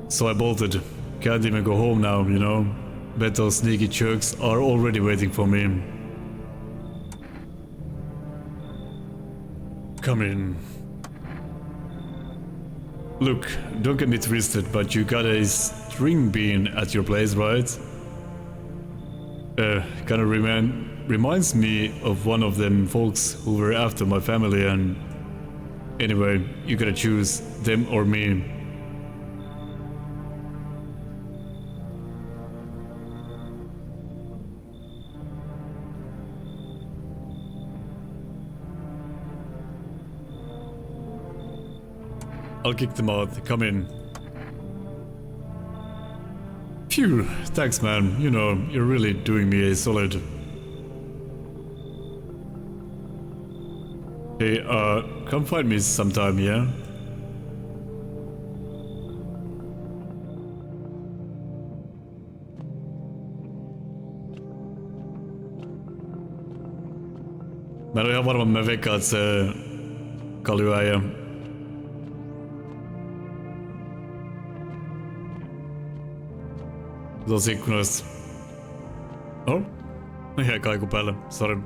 So I bolted. Can't even go home now, you know? Bet those sneaky jerks are already waiting for me. Come in. Look, don't get me twisted, but you got a string bean at your place, right? Kinda reminds me of one of them folks who were after my family, and anyway, you gotta choose them or me. I'll kick them out. Come in. Phew, thanks man. You know, you're really doing me a solid. Hey, come find me sometime, yeah? Mä en ole ihan varma, mä veikkaan, että se kaljuäijä. Tuossa ikkunoista. Oh, jäi kaiku päälle, sorry.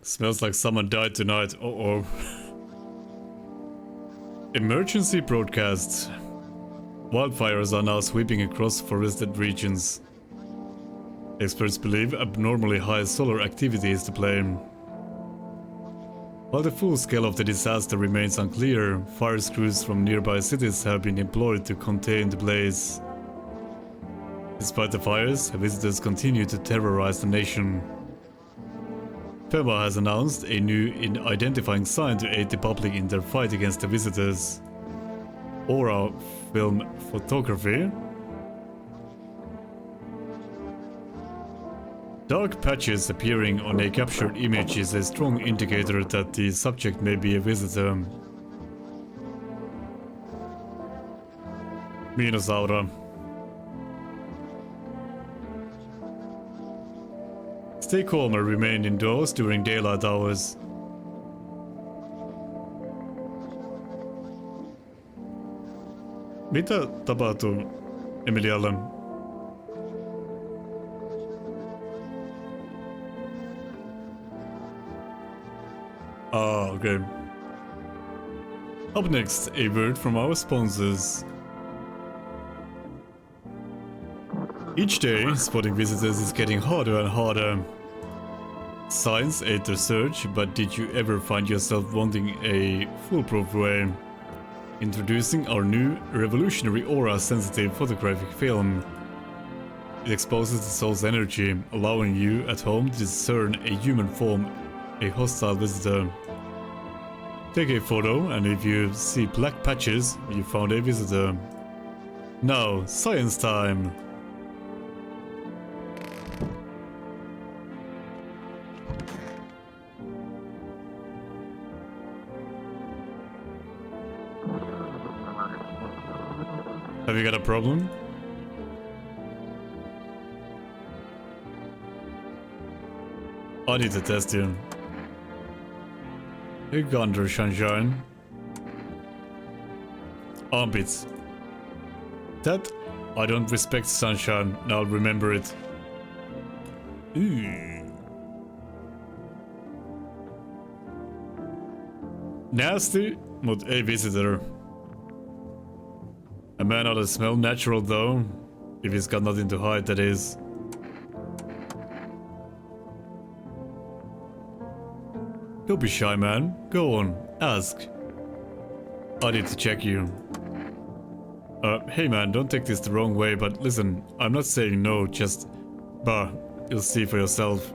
Smells like someone died tonight. Uh-oh. Emergency broadcasts. Wildfires are now sweeping across forested regions. Experts believe abnormally high solar activity is to blame. While the full scale of the disaster remains unclear, fire crews from nearby cities have been employed to contain the blaze. Despite the fires, visitors continue to terrorize the nation. FEMA has announced a new identifying sign to aid the public in their fight against the visitors. Aura film photography. Dark patches appearing on a captured image is a strong indicator that the subject may be a visitor. Miinosaura. Stay calm and remain indoors during daylight hours. Mitä tapahtuu Emilialle? Ah, okay. Up next, a word from our sponsors. Each day, spotting visitors is getting harder and harder. Science aid the search, but did you ever find yourself wanting a foolproof way? Introducing our new revolutionary aura-sensitive photographic film. It exposes the soul's energy, allowing you at home to discern a human form, a hostile visitor. Take a photo, and if you see black patches, you found a visitor. Now, science time! Have you got a problem? I need to test you. You gander, sunshine. Armpits. That I don't respect sunshine, and I'll remember it. Ooh. Nasty, but a visitor. A man ought to smell natural though, if he's got nothing to hide, that is. Don't be shy, man. Go on, ask. I need to check you. Hey man, don't take this the wrong way, but listen, I'm not saying no, just... Bah, you'll see for yourself.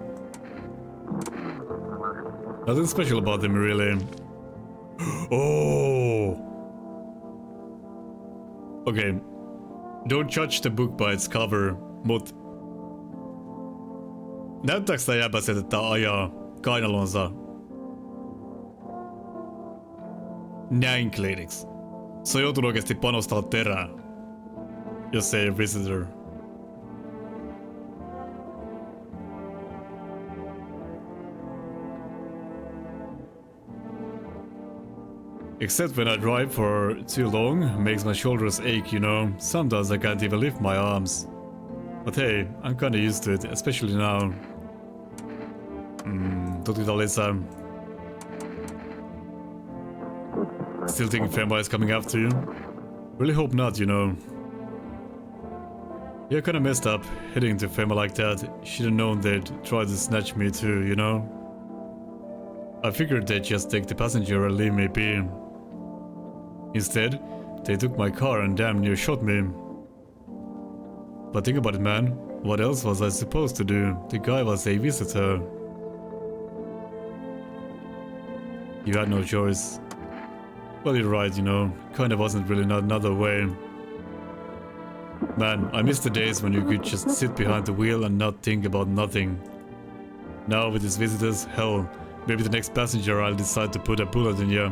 Nothing special about them, really. Oh! Okay, don't judge the book by its cover, mut... Näyttääks tää jäbä se, että tää ajaa kainalonsa? näin kliiniksi. Se on joutunut oikeesti panostaa terää. Jos ei ole visitor. Except when I drive for too long, makes my shoulders ache, you know. Sometimes I can't even lift my arms. But hey, I'm kinda used to it, especially now. Tutkitaan lisää. Still thinking Femma is coming after you? Really hope not, you know. You're kinda messed up, heading to Femma like that. Should've known they'd try to snatch me too, you know? I figured they'd just take the passenger and leave me be. Instead, they took my car and damn near shot me. But think about it, man. What else was I supposed to do? The guy was a visitor. You had no choice. Well, you're right, you know. Kinda wasn't really another way. Man, I miss the days when you could just sit behind the wheel and not think about nothing. Now with these visitors, hell, maybe the next passenger I'll decide to put a bullet in you.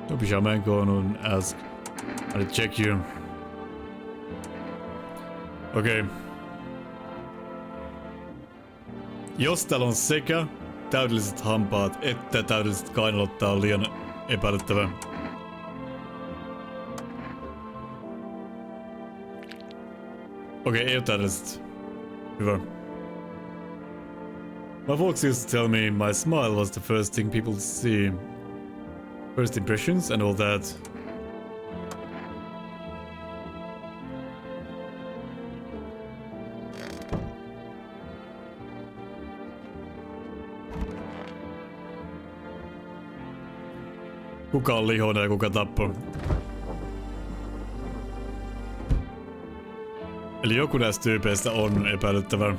Don't be shy, man. Go on and ask. I'll check you. Okei. Jos täällä on sekä täydelliset hampaat että täydelliset kainalot, tää on liian epäilyttävää. Okei, ei oo täydelliset. Hyvä. My folks used to tell me my smile was the first thing people see. First impressions and all that. Kuka on lihoinen ja kuka tappoi? Eli joku näistä tyypeistä on epäilyttävä.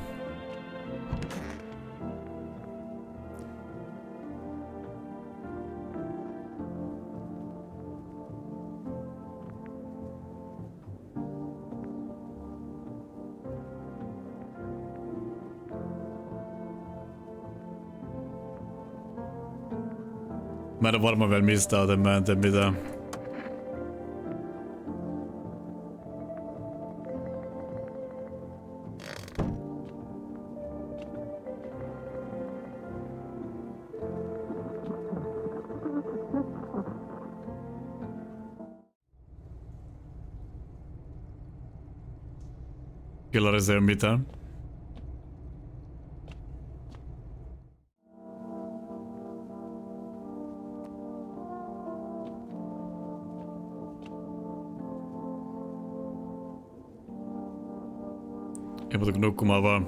Mä en oo varma vielä mistä, joten mä en tee mitään. Kellarissa ei oo mitään. Ei muuta kuin nukkumaan vaan.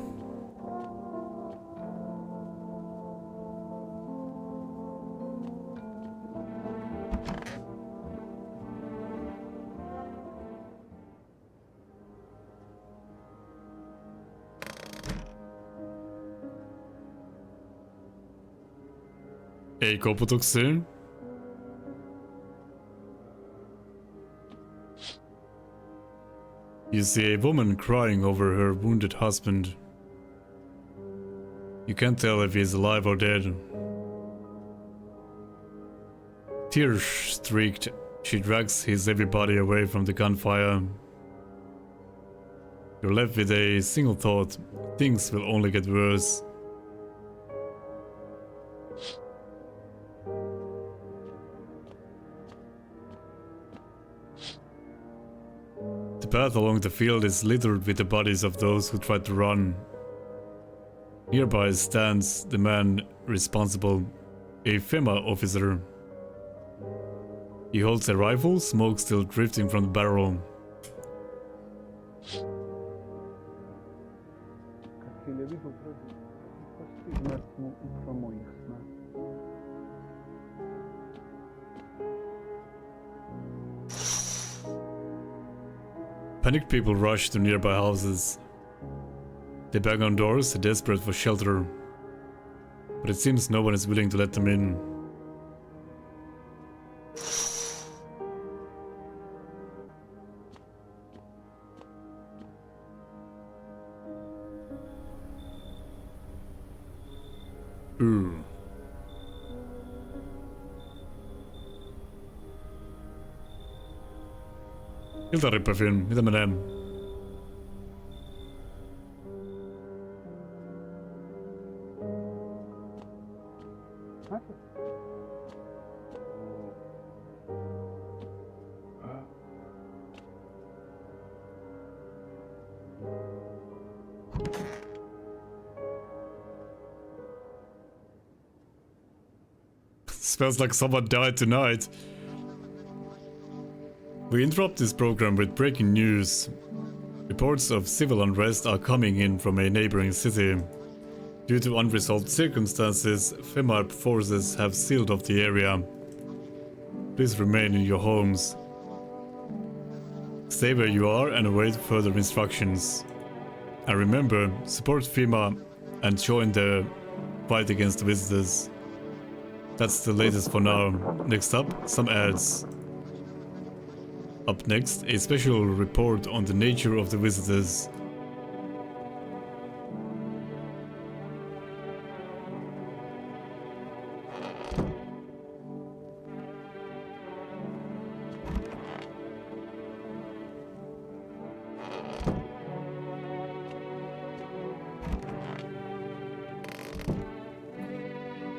Ei koputuksiin. You see a woman crying over her wounded husband. You can't tell if he's alive or dead. Tear-streaked, she drags his heavy body away from the gunfire. You're left with a single thought: things will only get worse. The path along the field is littered with the bodies of those who tried to run. Nearby stands the man responsible, a FEMA officer. He holds a rifle, smoke still drifting from the barrel. Panicked people rush to nearby houses. They bang on doors, desperate for shelter. But it seems no one is willing to let them in. Ooh. Iltarippäfilm, mitä mä näen? Smells like someone died tonight. We interrupt this program with breaking news. Reports of civil unrest are coming in from a neighboring city. Due to unresolved circumstances, FEMAR forces have sealed off the area. Please remain in your homes. Stay where you are and await further instructions. And remember, support FEMA and join the fight against the visitors. That's the latest for now. Next up, some ads. Up next, a special report on the nature of the visitors.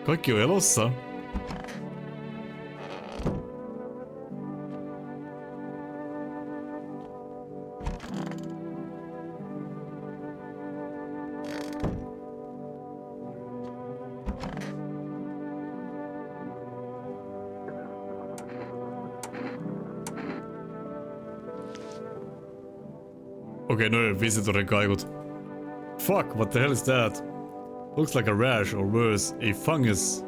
Kaikki on elossa. Okei, no visitorin kaikut. Fuck, what the hell is that? Looks like a rash or worse, a fungus.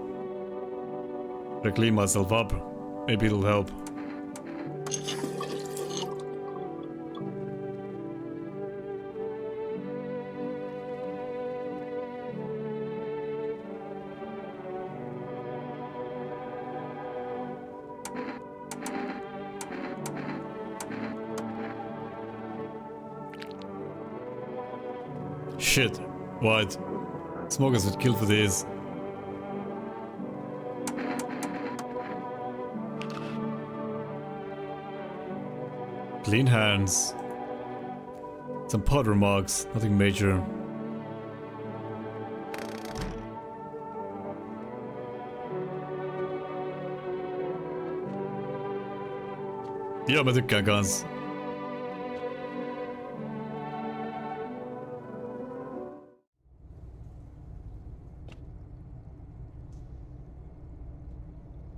I clean myself up. Maybe it'll help. Shit, what? Smokers would kill for this. Clean hands. Some powder marks, nothing major. Joo, mä tykkään kans.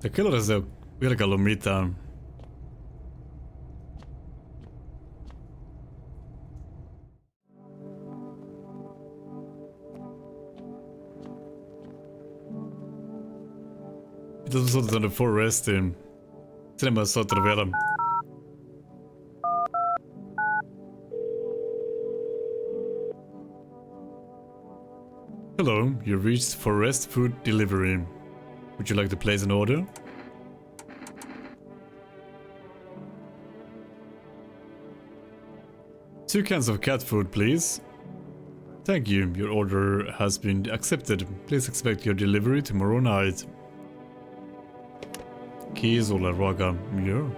Ja kellarissa ei oo vieläkään ollut mitään. Pitäis mä soittaa tonne Forestiin. Sinne mä oon soittanut vielä. Hello, you reached Forest Food Delivery. Would you like to place an order? Two cans of cat food, please. Thank you. Your order has been accepted. Please expect your delivery tomorrow night. Kiitos sulle, ruoka. Joo.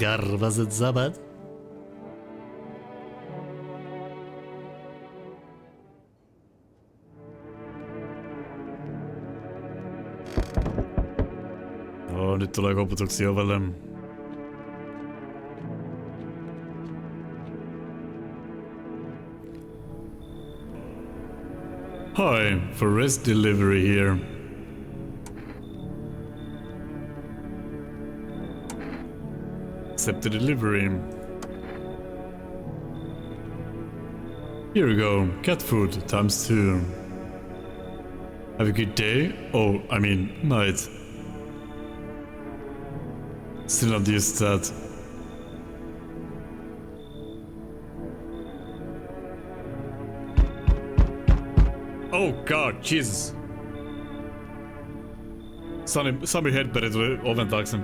Garvaset zabat. No, nyt tulee koputuksia ovelle. Hi, Forest Delivery here. Accept the delivery. Here you go, cat food ×2. Have a good day? Oh, I mean, night. Still not used to that. Oh god, Jesus. Sami Hedberg tuli oven taakse.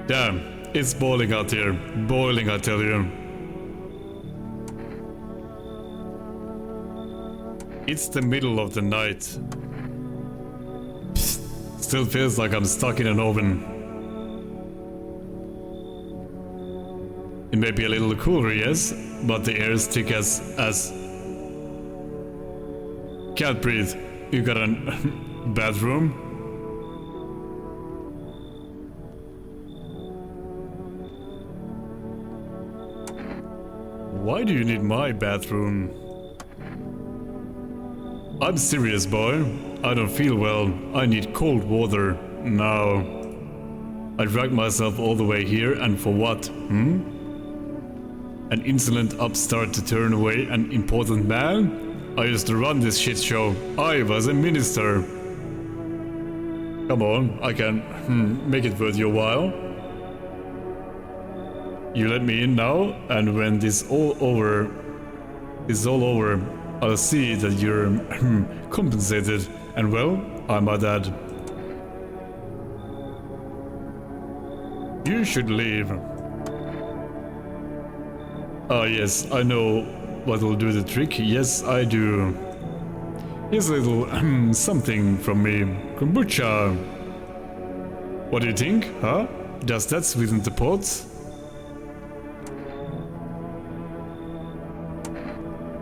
Damn, it's boiling out here. Boiling, I tell you. It's the middle of the night. Still feels like I'm stuck in an oven. It may be a little cooler, yes, but the air is thick as... Can't breathe. You got a bathroom? Why do you need my bathroom? I'm serious, boy. I don't feel well. I need cold water now. I dragged myself all the way here, and for what? An insolent upstart to turn away an important man? I used to run this shit show. I was a minister. Come on, I can make it worth your while. You let me in now, and when this is all over, I'll see that you're compensated. And well, I'm my dad. You should leave. Ah yes, I know what will do the trick. Yes, I do. Here's a little something from me. Kombucha. What do you think, huh? Does that sweeten the pot?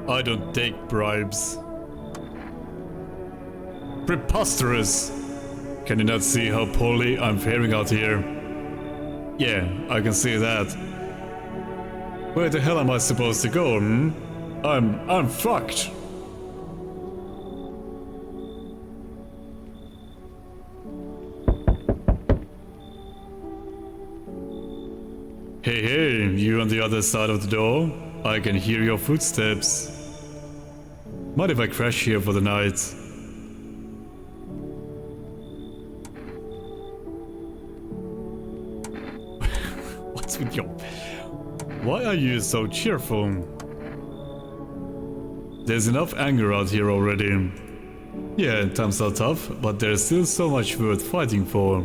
I don't take bribes. Preposterous! Can you not see how poorly I'm faring out here? Yeah, I can see that. Where the hell am I supposed to go, I'm fucked. Hey, you on the other side of the door? I can hear your footsteps. Mind if I crash here for the night? What's with your... Why are you so cheerful? There's enough anger out here already. Yeah, times are tough, but there's still so much worth fighting for.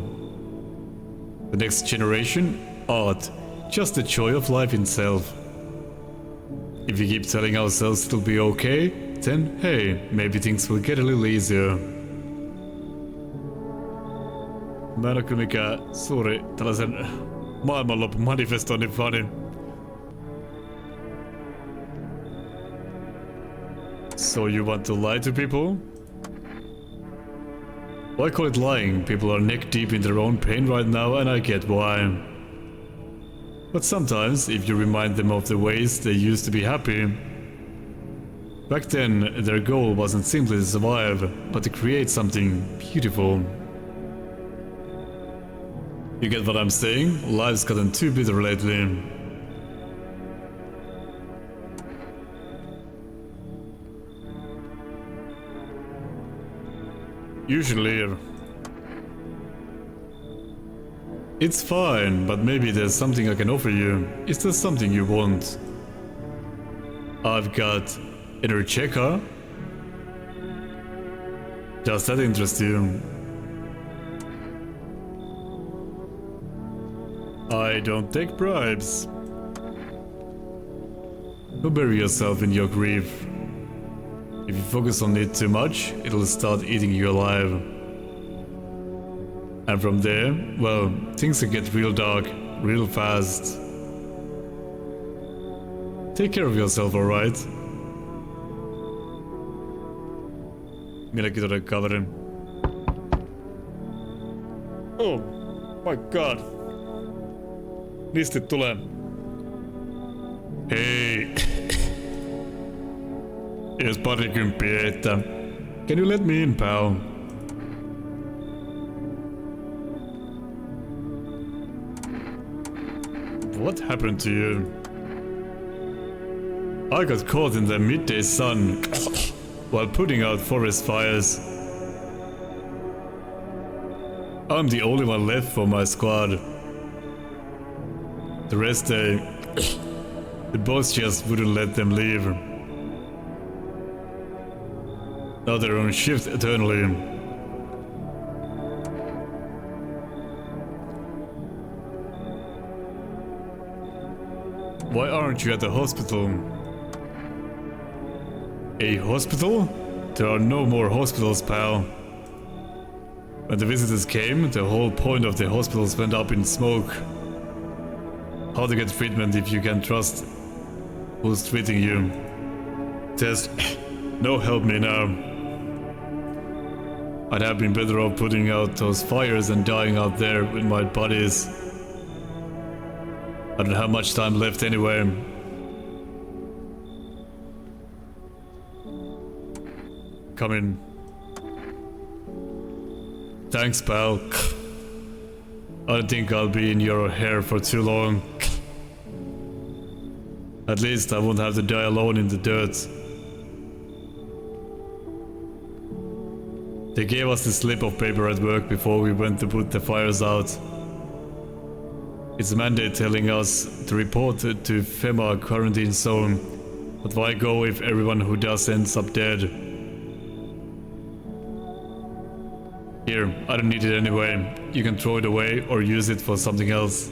The next generation? Art. Just the joy of life itself. If we keep telling ourselves it'll be okay, then hey, maybe things will get a little easier. Mä en oo kyllä mikään suuri tällaisen maailmanlopun manifestoinnin fani. So you want to lie to people? Why call it lying? People are neck deep in their own pain right now, and I get why. But sometimes, if you remind them of the ways they used to be happy... Back then, their goal wasn't simply to survive, but to create something beautiful. You get what I'm saying? Life's gotten too bitter lately. You should leave. It's fine, but maybe there's something I can offer you. Is there something you want? I've got inner checker. Does that interest you? I don't take bribes. Don't bury yourself in your grief. If you focus on it too much, it'll start eating you alive. And from there, well, things can get real dark, real fast. Take care of yourself, alright? Mielenkiintoinen kaveri. Oh my god. Listit tulee. Hei. Jos parikymppiä heittää. Can you let me in, pal? What happened to you? I got caught in the midday sun while putting out forest fires. I'm the only one left for my squad. The rest the boss just wouldn't let them leave. Now they're on shift eternally. Why aren't you at the hospital? A hospital? There are no more hospitals, pal. When the visitors came, the whole point of the hospitals went up in smoke. How to get treatment if you can't trust who's treating you? There's no help me now. I'd have been better off putting out those fires and dying out there with my buddies. I don't have much time left anyway. Come in. Thanks, pal. I don't think I'll be in your hair for too long. At least I won't have to die alone in the dirt. They gave us the slip of paper at work before we went to put the fires out. It's a mandate telling us to report to FEMA quarantine zone, but why go if everyone who does ends up dead? Here, I don't need it anyway. You can throw it away or use it for something else.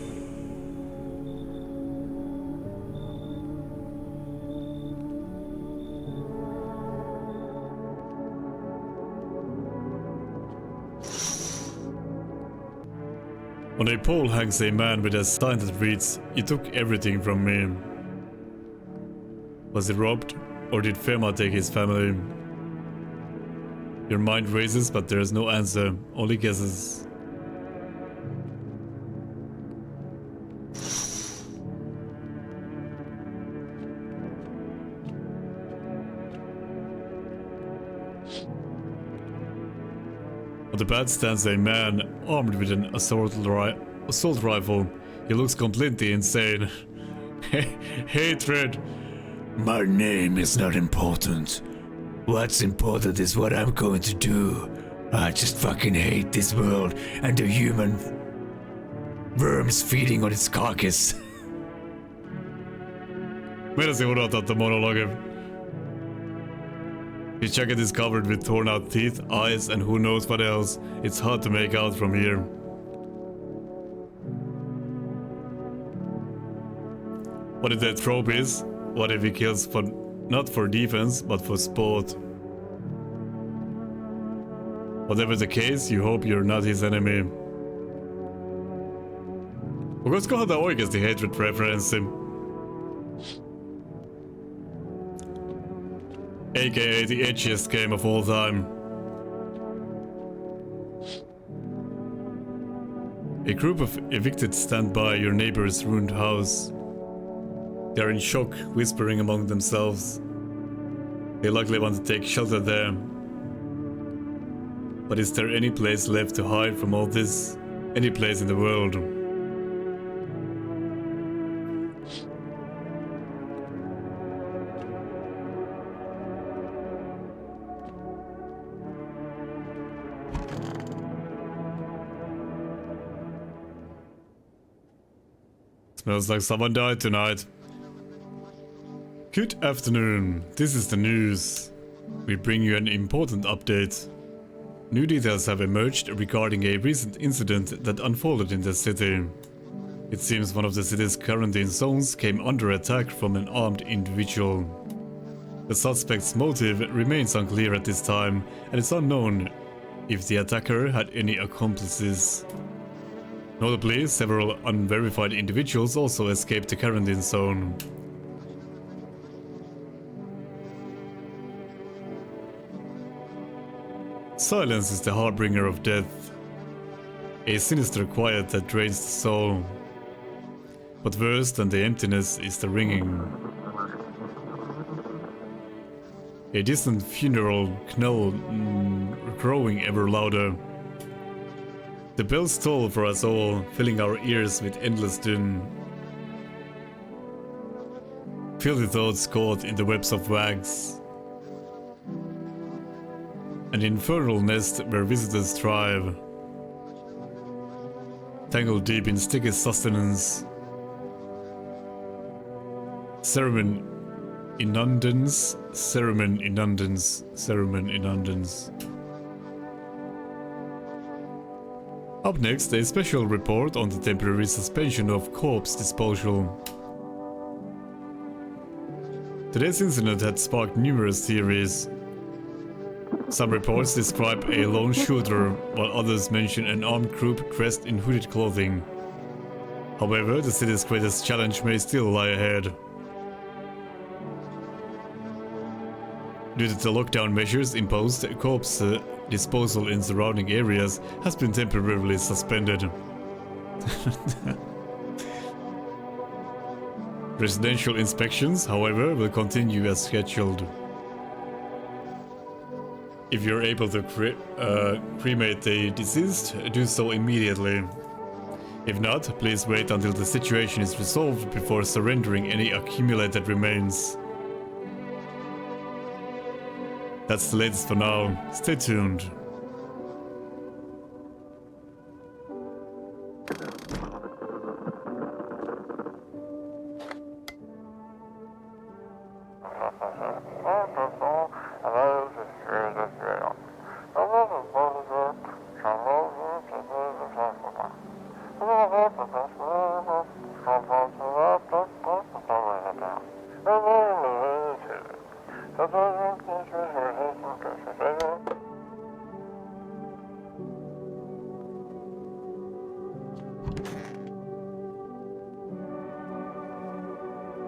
On a pole hangs a man with a sign that reads, "You took everything from me." Was he robbed? Or did FEMA take his family? Your mind races, but there is no answer, only guesses. On the bed stands a man armed with an assault rifle. He looks completely insane. Hatred. My name is not important. What's important is what I'm going to do. I just fucking hate this world and the human worms feeding on its carcass. Meinasin unohtaa the monologue. His jacket is covered with torn out teeth, eyes, and who knows what else. It's hard to make out from here. What if the trope is? What if he kills for not for defense, but for sport? Whatever the case, you hope you're not his enemy. Olisikohan tää oikeesti hatred-referenssi? AKA the edgiest game of all time. A group of evicted stand by your neighbor's ruined house. They are in shock, whispering among themselves. They likely want to take shelter there. But is there any place left to hide from all this? Any place in the world? Smells like someone died tonight. Good afternoon, this is the news. We bring you an important update. New details have emerged regarding a recent incident that unfolded in the city. It seems one of the city's quarantine zones came under attack from an armed individual. The suspect's motive remains unclear at this time, and it's unknown if the attacker had any accomplices. Notably, several unverified individuals also escaped the quarantine zone. Silence is the harbinger of death. A sinister quiet that drains the soul. But worse than the emptiness is the ringing. A distant funeral knell growing ever louder. The bells toll for us all, filling our ears with endless din. Filthy thoughts caught in the webs of wax. An infernal nest where visitors thrive. Tangled deep in sticky sustenance. Cerumen inundans. Up next, a special report on the temporary suspension of corpse disposal. Today's incident had sparked numerous theories. Some reports describe a lone shooter, while others mention an armed group dressed in hooded clothing. However, the city's greatest challenge may still lie ahead. Due to the lockdown measures imposed, corpse disposal in surrounding areas has been temporarily suspended. Residential inspections, however, will continue as scheduled. If you're able to cremate the deceased, do so immediately. If not, please wait until the situation is resolved before surrendering any accumulated remains. That's the latest for now. Stay tuned.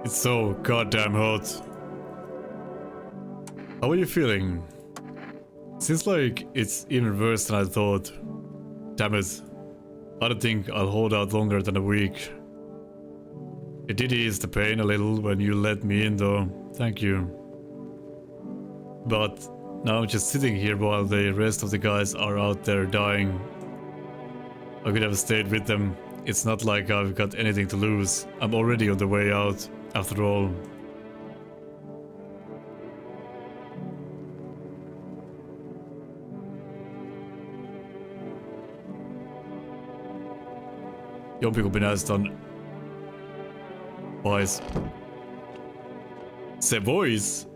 It's so goddamn hot. How are you feeling? Seems like it's even worse than I thought. Damn it. I don't think I'll hold out longer than a week. It did ease the pain a little when you let me in though. Thank you. But now I'm just sitting here while the rest of the guys are out there dying. I could have stayed with them. It's not like I've got anything to lose. I'm already on the way out. After all. Jompikumpi näistä on Voice. Se voisi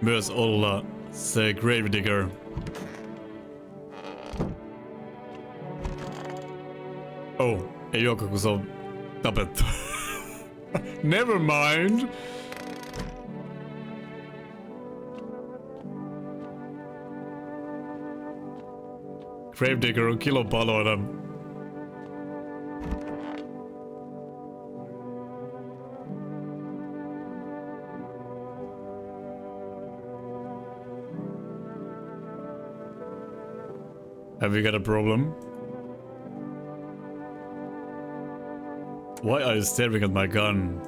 myös olla se Gravedigger. Oh, ei olekaan kun se on tapettu. Never mind. Gravedigger on kilopaloina. Have you got a problem? Why are you staring at my gun?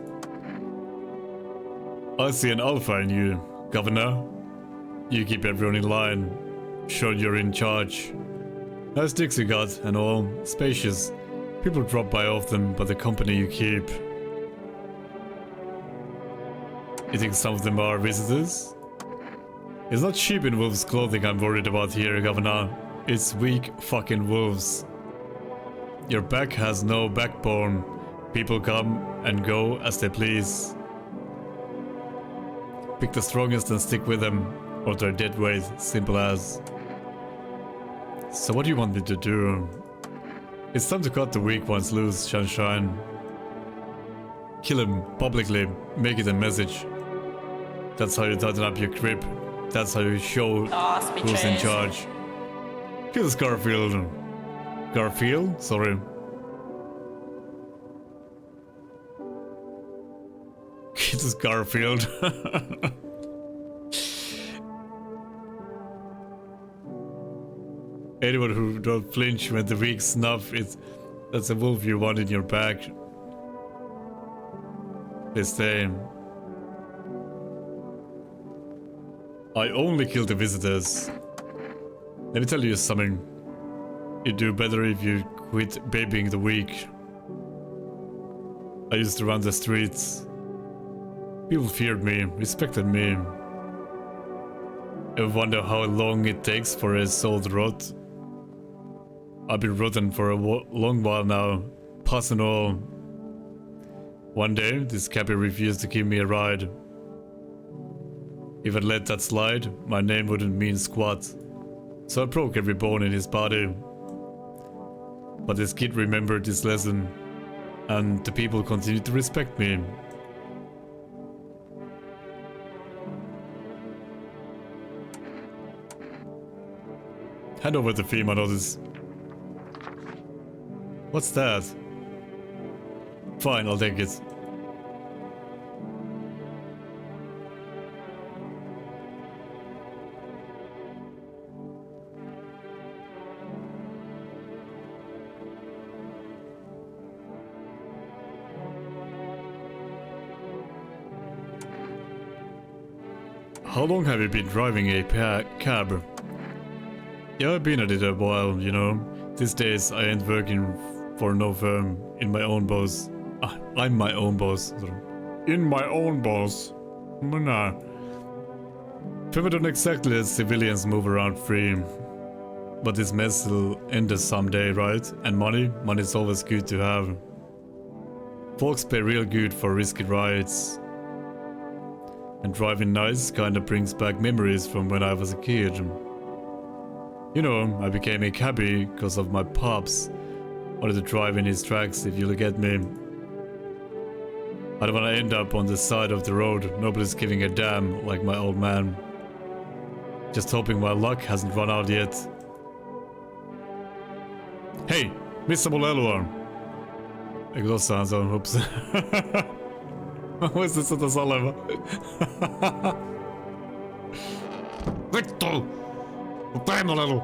I see an alpha in you, Governor. You keep everyone in line. Sure you're in charge. Nice digs you got and all. Spacious. People drop by often, but the company you keep. You think some of them are visitors? It's not sheep in wolves' clothing I'm worried about here, Governor. It's weak fucking wolves. Your pack has no backbone. People come and go as they please. Pick the strongest and stick with them, or they're dead weight, simple as. So what do you want me to do? It's time to cut the weak ones loose, Sunshine. Kill him publicly, make it a message. That's how you tighten up your grip. That's how you show who's in charge. Kill Garfield. Garfield? Sorry. Kill Garfield. Anyone who don't flinch when the weak snuff, that's a wolf you want in your back. They stay. I only kill the visitors. Let me tell you something. You do better if you quit babying the weak. I used to run the streets. People feared me, respected me. I wonder how long it takes for a soul to rot. I've been rotten for a long while now, pus and all. One day, this cabbie refused to give me a ride. If I'd let that slide, my name wouldn't mean squat. So I broke every bone in his body. But this kid remembered this lesson, and the people continued to respect me. Hand over the theme, I notice. What's that? Fine, I'll take it. How long have you been driving a cab? Yeah, I've been at it a while, you know. These days I ain't working for no firm. In my own boss. I'm my own boss. In my own boss. Nah. Firm don't exactly let civilians move around free. But this mess will end someday, right? And money's always good to have. Folks pay real good for risky rides. And driving nice kinda brings back memories from when I was a kid. You know, I became a cabbie because of my pops. Wanted to drive in his tracks, if you'll get me. I don't wanna end up on the side of the road, nobody's giving a damn, like my old man. Just hoping my luck hasn't run out yet. Hei, missä mun lelu on? Eikö tossahan se on, hups. Mä muistin se tossa oleva. Vittu! Mun päimälelu!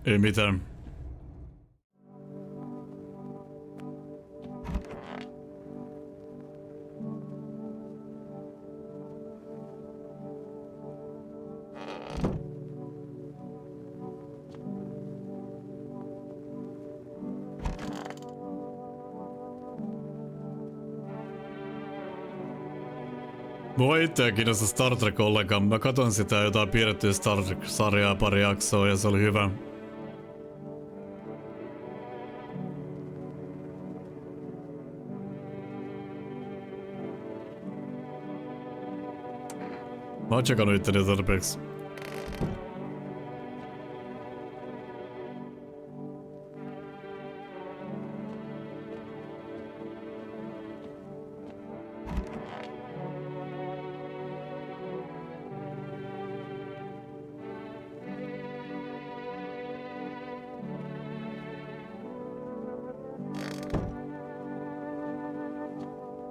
Ei mitään. Mua itseä kiinnosta Star Trek ollenkaan. Mä katon sitä jotain piirrettyä Star Trek-sarjaa pari jaksoa ja se oli hyvä. Mä oon tsekannut itteni tarpeeksi.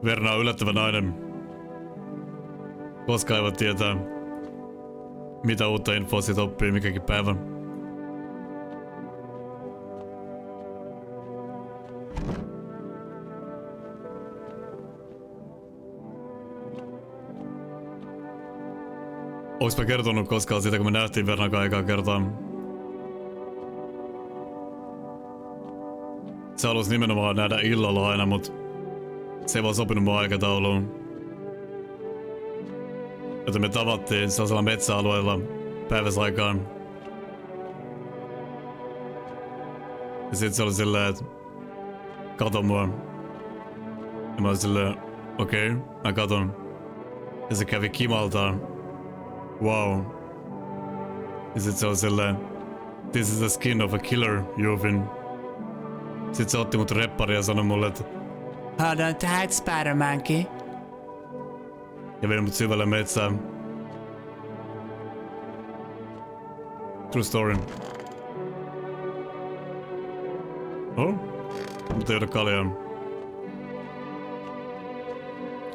Verna on yllättävä nainen. Koska ei voi tietää, mitä uutta infoa siitä oppii mikäkin päivä. Onks mä kertonut koskaan siitä, kun me nähtiin Vernan ekaa kertaa? Se halusi nimenomaan nähdä illalla aina, mut se ei vaan sopinut mun aikatauluun. Joten me tavattiin sellaisella metsäalueella päiväsaikaan. Ja sit se oli silleen, että kato mua. Ja mä olin silleen, okei, mä katon. Ja se kävi kimaltaan. Wow. Ja sit se oli silleen, this is the skin of a killer, Juvin. Sit se otti mut reppari ja sanoi mulle, että haluan tähän Spider-Mankin. Ja vei mut syvälle metsään. True story. Oh? Mutta ei ole kaljaa.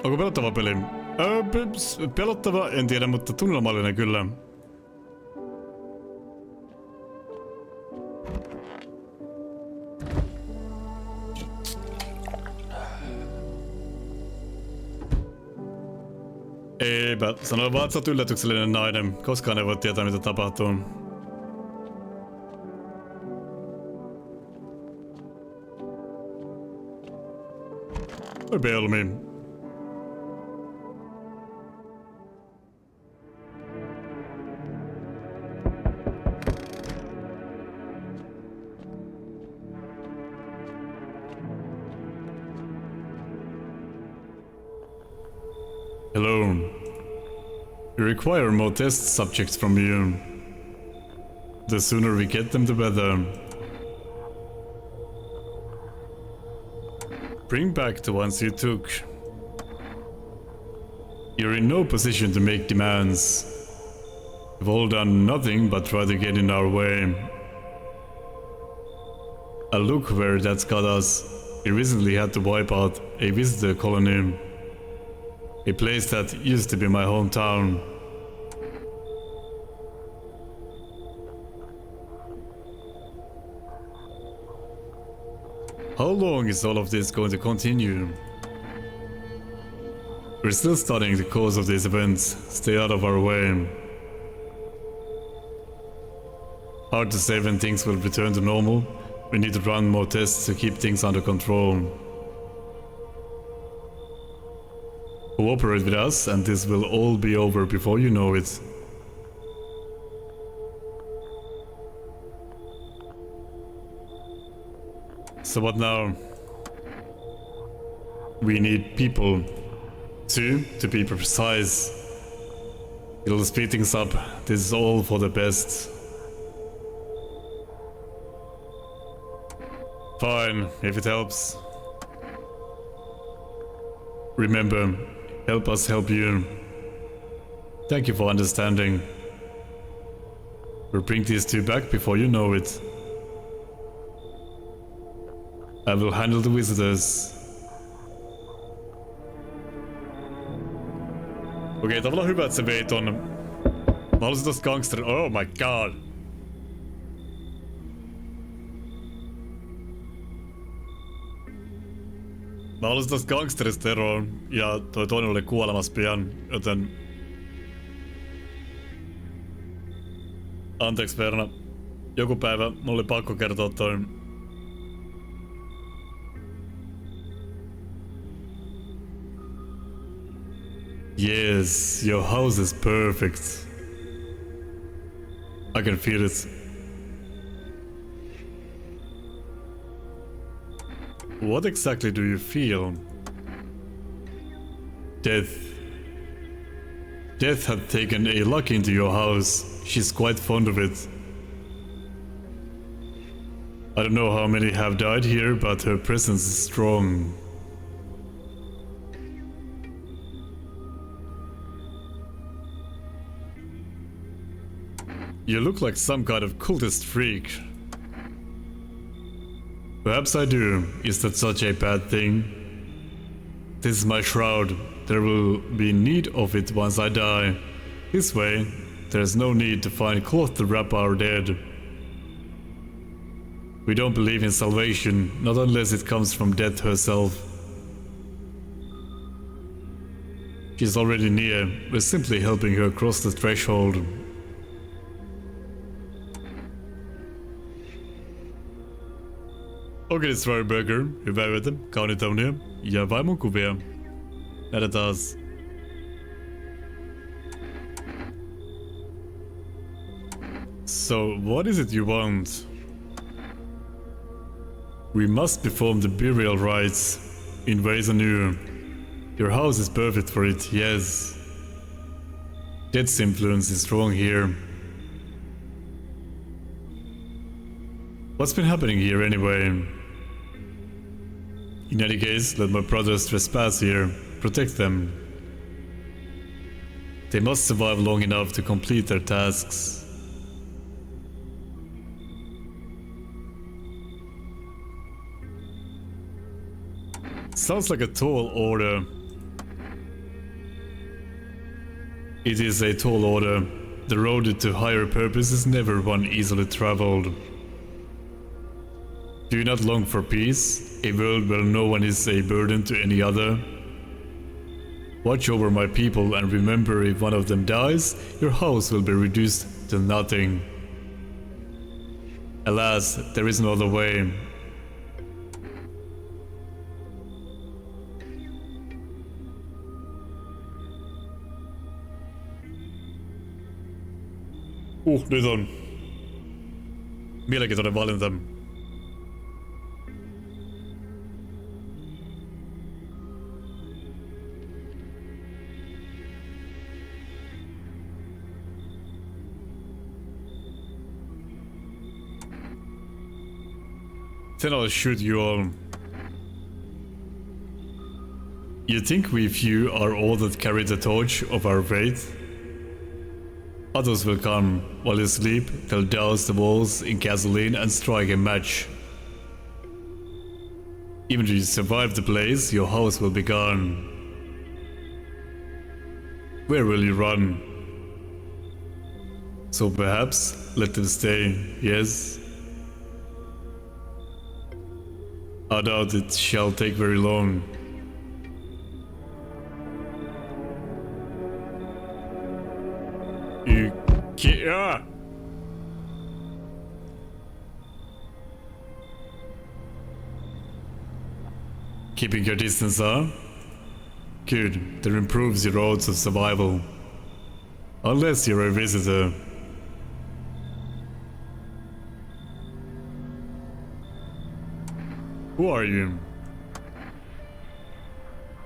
Onko pelottava peli? Pelottava, en tiedä, mutta tunnelmallinen kyllä. Eipä, sanoin vaan, että sä oot yllätyksellinen nainen. Koskaan ei voi tietää, mitä tapahtuu. Oi Belmi. Hello. We require more test subjects from you. The sooner we get them, the better. Bring back the ones you took. You're in no position to make demands. We've all done nothing but try to get in our way. And look where that's got us. We recently had to wipe out a visitor colony. A place that used to be my hometown. How long is all of this going to continue? We're still studying the cause of these events. Stay out of our way. Hard to say when things will return to normal. We need to run more tests to keep things under control. Cooperate with us and this will all be over before you know it. So what now? We need people. 2, to be precise. It'll speed things up. This is all for the best. Fine, if it helps. Remember, help us help you. Thank you for understanding. We'll bring these 2 back before you know it. I will handle the visitors. Okei, tavallaan hyvä, että se vei ton... Mä halusin tosta gangster... Oh my god! Mä halusin tosta gangsterista eroon, ja toi toinen oli kuolemassa pian, joten... Anteeksi Verna. Joku päivä mulla oli pakko kertoa toi... Yes, your house is perfect. I can feel it. What exactly do you feel? Death. Death had taken a lock into your house. She's quite fond of it. I don't know how many have died here, but her presence is strong. You look like some kind of cultist freak. Perhaps I do. Is that such a bad thing? This is my shroud. There will be need of it once I die. This way, there's no need to find cloth to wrap our dead. We don't believe in salvation, not unless it comes from death herself. She's already near. We're simply helping her cross the threshold. Okei, Burger, hyvää yötä, kauniita unia ja vaimon kuvia. Nähdään taas. So, what is it you want? We must perform the burial rites in ways anew. Your house is perfect for it, yes. Death's influence is strong here. What's been happening here anyway? In any case, let my brothers trespass here. Protect them. They must survive long enough to complete their tasks. Sounds like a tall order. It is a tall order. The road to higher purpose is never one easily traveled. Do you not long for peace? A world where no one is a burden to any other? Watch over my people and remember, if one of them dies, your house will be reduced to nothing. Alas, there is no other way. Nyt on mielenkiintoinen valinta. Then I'll shoot you all. You think we few are all that carry the torch of our faith? Others will come while you sleep, they'll douse the walls in gasoline and strike a match. Even if you survive the blaze, your house will be gone. Where will you run? So perhaps let them stay, yes? I doubt it shall take very long. You can't. Keeping your distance, huh? Good, that improves your odds of survival. Unless you're a visitor. Who are you?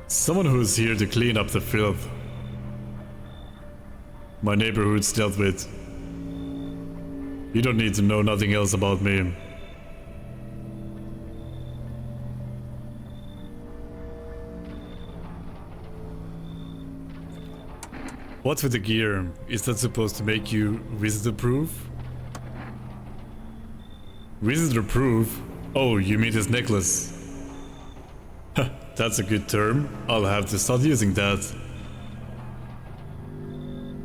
Someone who's here to clean up the filth my neighborhood's dealt with. You don't need to know nothing else about me. What's with the gear? Is that supposed to make you visitor-proof? Visitor-proof? Oh, you mean this necklace? That's a good term. I'll have to start using that.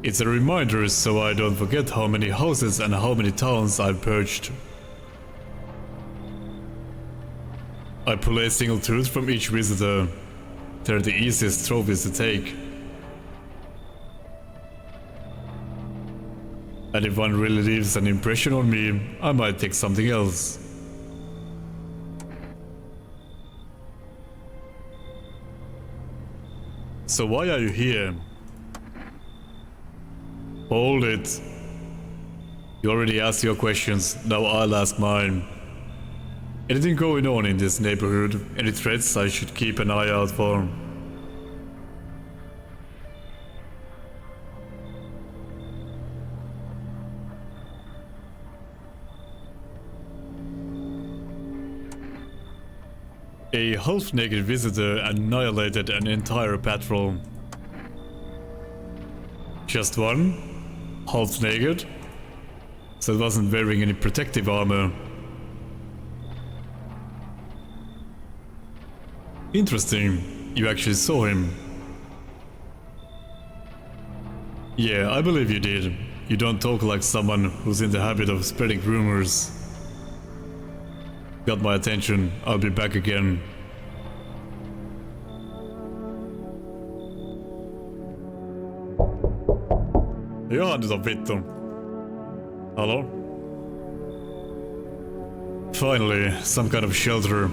It's a reminder so I don't forget how many houses and how many towns I've purged. I pull a single tooth from each visitor. They're the easiest trophies to take. And if one really leaves an impression on me, I might take something else. So why are you here? Hold it. You already asked your questions, now I'll ask mine. Anything going on in this neighborhood? Any threats I should keep an eye out for? A half-naked visitor annihilated an entire patrol. Just one? Half-naked? So it wasn't wearing any protective armor. Interesting. You actually saw him. Yeah, I believe you did. You don't talk like someone who's in the habit of spreading rumors. Got my attention. I'll be back again. Johan nyt on vittu. Hello? Finally, some kind of shelter.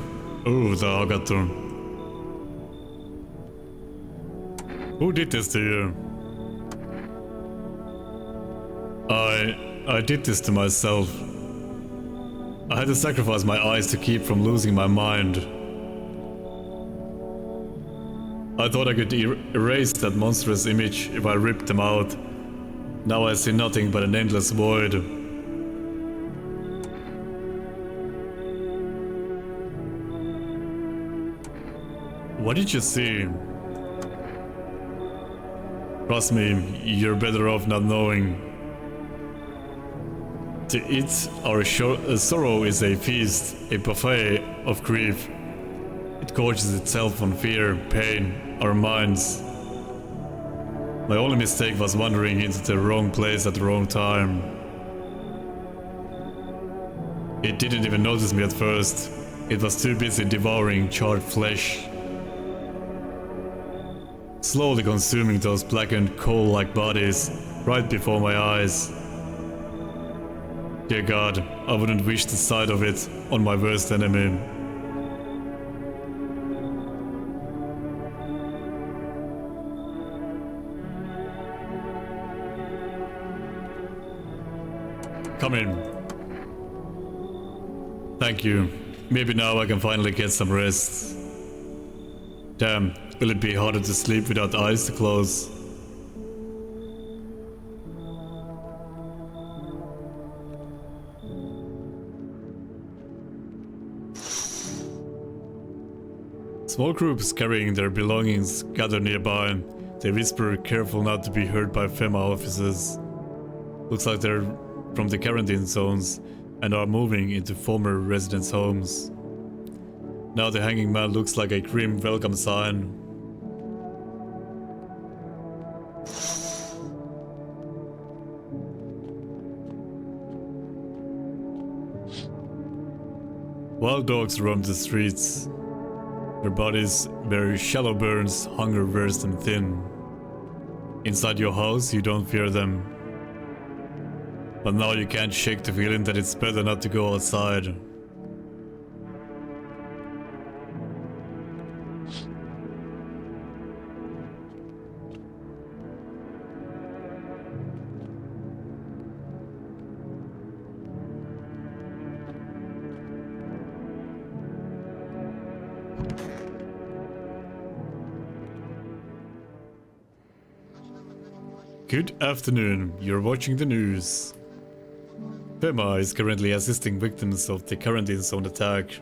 Ooh, tää on hakattu. Who did this to you? I did this to myself. I had to sacrifice my eyes to keep from losing my mind. I thought I could erase that monstrous image if I ripped them out. Now I see nothing but an endless void. What did you see? Trust me, you're better off not knowing. To eat our sorrow is a feast, a buffet of grief. It gorges itself on fear, pain, our minds. My only mistake was wandering into the wrong place at the wrong time. It didn't even notice me at first. It was too busy devouring charred flesh. Slowly consuming those blackened coal-like bodies right before my eyes. Dear God, I wouldn't wish the sight of it on my worst enemy. Come in. Thank you. Maybe now I can finally get some rest. Damn, will it be harder to sleep without eyes to close? Small groups carrying their belongings gather nearby. They whisper, careful not to be heard by FEMA officers. Looks like they're from the quarantine zones and are moving into former residents' homes. Now the hanging man looks like a grim welcome sign. Wild dogs roam the streets. Their bodies bear shallow burns, hunger wears them thin. Inside your house, you don't fear them. But now you can't shake the feeling that it's better not to go outside. Good afternoon, you're watching the news. FEMA is currently assisting victims of the quarantine zone attack.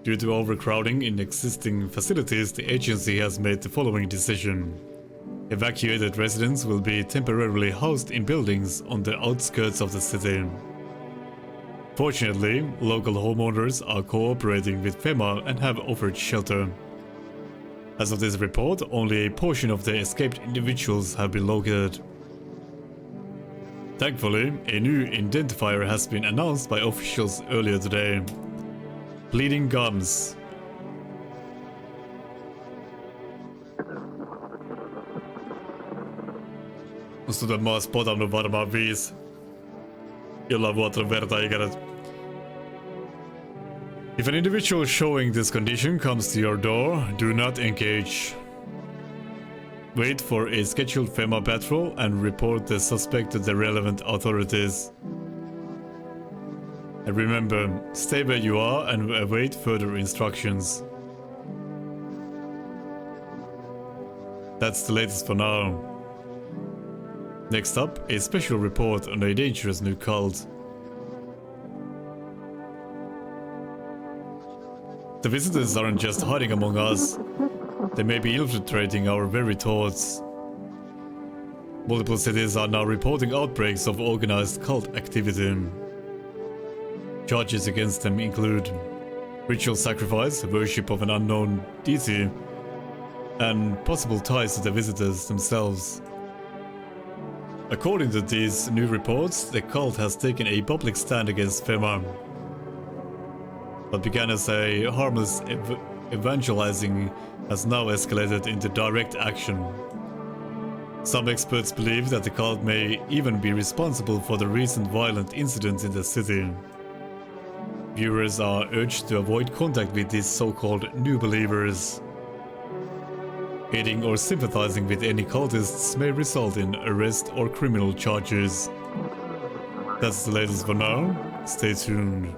Due to overcrowding in existing facilities, the agency has made the following decision. Evacuated residents will be temporarily housed in buildings on the outskirts of the city. Fortunately, local homeowners are cooperating with FEMA and have offered shelter. As of this report, only a portion of the escaped individuals have been located. Thankfully, a new identifier has been announced by officials earlier today. Bleeding gums. Musta tuntuu, että mä oon spotannut varmaan 5 jollain vuotta verta ikänet. If an individual showing this condition comes to your door, do not engage. Wait for a scheduled FEMA patrol and report the suspect to the relevant authorities. And remember, stay where you are and await further instructions. That's the latest for now. Next up, a special report on a dangerous new cult. The visitors aren't just hiding among us, they may be infiltrating our very thoughts. Multiple cities are now reporting outbreaks of organized cult activity. Charges against them include ritual sacrifice, worship of an unknown deity, and possible ties to the visitors themselves. According to these new reports, the cult has taken a public stand against FEMA. What began as a harmless evangelizing has now escalated into direct action. Some experts believe that the cult may even be responsible for the recent violent incidents in the city. Viewers are urged to avoid contact with these so-called new believers. Aiding or sympathizing with any cultists may result in arrest or criminal charges. That's the latest for now. Stay tuned.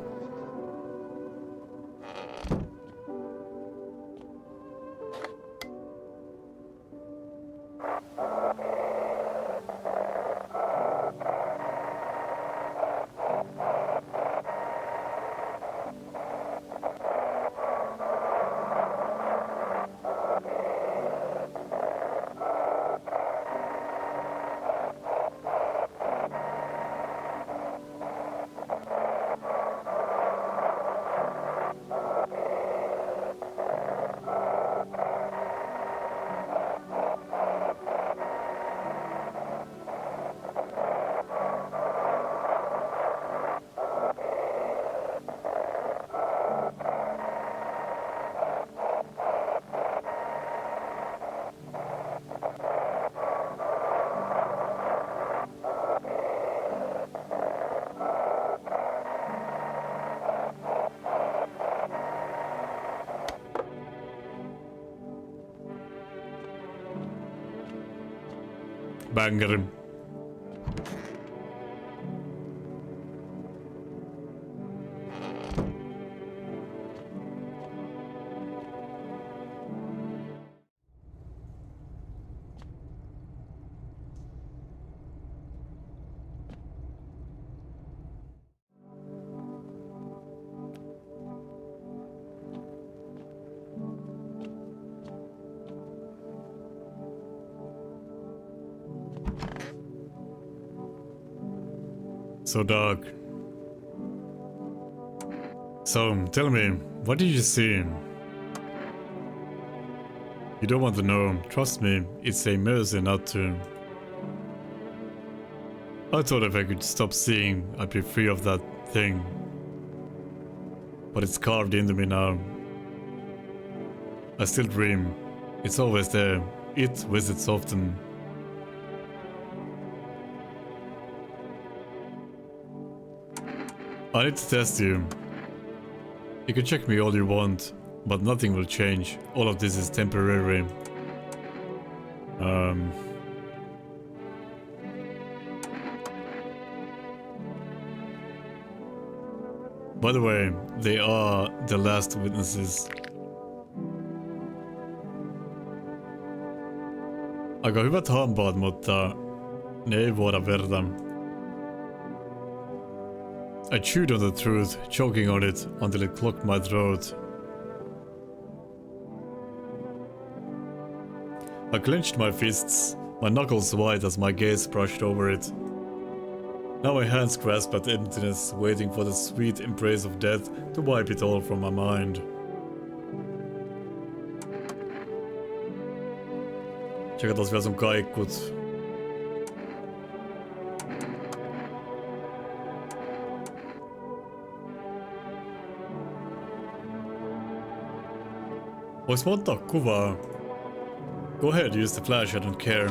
Banger. So dark. So, tell me, what did you see? You don't want to know. Trust me, it's a mercy not to. I thought if I could stop seeing, I'd be free of that thing. But it's carved into me now. I still dream. It's always there. It visits often. I need to test you. You can check me all you want, but nothing will change. All of this is temporary. By the way, they are the last witnesses. Aika hyvät hampaat, mutta ne ei vuoda verta. I chewed on the truth, choking on it until it clogged my throat. I clenched my fists, my knuckles white as my gaze brushed over it. Now my hands grasp at emptiness, waiting for the sweet embrace of death to wipe it all from my mind. Tsekataan vielä sun kaikkut. Voiks mä ottaa kuvaa? Go ahead, use the flash, I don't care.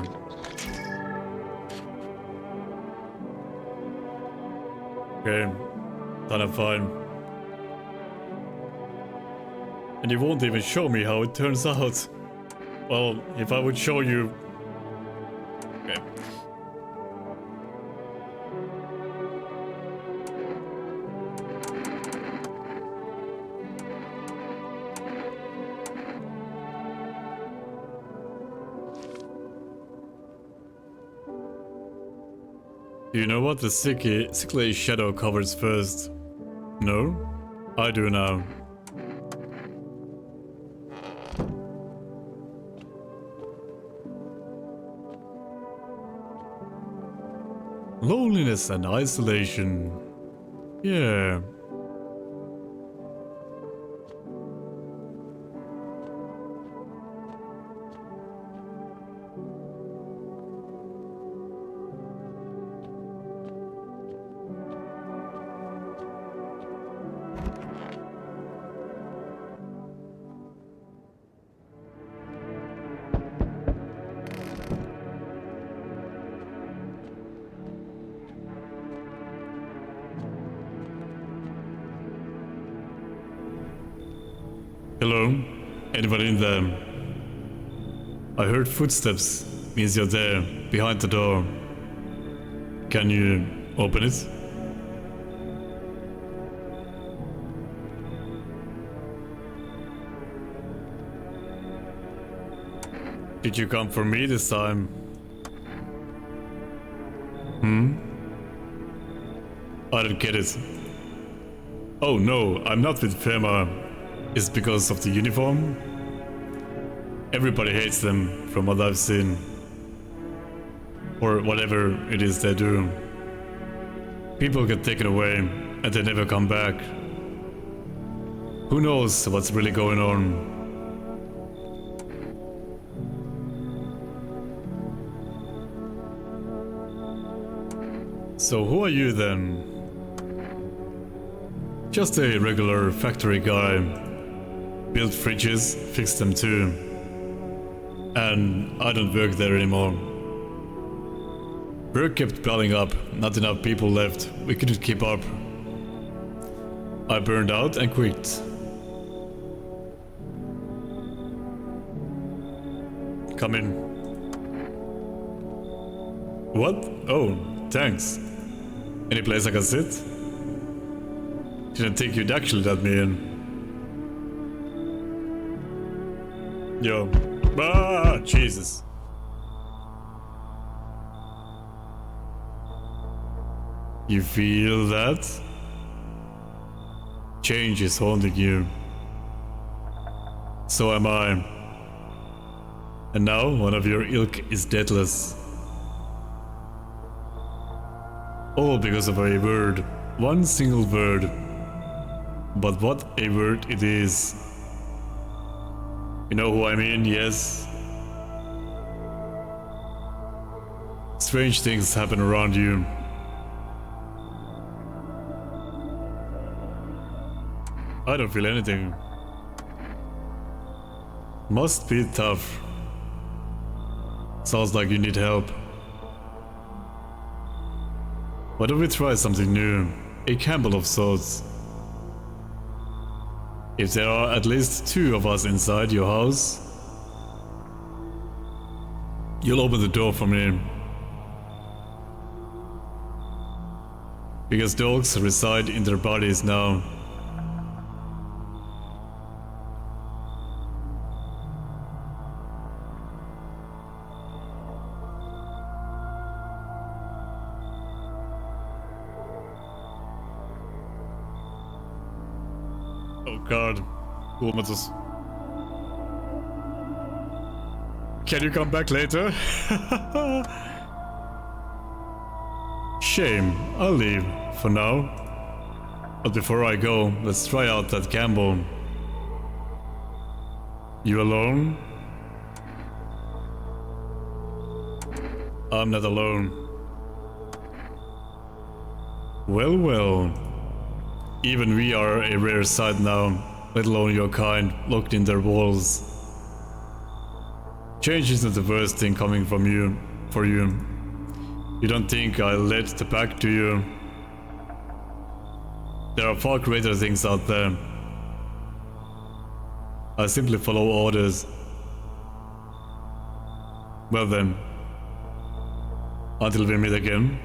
Okay, then I'm fine. And you won't even show me how it turns out. Well, if I would show you... Okay. Do you know what the sickly shadow covers first? No? I do now. Loneliness and isolation. Yeah. Hello? Anybody in there? I heard footsteps. Means you're there, behind the door. Can you open it? Did you come for me this time? I don't get it. Oh no, I'm not with Fema. Is it because of the uniform? Everybody hates them, from what I've seen. Or whatever it is they do. People get taken away, and they never come back. Who knows what's really going on? So who are you then? Just a regular factory guy. Built fridges, fixed them too. And I don't work there anymore. Work kept piling up, not enough people left, we couldn't keep up. I burned out and quit. Come in. What? Oh, thanks. Any place I can sit? Didn't think you'd actually let me in. Yo. Ah, Jesus. You feel that? Change is haunting you. So am I. And now one of your ilk is deathless. All because of a word. One single word. But what a word it is. You know who I mean, yes? Strange things happen around you. I don't feel anything. Must be tough. Sounds like you need help. Why don't we try something new? A gamble of sorts. If there are at least 2 of us inside your house, you'll open the door for me. Because dogs reside in their bodies now. Oh god, Humatus. Can you come back later? Shame, I'll leave for now. But before I go, let's try out that gamble. You alone? I'm not alone. Well, well. Even we are a rare sight now, let alone your kind, locked in their walls. Change isn't the worst thing coming from you, for you. You don't think I'll let the pack to you? There are far greater things out there. I simply follow orders. Well then, until we meet again.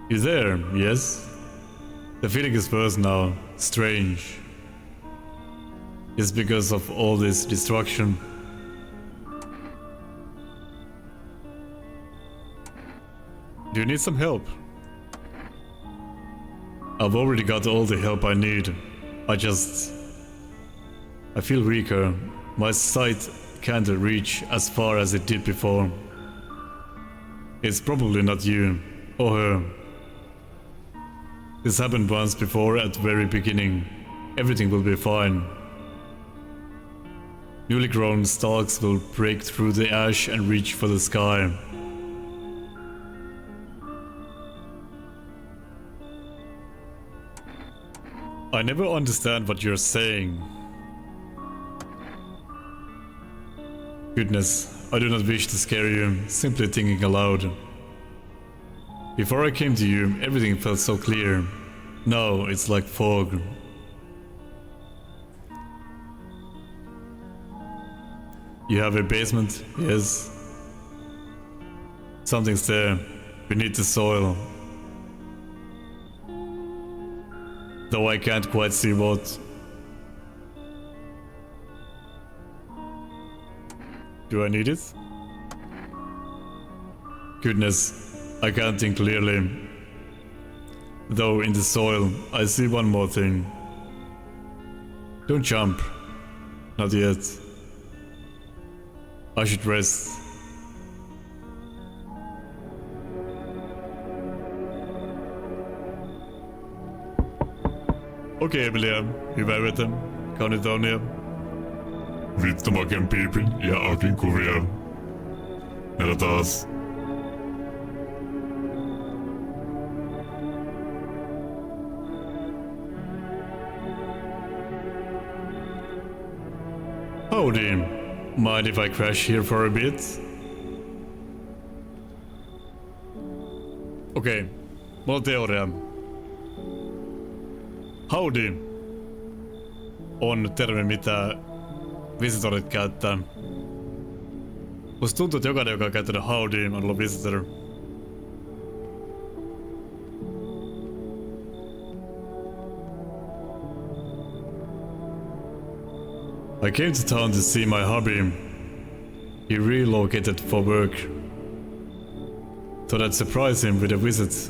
You there, yes? The feeling is worse now, strange. It's because of all this destruction. Do you need some help? I've already got all the help I need. I feel weaker. My sight can't reach as far as it did before. It's probably not you, or her. This happened once before at the very beginning. Everything will be fine. Newly grown stalks will break through the ash and reach for the sky. I never understand what you're saying. Goodness, I do not wish to scare you, simply thinking aloud. Before I came to you, everything felt so clear. Now it's like fog. You have a basement? Yes. Something's there. Beneath the soil. Though I can't quite see what. Do I need it? Goodness, I can't think clearly. Though in the soil, I see one more thing. Don't jump. Not yet. I should rest. Okei, Emilia. Hyvää yötä. Kauniita unia. Vittu maken piipin ja Akin kuvia. Meillä taas. Howdy. Mind if I crash here for a bit? Okei. Mulla on teoria. Howdy on termi, mitä visitorit käyttää. Musta tuntuu, että jokainen, joka on käyttänyt howdy, on ollut visitor. I came to town to see my hubby. He relocated for work. Thought I'd surprise him with a visit.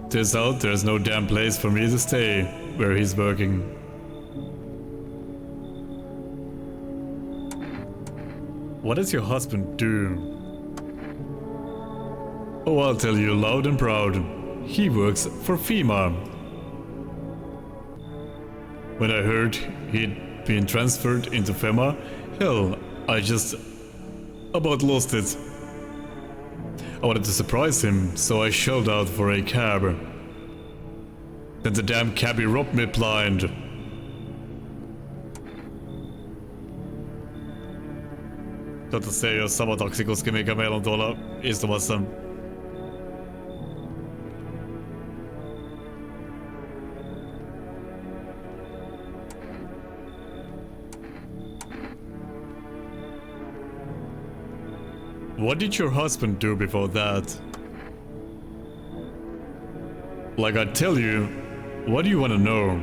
Turns out there's no damn place for me to stay where he's working. What does your husband do? Oh, I'll tell you loud and proud. He works for FEMA. When I heard he'd been transferred into FEMA, hell, I just about lost it. I wanted to surprise him, so I shelled out for a cab. Then the damn cabbie robbed me blind. Toivottavasti ei oo sama taksikuski, mikä meillä on tuolla istumassa. What did your husband do before that? Like I tell you, what do you want to know?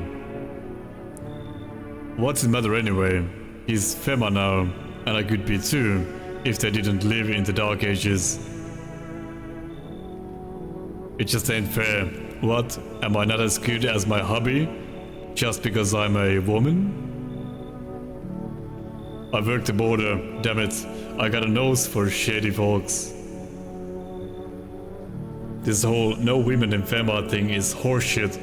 What's the matter anyway? He's FEMA now, and I could be too, if they didn't live in the dark ages. It just ain't fair. What? Am I not as good as my hubby? Just because I'm a woman? I work the border, damn it. I got a nose for shady folks. This whole no women in FEMA thing is horseshit.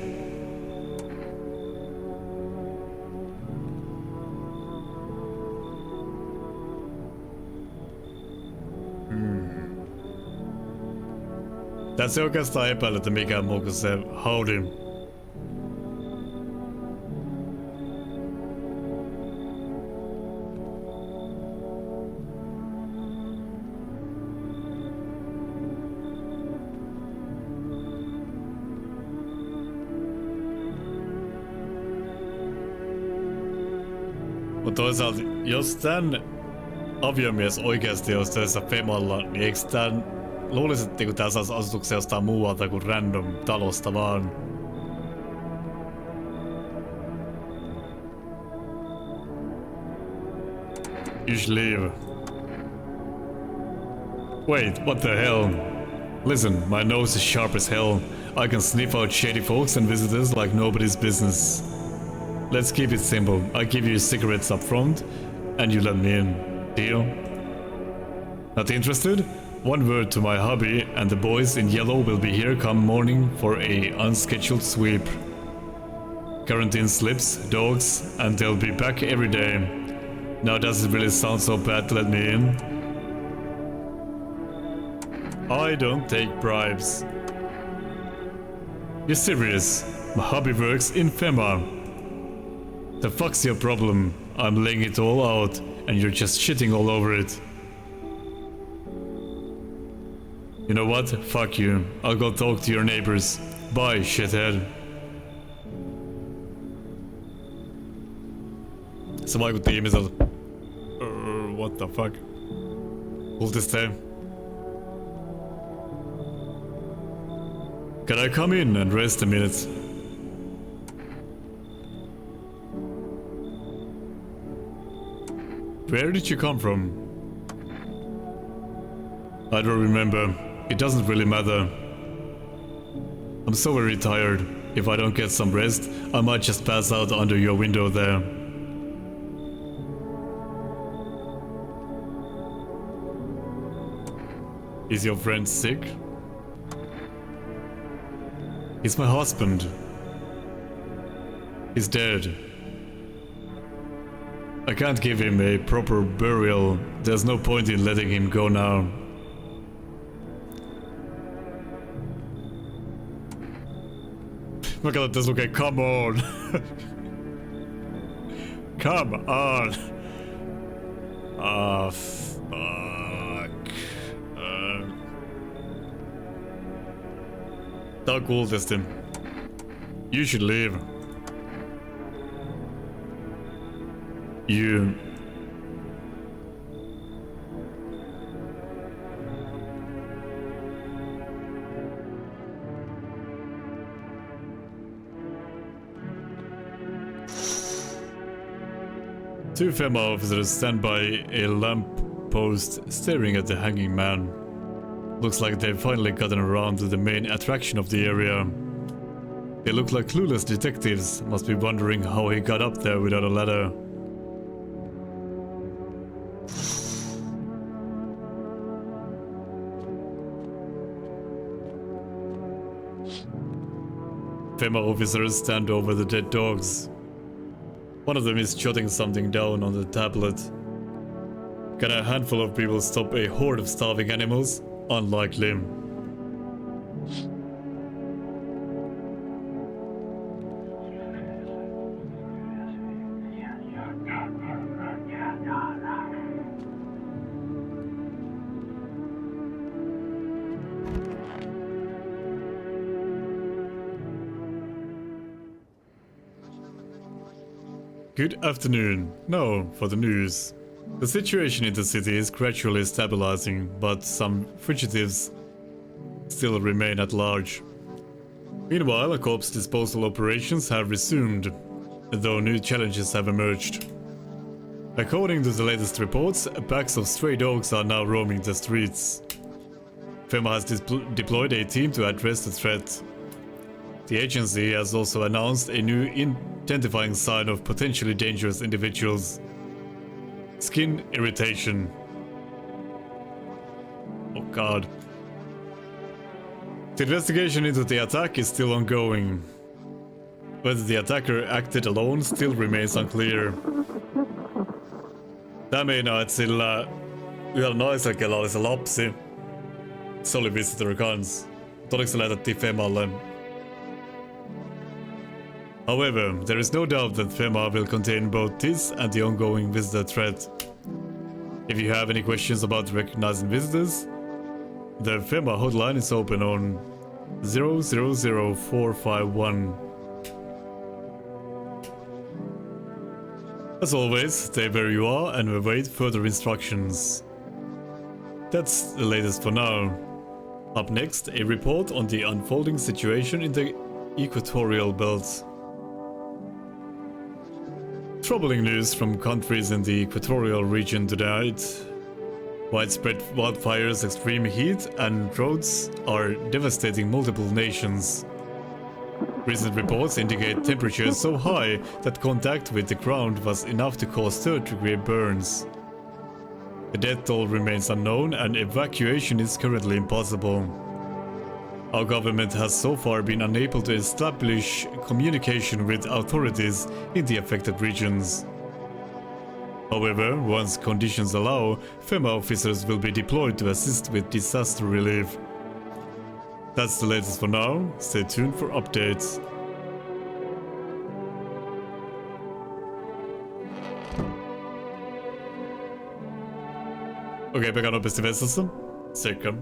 Tässä ei oikeastaan epäilytä mikään muu kuin se howdy. Mutta toisaalta, jos tän aviomies oikeasti olisi töissä FEMalla, niin eikö tän luulisin, että tää saisi asutuksen jostain muualta kuin random talosta vaan. You should leave. Wait, what the hell? Listen, my nose is sharp as hell. I can sniff out shady folks and visitors like nobody's business. Let's keep it simple. I give you cigarettes up front, and you let me in. Deal? Not interested? One word to my hubby, and the boys in yellow will be here come morning for a unscheduled sweep. Quarantine slips, dogs, and they'll be back every day. Now does it really sound so bad to let me in? I don't take bribes. You're serious? My hubby works in FEMA. The fuck's your problem? I'm laying it all out, and you're just shitting all over it. You know what? Fuck you. I'll go talk to your neighbors. Bye, shithead. Se vaikutti ihmiseltä. What the fuck? Kultiste. Can I come in and rest a minute? Where did you come from? I don't remember. It doesn't really matter. I'm so very tired. If I don't get some rest, I might just pass out under your window there. Is your friend sick? He's my husband. He's dead. I can't give him a proper burial. There's no point in letting him go now. Mä katson, tässä lukee come on. Come on. Ah, fuck. Tää on kultisti. You should leave. You... Two FEMA officers stand by a lamp post staring at the hanging man. Looks like they've finally gotten around to the main attraction of the area. They look like clueless detectives, must be wondering how he got up there without a ladder. FEMA officers stand over the dead dogs. One of them is jotting something down on the tablet. Can a handful of people stop a horde of starving animals? Unlikely. Good afternoon. Now for the news. The situation in the city is gradually stabilizing, but some fugitives still remain at large. Meanwhile, corpse disposal operations have resumed, though new challenges have emerged. According to the latest reports, packs of stray dogs are now roaming the streets. FEMA has deployed a team to address the threat. The agency has also announced a new identifying sign of potentially dangerous individuals. Skin irritation. Oh god. The investigation into the attack is still ongoing. Whether the attacker acted alone still remains unclear. Tää meinaa, että sillä yhdellä naisella, kellä oli se lapsi, se oli visitor guns. Todeksi se lähetettiin FEMalle. However, there is no doubt that FEMA will contain both this and the ongoing visitor threat. If you have any questions about recognizing visitors, the FEMA hotline is open on 000451. As always, stay where you are and await further instructions. That's the latest for now. Up next, a report on the unfolding situation in the equatorial belt. Troubling news from countries in the equatorial region tonight. Widespread wildfires, extreme heat, and droughts are devastating multiple nations. Recent reports indicate temperatures so high that contact with the ground was enough to cause third-degree burns. The death toll remains unknown and evacuation is currently impossible. Our government has so far been unable to establish communication with authorities in the affected regions. However, once conditions allow, FEMA officers will be deployed to assist with disaster relief. That's the latest for now. Stay tuned for updates. Okei, Pekka nopeasti vessassa. Seikka.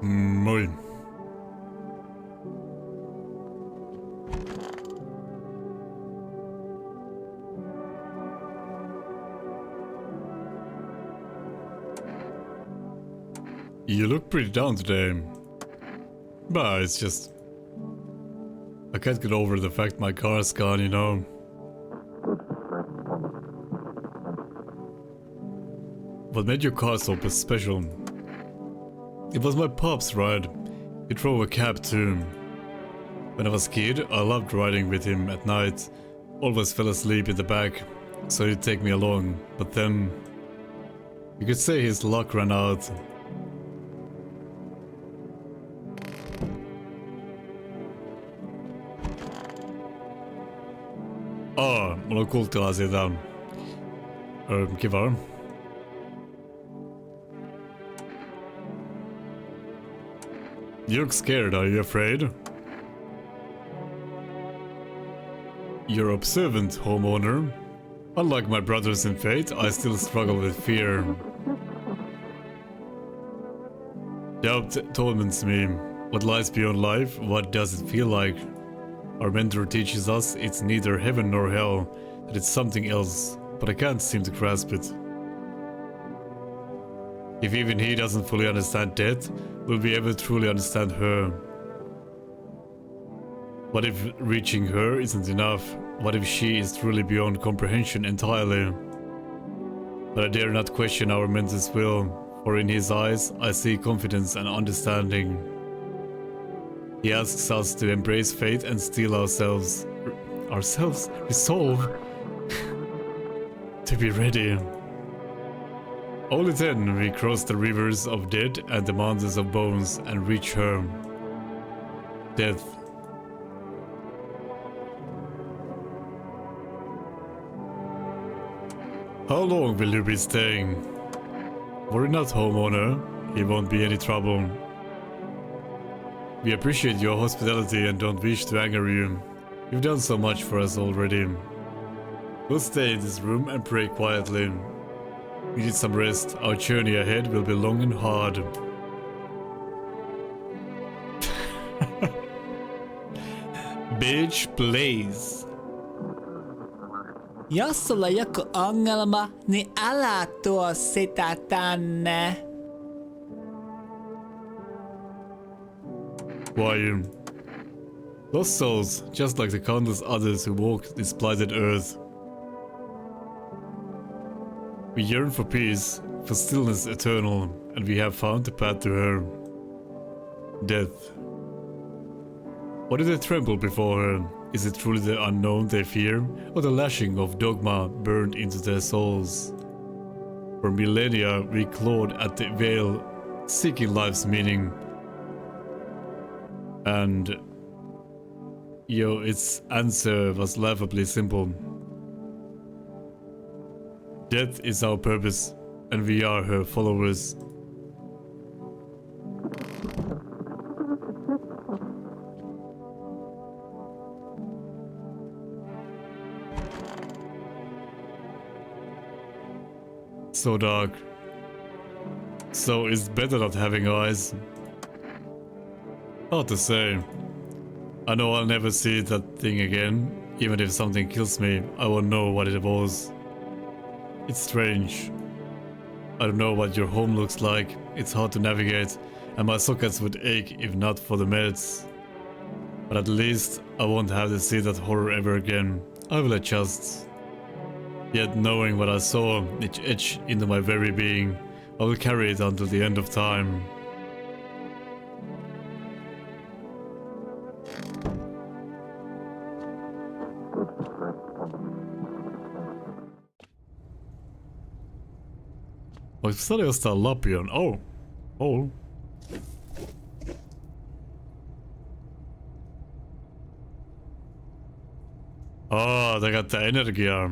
Moi. You look pretty down today. But it's just... I can't get over the fact my car's gone, you know. What made your car so special? It was my pop's ride. He drove a cab too. When I was a kid, I loved riding with him at night. Always fell asleep in the back, so he'd take me along. But then... you could say his luck ran out. Mulla on kulttilaa siitä. Kiva. You look scared, are you afraid? You're observant, homeowner. Unlike my brothers in faith, I still struggle with fear. Doubt torments me. What lies beyond life? What does it feel like? Our mentor teaches us it's neither heaven nor hell, that it's something else, but I can't seem to grasp it. If even he doesn't fully understand death, will we ever truly understand her? What if reaching her isn't enough? What if she is truly beyond comprehension entirely? But I dare not question our mentor's will, for in his eyes I see confidence and understanding. He asks us to embrace fate and steel ourselves resolve to be ready. Only then we cross the rivers of death and the mountains of bones and reach her. Death. How long will you be staying? Worry not, homeowner. It won't be any trouble. We appreciate your hospitality and don't wish to anger you. You've done so much for us already. We'll stay in this room and pray quietly. We need some rest. Our journey ahead will be long and hard. Bitch, please. Jos sulla on joku ongelma, niin älä tuo sitä tänne. Why? Lost souls, just like the countless others who walk this blighted earth. We yearn for peace, for stillness eternal, and we have found the path to her. Death. Why do they tremble before her? Is it truly the unknown they fear, or the lashing of dogma burned into their souls? For millennia we clawed at the veil, seeking life's meaning. And its answer was laughably simple. Death is our purpose, and we are her followers. So dark. So it's better not having eyes. Hard to say. I know I'll never see that thing again. Even if something kills me, I won't know what it was. It's strange. I don't know what your home looks like. It's hard to navigate, and my sockets would ache if not for the meds. But at least I won't have to see that horror ever again. I will adjust. Yet knowing what I saw, it etched into my very being. I will carry it until the end of time. Voiko saada jostain lapion? Oh. Oh. Tää käyttää energiaa.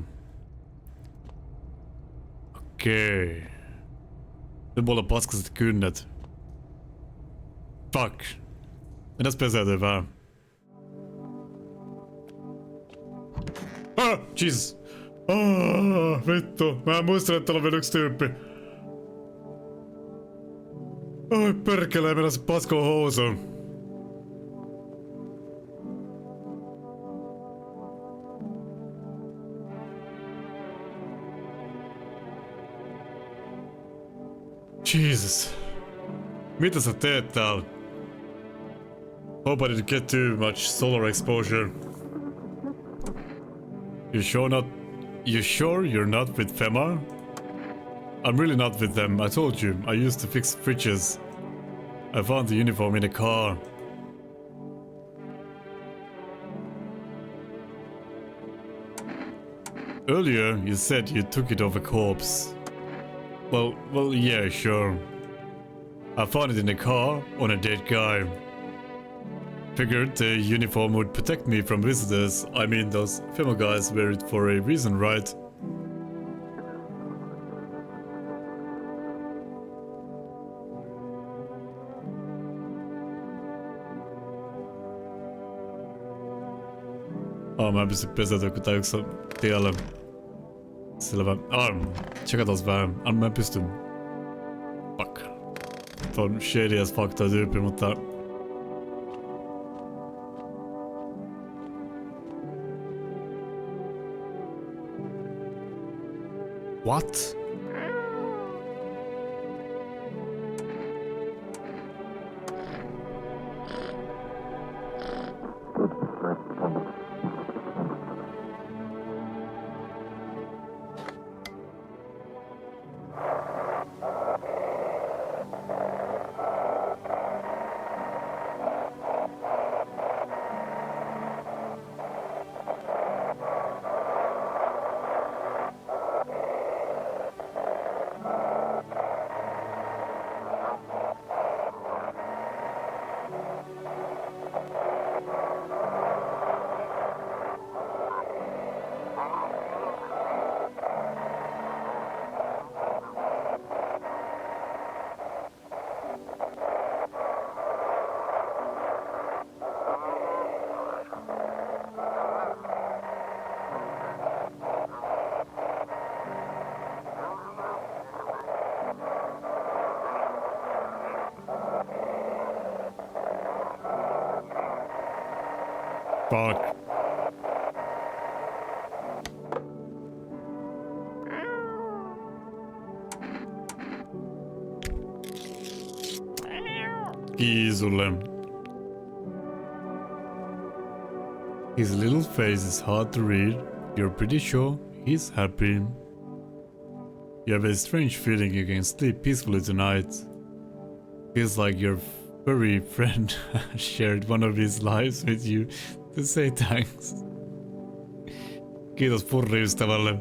Okei. Nyt mulla on paskaset kynnet. Fuck. Mennäs peseytyy vähän. Jesus. Vittu. Mä en muista, että täällä on vielä yksi tyyppi. Oi perkele, mennä se pasko housuun. Jesus. Mitä sä teet täällä? Hope I didn't get too much solar exposure. You sure you're not with Femar? I'm really not with them, I told you. I used to fix fridges. I found the uniform in a car. Earlier, you said you took it off a corpse. Well, yeah, sure. I found it in a car on a dead guy. Figured the uniform would protect me from visitors. I mean, those female guys wear it for a reason, right? Mä en pysty pesätä, kun tää yksi on tiellä. Selvä. Tsekataan vähän. Mä en pysty. Fuck. Tuo on shady as fuck toi tyyppi, mutta... What? Fuck. Kiisulle. His little face is hard to read. You're pretty sure he's happy. You have a strange feeling you can sleep peacefully tonight. Feels like your furry friend shared one of his lives with you to say thanks. Kiitos furriystävälle.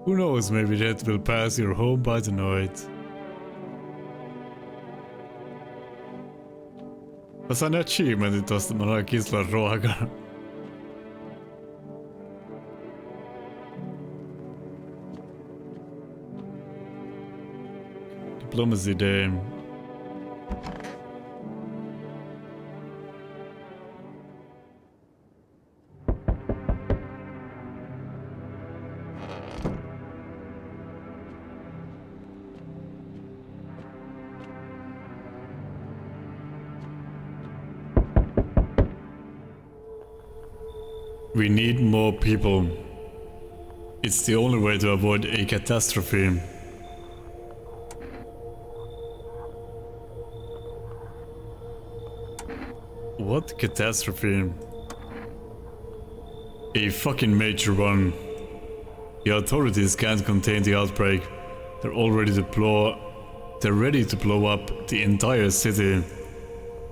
Who knows, maybe death will pass your home by tonight. Mä sain achievementin tosta, mä noin kislan ruokaa. Diplomacy day. We need more people. It's the only way to avoid a catastrophe. What catastrophe? A fucking major one. The authorities can't contain the outbreak. They're ready to blow up the entire city.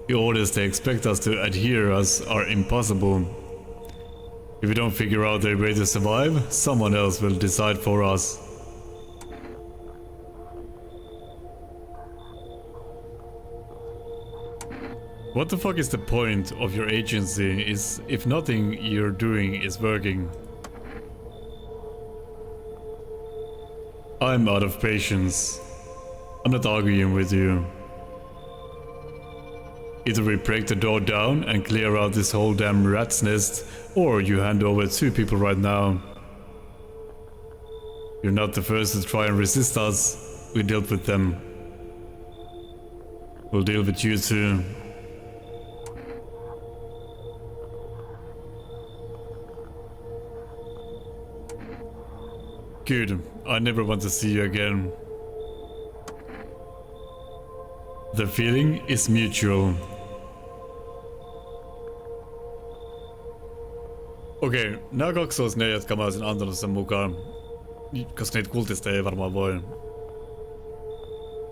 The orders they expect us to adhere us are impossible. If we don't figure out a way to survive, someone else will decide for us. What the fuck is the point of your agency if nothing you're doing is working? I'm out of patience. I'm not arguing with you. Either we break the door down and clear out this whole damn rat's nest, or you hand over 2 people right now. You're not the first to try and resist us. We dealt with them. We'll deal with you too. Good. I never want to see you again. The feeling is mutual. Okei, nämä kaksi olisi ne, jotka mä olisin antanut sen mukaan. Koska niitä kultisteja ei varmaan voi.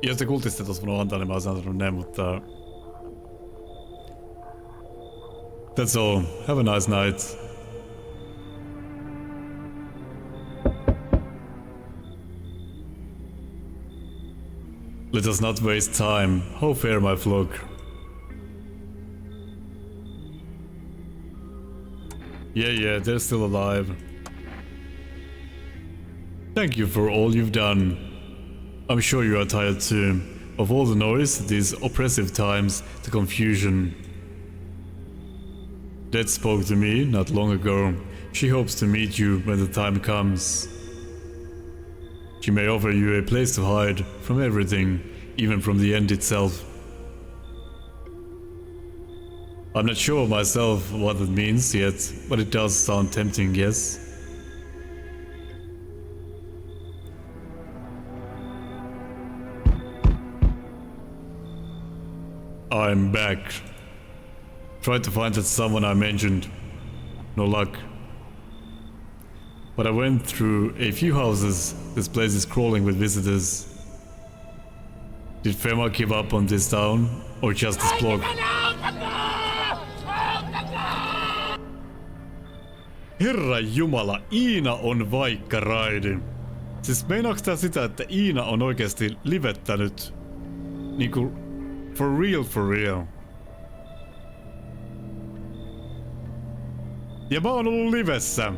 Jos te kultistit olisi voinut antaa, niin mä olisin antanut ne, mutta... That's all. Have a nice night. Let us not waste time. How fair my flock. Yeah, they're still alive. Thank you for all you've done. I'm sure you are tired too. Of all the noise, these oppressive times, the confusion. Dad spoke to me not long ago. She hopes to meet you when the time comes. She may offer you a place to hide from everything, even from the end itself. I'm not sure myself what it means yet, but it does sound tempting, yes? I'm back. Tried to find that someone I mentioned. No luck. But I went through a few houses. This place is crawling with visitors. Did Fema give up on this town? Or just this block? Herra Jumala, Iina on vaikka raidi. Siis meinaaks tää sitä, että Iina on oikeesti livettänyt? Niinku, for real. Ja mä oon ollut livessä.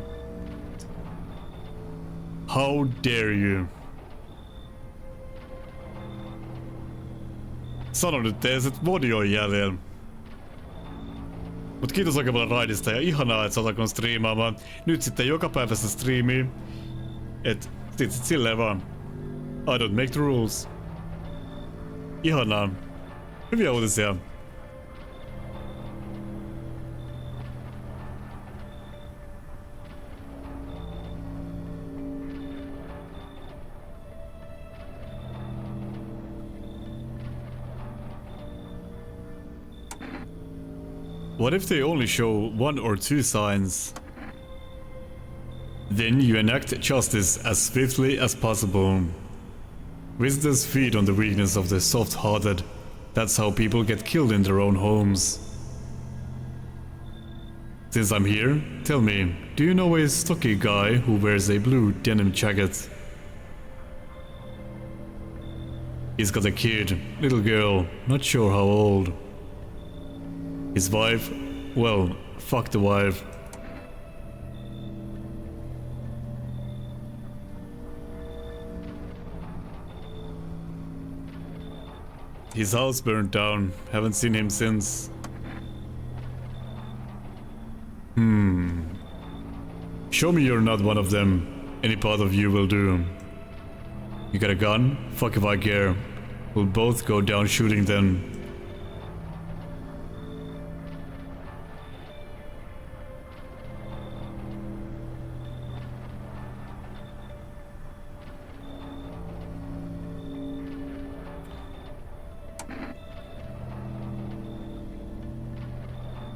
How dare you? Sano nyt tees, et vodi on jäljellä. Mut kiitos oikein paljon raidista ja ihanaa, et sä oot alkanut striimaamaan. Nyt sitten joka päivästä striimiin. Et sit silleen vaan. I don't make the rules. Ihanaa. Hyviä uutisia. What if they only show 1 or 2 signs? Then you enact justice as swiftly as possible. Visitors feed on the weakness of the soft-hearted. That's how people get killed in their own homes. Since I'm here, tell me, do you know a stocky guy who wears a blue denim jacket? He's got a kid, little girl, not sure how old. His wife? Well, fuck the wife. His house burned down. Haven't seen him since. Show me you're not one of them. Any part of you will do. You got a gun? Fuck if I care. We'll both go down shooting then.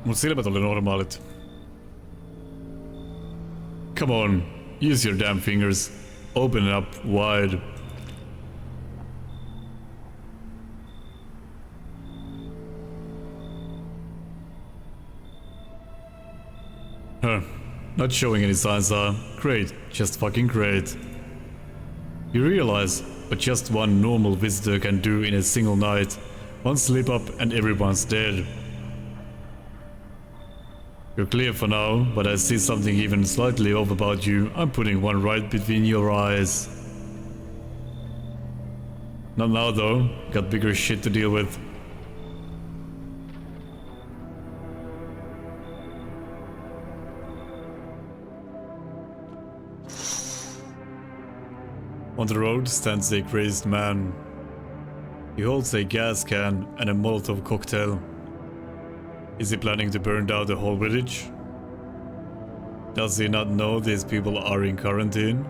Mut silmät oli normaalit. Come on, use your damn fingers. Open it up wide. Huh. Not showing any signs, huh? Great. Just fucking great. You realize what just one normal visitor can do in a single night. One slip up and everyone's dead. You're clear for now, but I see something even slightly off about you. I'm putting one right between your eyes. Not now though, got bigger shit to deal with. On the road stands a crazed man. He holds a gas can and a Molotov cocktail. Is he planning to burn down the whole village? Does he not know these people are in quarantine?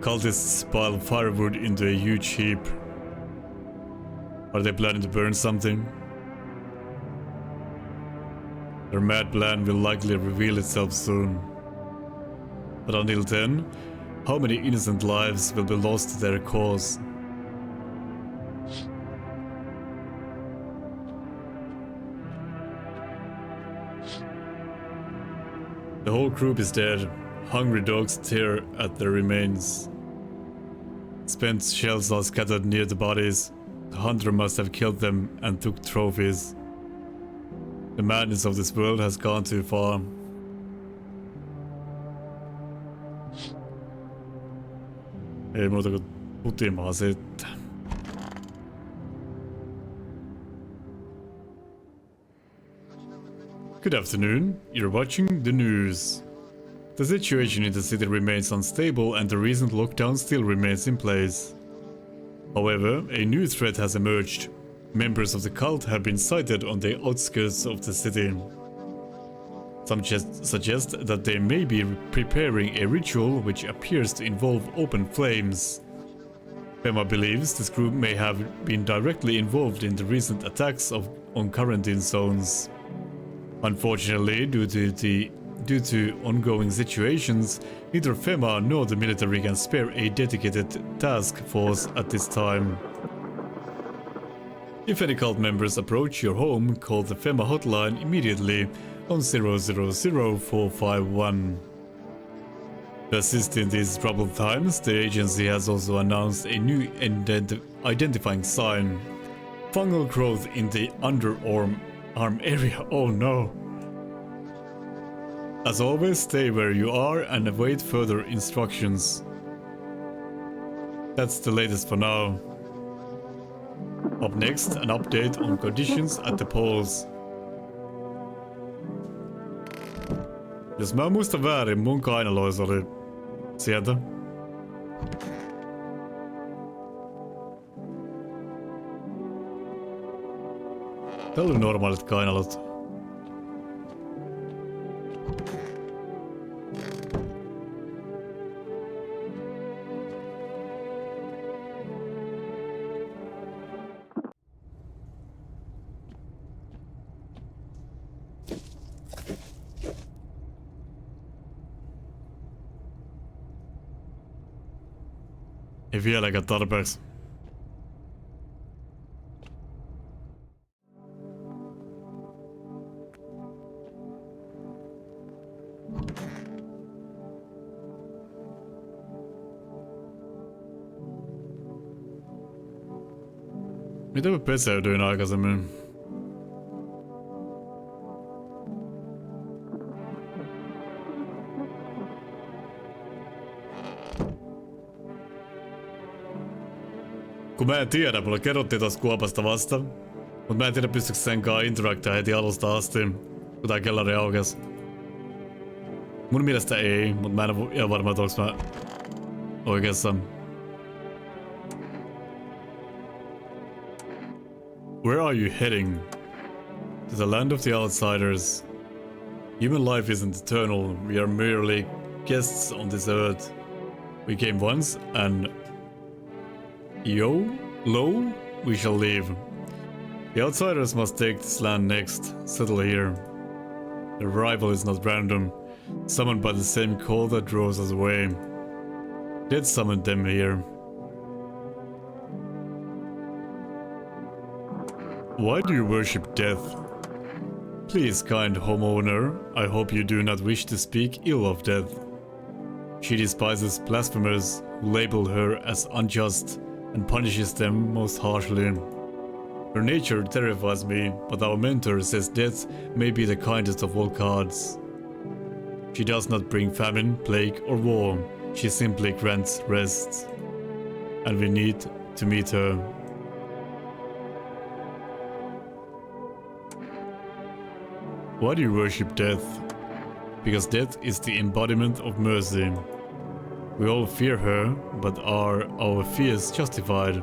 Cultists pile firewood into a huge heap. Are they planning to burn something? Their mad plan will likely reveal itself soon. But until then, how many innocent lives will be lost to their cause? The whole group is dead. Hungry dogs tear at their remains. Spent shells are scattered near the bodies. The hunter must have killed them and took trophies. The madness of this world has gone too far. Ei muuta kuin putimaa sitten. Good afternoon, you're watching the news. The situation in the city remains unstable and the recent lockdown still remains in place. However, a new threat has emerged. Members of the cult have been sighted on the outskirts of the city. Some suggest that they may be preparing a ritual which appears to involve open flames. Fema believes this group may have been directly involved in the recent attacks on quarantine zones. Unfortunately, due to ongoing situations, neither FEMA nor the military can spare a dedicated task force at this time. If any cult members approach your home, call the FEMA hotline immediately on 000451. To assist in these troubled times, the agency has also announced a new identifying sign. Fungal growth in the underarm area. Oh no! As always, stay where you are and await further instructions. That's the latest for now. Up next, an update on conditions at the polls. Jos mä muistan väärin, mun kainalois oli sieltä. Täällä oli normaalit kainalot. Ei vieläkään tarpeeksi. Mitä mä peseytyin aikaisemmin? Kun mä en tiedä, mulle kerrottiin tosta kuopasta vasta. Mut mä en tiedä pystyykö senkaan interactaa heti alusta asti, kun tää kellari aukes. Mun mielestä ei, mut mä en oo ihan varma, että onks mä oikeassa. Where are you heading? To the land of the outsiders. Human life isn't eternal, we are merely guests on this earth. We came once and lo, we shall leave. The outsiders must take this land next, settle here. The arrival is not random, summoned by the same call that draws us away. Death summoned them here. Why do you worship death? Please, kind homeowner, I hope you do not wish to speak ill of death. She despises blasphemers who label her as unjust and punishes them most harshly. Her nature terrifies me, but our mentor says death may be the kindest of all gods. She does not bring famine, plague or war, she simply grants rest. And we need to meet her. Why do you worship death? Because death is the embodiment of mercy. We all fear her, but are our fears justified?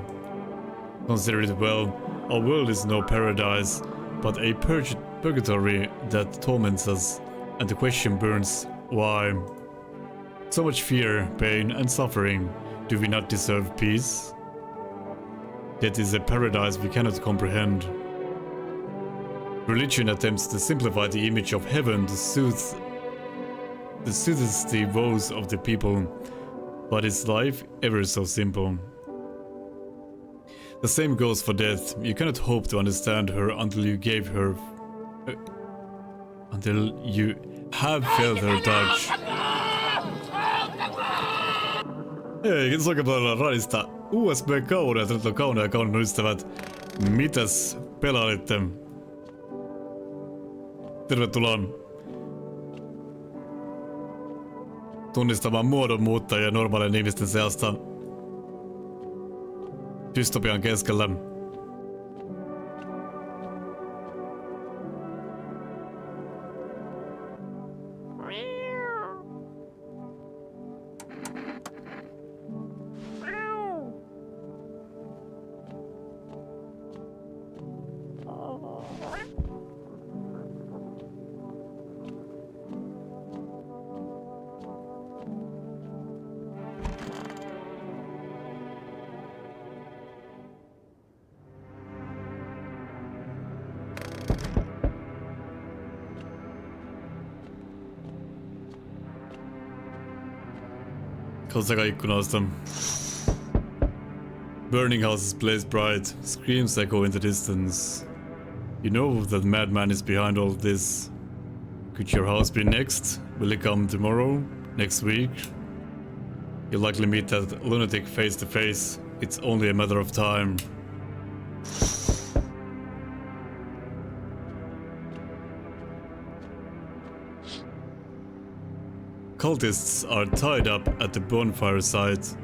Consider it well, our world is no paradise, but a purgatory that torments us, and the question burns, why? So much fear, pain and suffering, do we not deserve peace? That is a paradise we cannot comprehend. Religion attempts to simplify the image of heaven to soothe the woes of the people, but is life ever so simple? The same goes for death. You cannot hope to understand her until you have felt her touch. Hei, kiitos oikein paljon radista USB-kauneja, että nyt on kauneja ystävät. Mitäs pelailitte? Tervetuloa tunnistamaan muodonmuuttajia normaalien ihmisten seasta dystopian keskellä. Katsotaan ikkunasta. Burning houses blaze bright, screams echo in the distance. You know that madman is behind all this. Could your house be next? Will he come tomorrow? Next week? You'll likely meet that lunatic face to face. It's only a matter of time. Cultists are tied up at the bonfire site.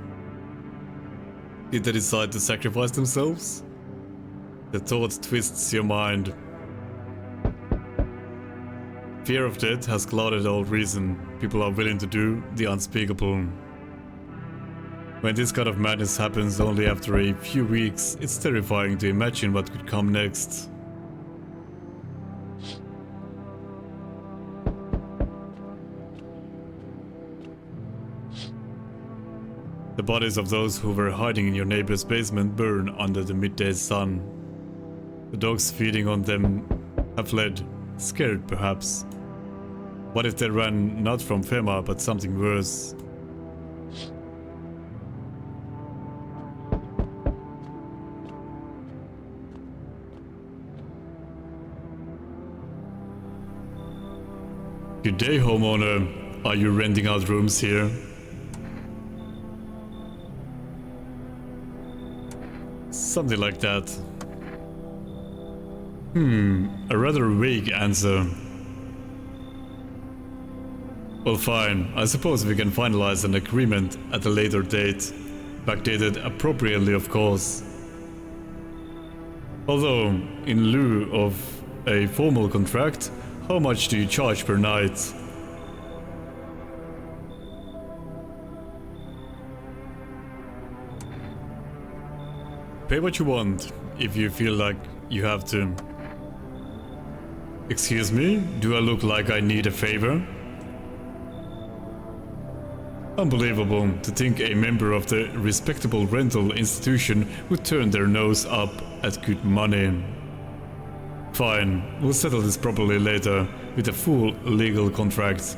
Did they decide to sacrifice themselves? The thought twists your mind. Fear of death has clouded all reason. People are willing to do the unspeakable. When this kind of madness happens only after a few weeks, it's terrifying to imagine what could come next. The bodies of those who were hiding in your neighbor's basement burn under the midday sun. The dogs feeding on them have fled, scared perhaps. What if they ran not from Fema but something worse? Good day, homeowner. Are you renting out rooms here? Something like that. A rather vague answer. Well, fine. I suppose we can finalize an agreement at a later date. Backdated appropriately, of course. Although, in lieu of a formal contract, how much do you charge per night? Pay what you want, if you feel like you have to. Excuse me, do I look like I need a favor? Unbelievable to think a member of the respectable rental institution would turn their nose up at good money. Fine, we'll settle this properly later, with a full legal contract.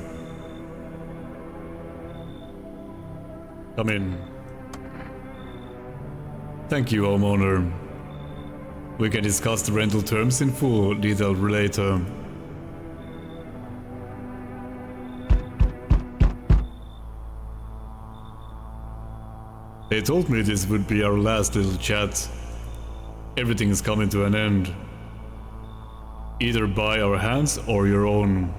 Come in. Thank you, homeowner. We can discuss the rental terms in full detail later. They told me this would be our last little chat. Everything is coming to an end. Either by our hands or your own.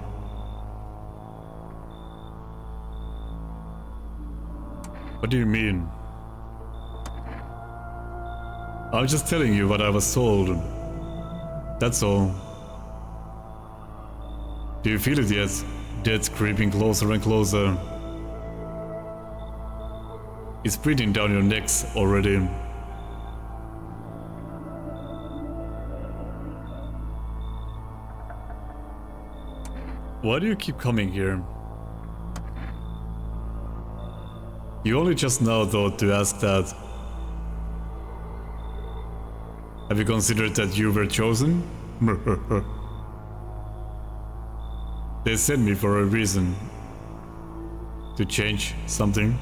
What do you mean? I'm just telling you what I was told. That's all. Do you feel it yet? death creeping closer and closer. It's breathing down your necks already. Why do you keep coming here? You only just now thought to ask that. Have you considered that you were chosen? They sent me for a reason. To change something.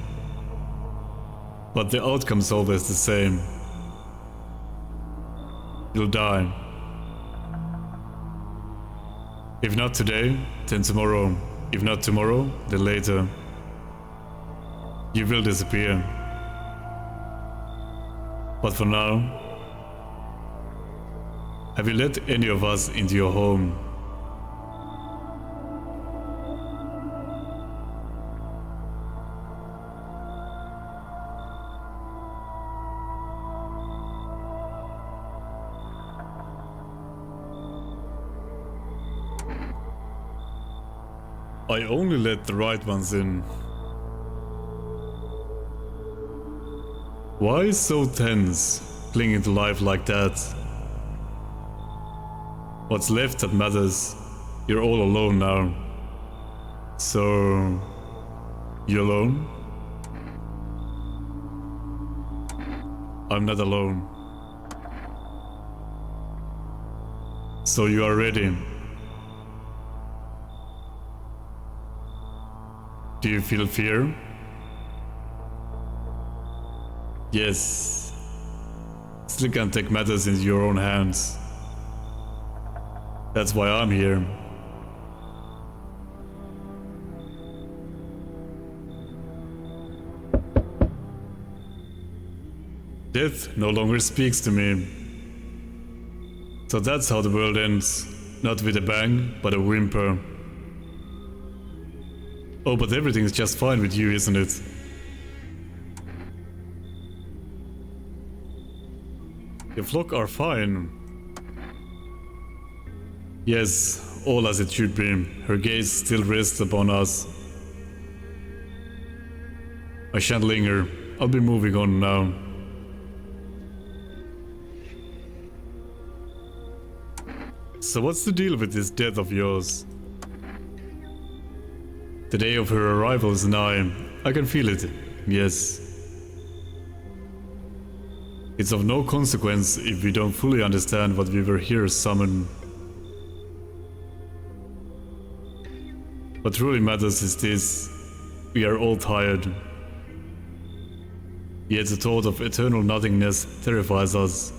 But the outcome's always the same. You'll die. If not today, then tomorrow. If not tomorrow, then later. You will disappear. But for now, have you let any of us into your home? I only let the right ones in. Why so tense, clinging to life like that? What's left that matters? You're all alone now. So... you alone? I'm not alone. So you are ready. Do you feel fear? Yes. Still can't take matters into your own hands. That's why I'm here. Death no longer speaks to me. So that's how the world ends. Not with a bang, but a whimper. Oh, but everything's just fine with you, isn't it? The flock are fine. Yes, all as it should be. Her gaze still rests upon us. I shan't linger. I'll be moving on now. So what's the deal with this death of yours? The day of her arrival is nigh. I can feel it. Yes. It's of no consequence if we don't fully understand what we were here to summon. What truly matters is this. We are all tired. Yet the thought of eternal nothingness terrifies us.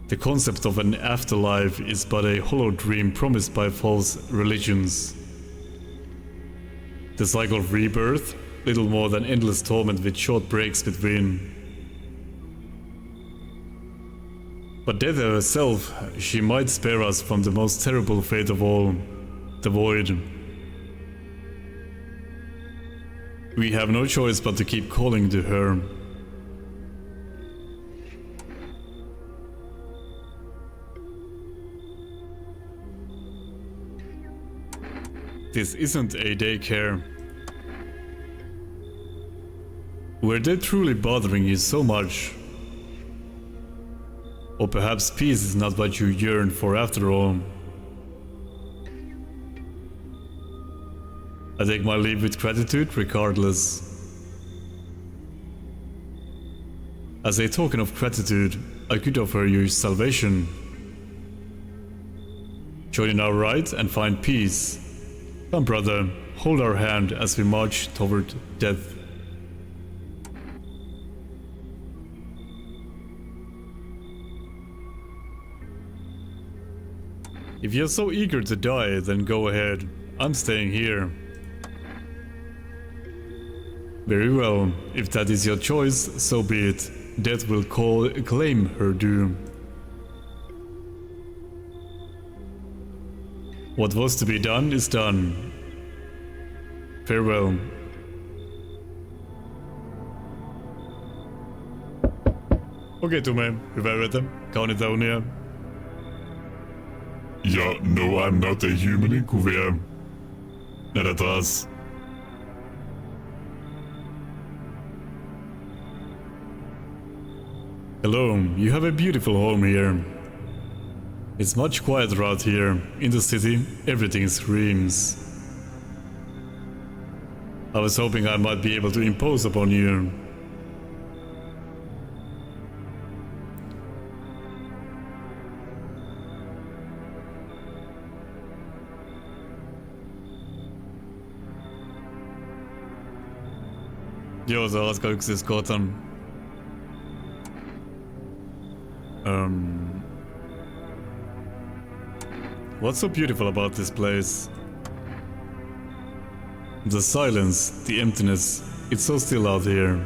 The concept of an afterlife is but a hollow dream promised by false religions. The cycle of rebirth, little more than endless torment with short breaks between. But death herself, she might spare us from the most terrible fate of all, the void. We have no choice but to keep calling to her. This isn't a daycare. Were they truly bothering you so much? Or perhaps peace is not what you yearn for after all. I take my leave with gratitude regardless. As a token of gratitude, I could offer you salvation. Join in our ride and find peace. Come, brother, hold our hand as we march toward death. If you're so eager to die, then go ahead. I'm staying here. Very well. If that is your choice, so be it. Death will claim her doom. What was to be done is done. Farewell. Okei, Tume. Hyvää yötä. Kaunita unia. Ja, no, I'm not a human in Kuvia. Nähdä taas. Hello, you have a beautiful home here. It's much quieter out here. In the city, everything screams. I was hoping I might be able to impose upon you. Joo, se on hauska yksityiskohta. What's so beautiful about this place? The silence, the emptiness, it's so still out here.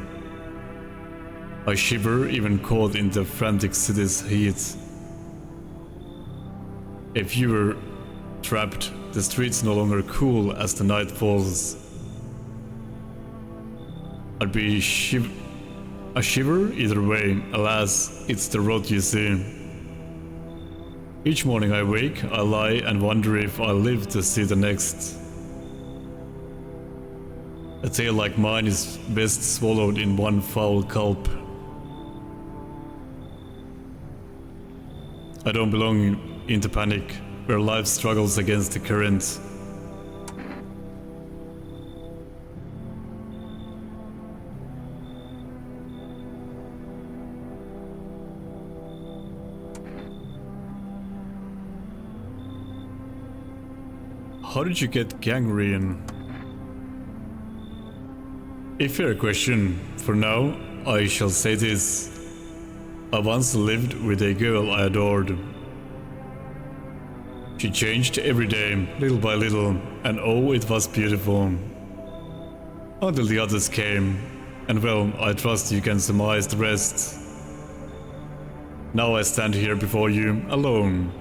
I shiver even caught in the frantic city's heat. If you were trapped, the streets no longer cool as the night falls. I'd be a shiver either way, alas, it's the road you see. Each morning I wake, I lie and wonder if I'll live to see the next. A tale like mine is best swallowed in one foul gulp. I don't belong into panic, where life struggles against the current. How did you get gangrene? A fair question. For now, I shall say this. I once lived with a girl I adored. She changed every day, little by little, and oh, it was beautiful. Until the others came, and well, I trust you can surmise the rest. Now I stand here before you, alone.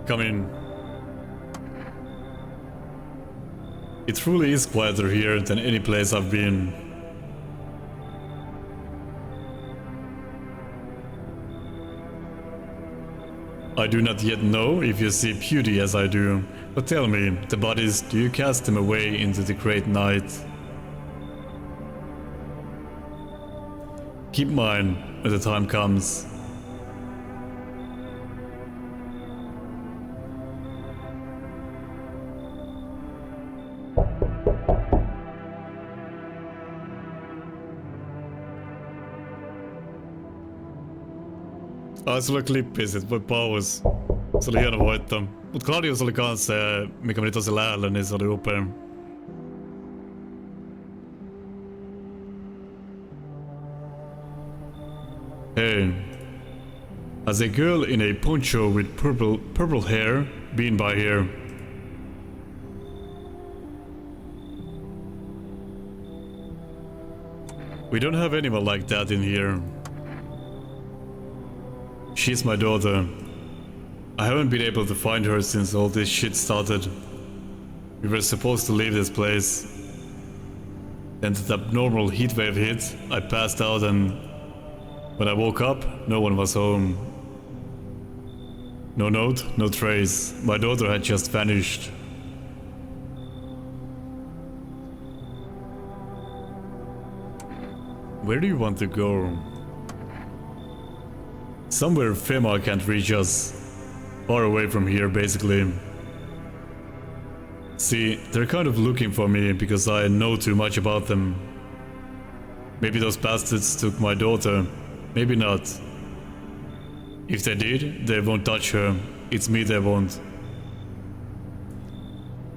Come in. It truly is quieter here than any place I've been. I do not yet know if you see beauty as I do, but tell me, the bodies, do you cast them away into the great night? Keep mine when the time comes. Sulla oli klippi, sit voi paus. Se oli hieno voitto. Mut Claudius oli kans se, mikä meni tosi lähelle, niin se oli upea. Hey. Has a girl in a poncho with purple hair been by here? We don't have anyone like that in here. She's my daughter. I haven't been able to find her since all this shit started. We were supposed to leave this place. Then the abnormal heatwave hit, I passed out, and when I woke up, no one was home. No note, no trace. My daughter had just vanished. Where do you want to go? Somewhere Fema can't reach us. Far away from here, basically. See, they're kind of looking for me because I know too much about them. Maybe those bastards took my daughter. Maybe not. If they did, they won't touch her. It's me they won't.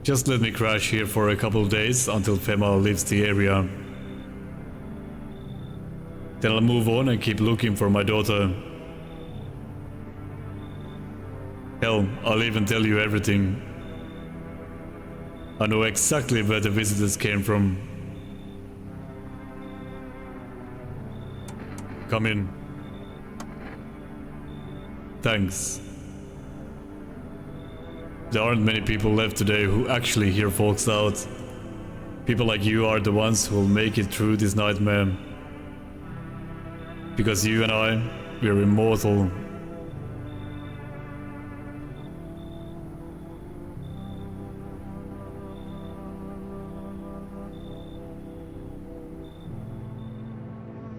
Just let me crash here for a couple of days until Fema leaves the area. Then I'll move on and keep looking for my daughter. Hell, I'll even tell you everything. I know exactly where the visitors came from. Come in. Thanks. There aren't many people left today who actually hear folks out. People like you are the ones who'll make it through this nightmare. Because you and I, we're immortal.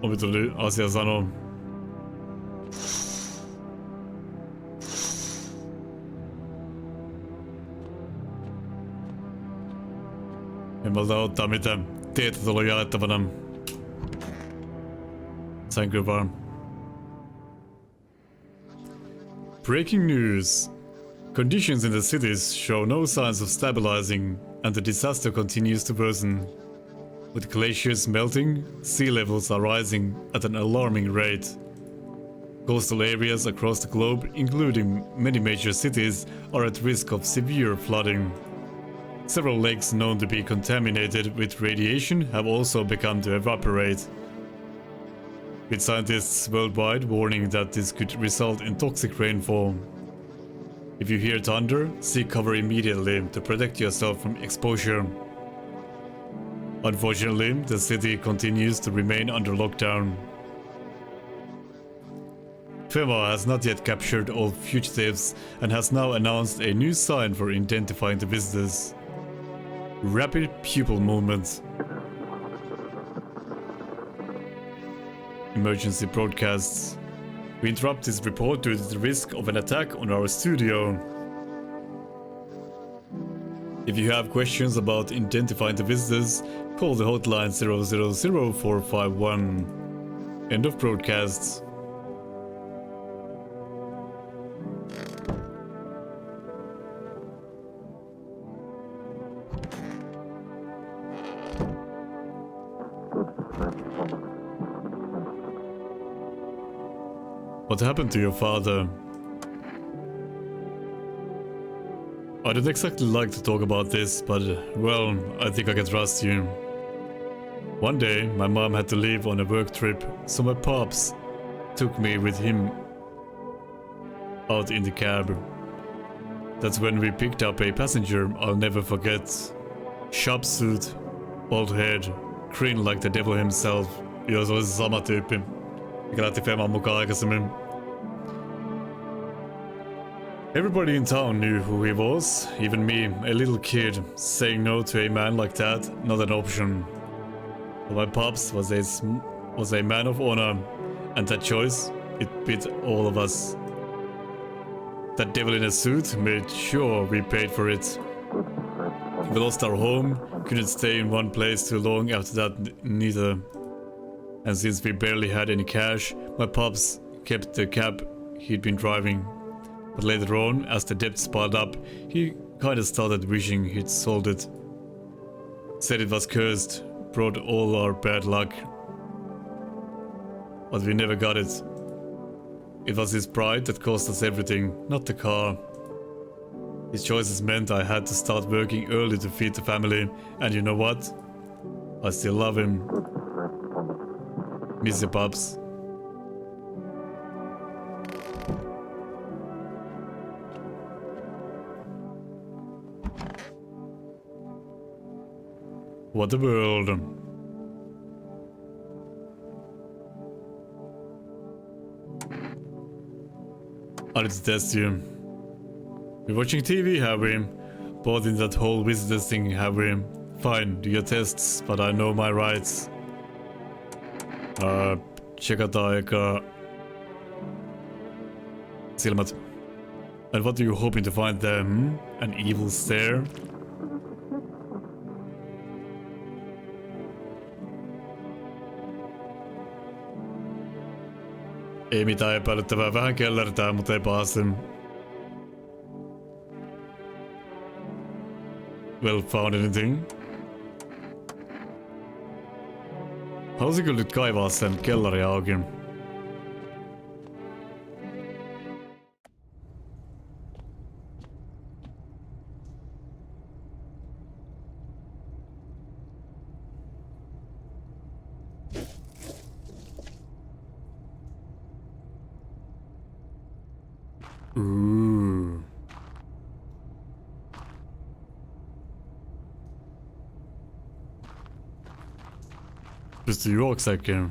Omi tuli asia sanoa. En malta ottaa mitään teetä tuolla jaettavana. Sain kyllä vaan. Breaking news. Conditions in the cities show no signs of stabilizing and the disaster continues to worsen. With glaciers melting, sea levels are rising at an alarming rate. Coastal areas across the globe, including many major cities, are at risk of severe flooding. Several lakes known to be contaminated with radiation have also begun to evaporate, with scientists worldwide warning that this could result in toxic rainfall. If you hear thunder, seek cover immediately to protect yourself from exposure. Unfortunately, the city continues to remain under lockdown. FEMA has not yet captured all fugitives and has now announced a new sign for identifying the visitors. Rapid pupil movement. Emergency broadcasts. We interrupt this report due to the risk of an attack on our studio. If you have questions about identifying the visitors, call the hotline 000451. End of broadcasts. What happened to your father? I don't exactly like to talk about this, but well, I think I can trust you. One day, my mom had to leave on a work trip, so my pops took me with him out in the cab. That's when we picked up a passenger I'll never forget. Sharp suit, bald head, green like the devil himself. Joo, se oli se sama tyyppi, mikä lähti Feman mukaan aikaisemmin. Everybody in town knew who he was, even me, a little kid. Saying no to a man like that, not an option. But my pops was a man of honor, and that choice, it bit all of us. That devil in a suit made sure we paid for it. We lost our home, couldn't stay in one place too long after that neither. And since we barely had any cash, my pops kept the cab he'd been driving. But later on, as the debts piled up, he kinda started wishing he'd sold it. Said it was cursed, brought all our bad luck. But we never got it. It was his pride that cost us everything, not the car. His choices meant I had to start working early to feed the family, and you know what? I still love him. Miss you, Pops. What a world. I need to test you. We're watching TV, have we? Bought in that whole visitors thing, have we? Fine, do your tests, but I know my rights. Tsekataan eka silmät. And what are you hoping to find there, hmm? An evil stare? Ei mitään epäilyttävää, vähän kellertää, mutta ei pahasti. Well, found anything? Halusin kyllä nyt kaivaa sen kellari auki. Pystyy juokseekin.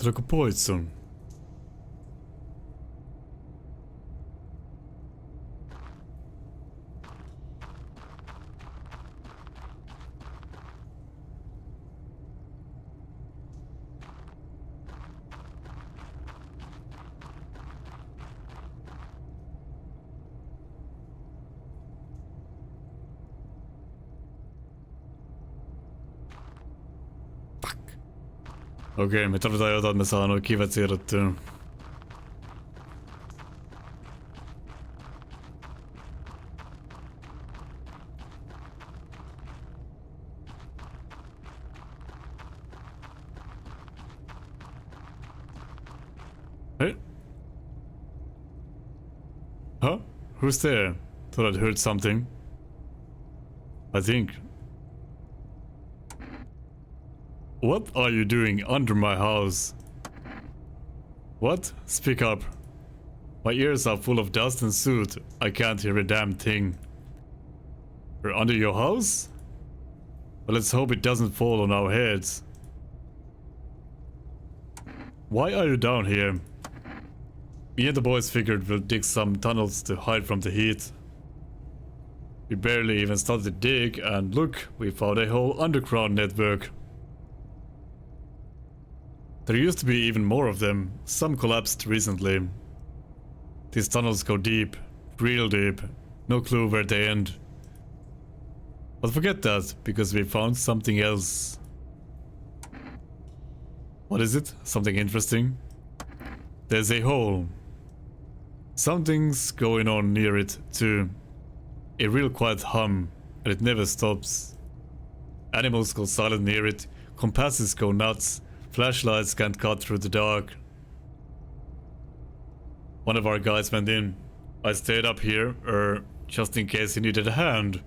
Tuleeko poitsun? Okei, me tarvitaan jotain, että me saa nuo kivet siirrettyä. Hey? Huh? Who's there? Thought I'd heard something. I think. What are you doing under my house? What? Speak up. My ears are full of dust and soot. I can't hear a damn thing. We're under your house? Well, let's hope it doesn't fall on our heads. Why are you down here? Me and the boys figured we'll dig some tunnels to hide from the heat. We barely even started to dig, and look, we found a whole underground network. There used to be even more of them. Some collapsed recently. These tunnels go deep, real deep. No clue where they end. But forget that, because we found something else. What is it? Something interesting? There's a hole. Something's going on near it too. A real quiet hum, and it never stops. Animals go silent near it, compasses go nuts, flashlights can't cut through the dark. One of our guys went in. I stayed up here, just in case he needed a hand.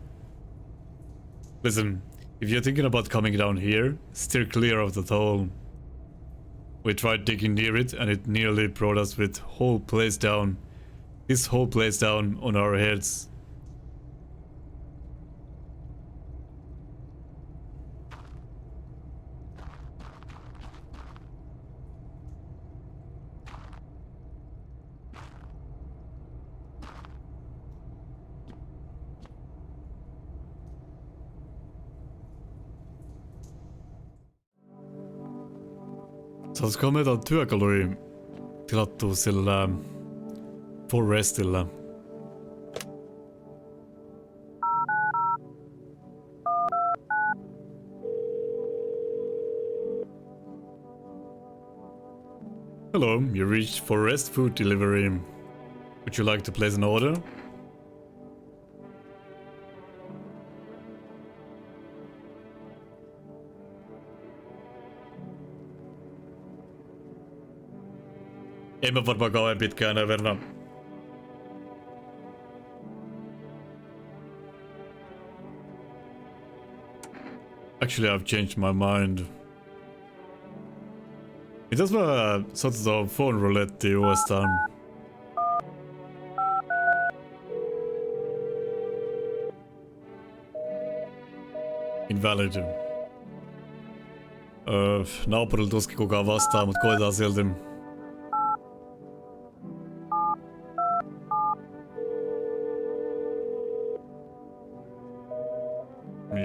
Listen, if you're thinking about coming down here, steer clear of the hole. We tried digging near it and it nearly brought us with whole place down. This whole place down on our heads. Saisiko me jotain työkaluja tilattua sillä Forestilla? Hello, you reached Forest Food Delivery. Would you like to place an order? Ei mä varmaan kauhean pitkään enää verran. Actually, I've changed my mind. Mitäs mä soitetaan phone roulettia uudestaan? Invalid. Naapurilla tuskin kukaan vastaa, mut koetaan silti.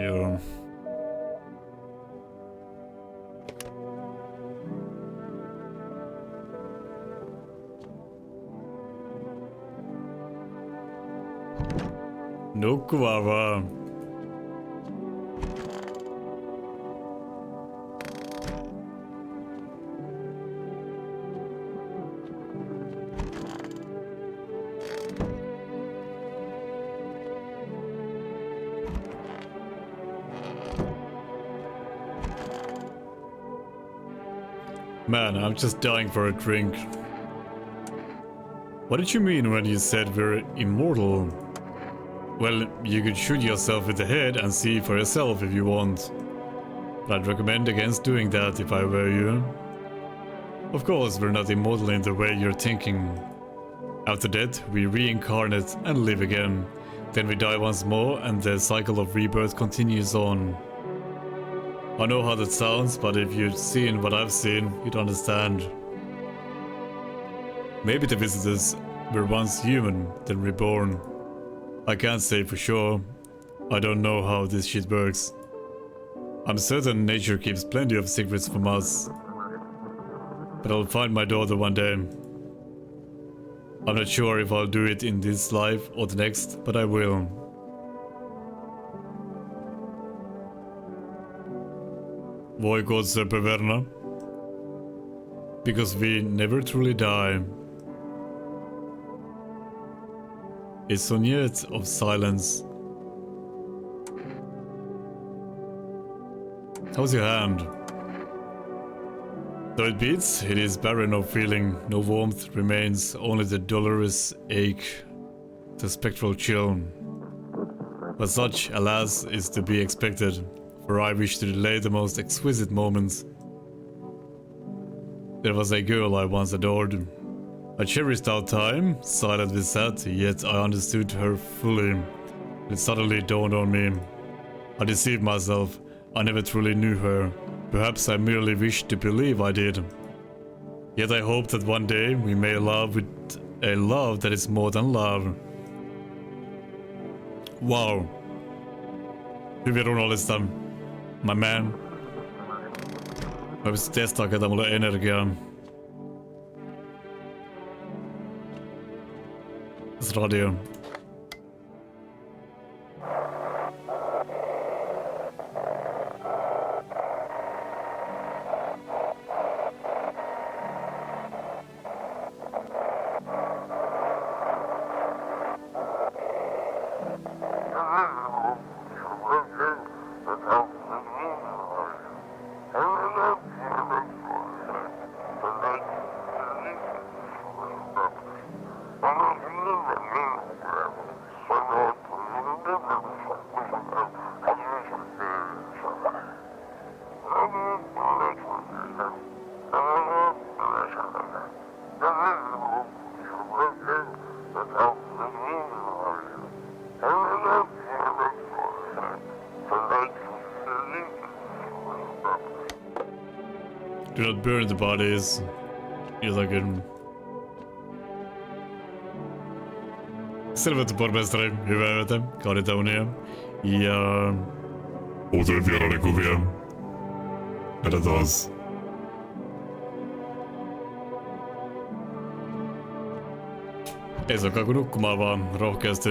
Joo. Nukkuvaa vaan. Man, I'm just dying for a drink. What did you mean when you said we're immortal? Well, you could shoot yourself with the head and see for yourself if you want. But I'd recommend against doing that if I were you. Of course, we're not immortal in the way you're thinking. After death, we reincarnate and live again. Then we die once more and the cycle of rebirth continues on. I know how that sounds, but if you'd seen what I've seen, you'd understand. Maybe the visitors were once human, then reborn. I can't say for sure. I don't know how this shit works. I'm certain nature keeps plenty of secrets from us. But I'll find my daughter one day. I'm not sure if I'll do it in this life or the next, but I will. Voi godse beverna. Because we never truly die. A sonnet of silence. How's your hand? Though it beats, it is barren of feeling. No warmth remains, only the dolorous ache, the spectral chill. But such, alas, is to be expected, for I wish to delay the most exquisite moments. There was a girl I once adored. I cherished our time, silent with sad, yet I understood her fully. It suddenly dawned on me. I deceived myself. I never truly knew her. Perhaps I merely wished to believe I did. Yet I hope that one day we may love with a love that is more than love. Wow. Hyvin runollista. My man. Mä pystyn testaamaan, ketä mulla on energiaa. Tässä radio. Do not burn the bodies. Jotakin. Selvä pormestari, hyvää yötä, kaunita unia. Ja... Uuteen vierailikuvia. Nähdään taas. Ei se olekaan kuin nukkumaan vaan, rohkeasti.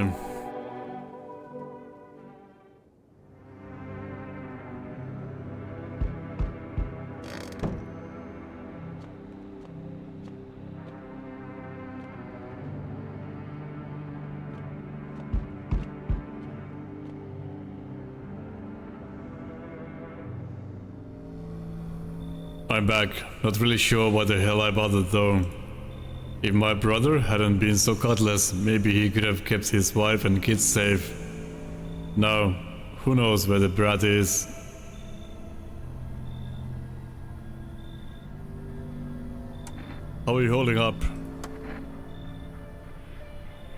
I'm back. Not really sure why the hell I bothered though. If my brother hadn't been so cutlass, maybe he could have kept his wife and kids safe. Now, who knows where the brat is? How are you holding up?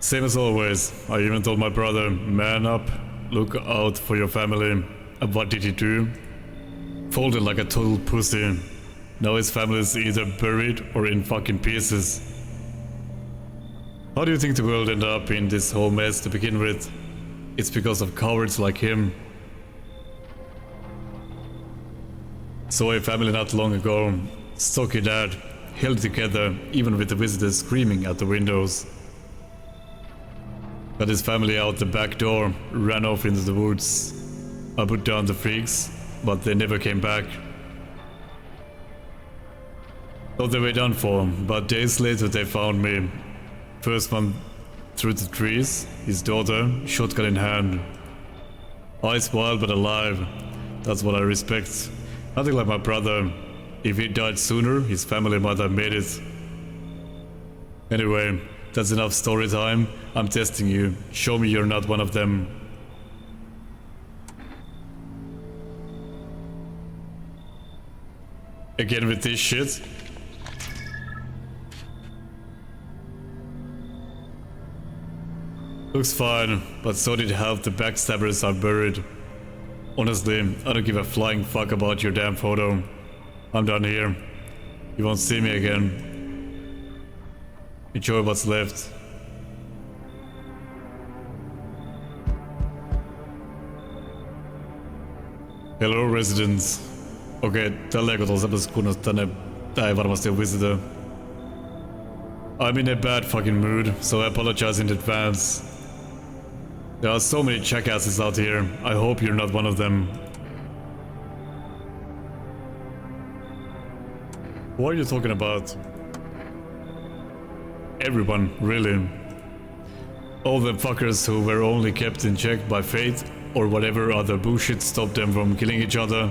Same as always. I even told my brother, man up, look out for your family. And what did he do? Folded like a total pussy. Now his family is either buried or in fucking pieces. How do you think the world ended up in this whole mess to begin with? It's because of cowards like him. Saw a family not long ago. Stocky dad, held together even with the visitors screaming at the windows. Got his family out the back door, ran off into the woods. I put down the freaks, but they never came back. Thought they were done for, but days later they found me. First one through the trees, his daughter, shotgun in hand. Eyes wild but alive, that's what I respect. Nothing like my brother. If he died sooner, his family might have made it. Anyway, that's enough story time. I'm testing you. Show me you're not one of them. Again with this shit? Looks fine, but so did half the backstabbers are buried. Honestly, I don't give a flying fuck about your damn photo. I'm done here. You won't see me again. Enjoy what's left. Hello residents. Okei, tälleen kun tuolla semmoisessa kunnossa tänne, tää ei varmasti ole visitor. I'm in a bad fucking mood, so I apologize in advance. There are so many jackasses out here. I hope you're not one of them. What are you talking about? Everyone, really. All the fuckers who were only kept in check by fate or whatever other bullshit stopped them from killing each other.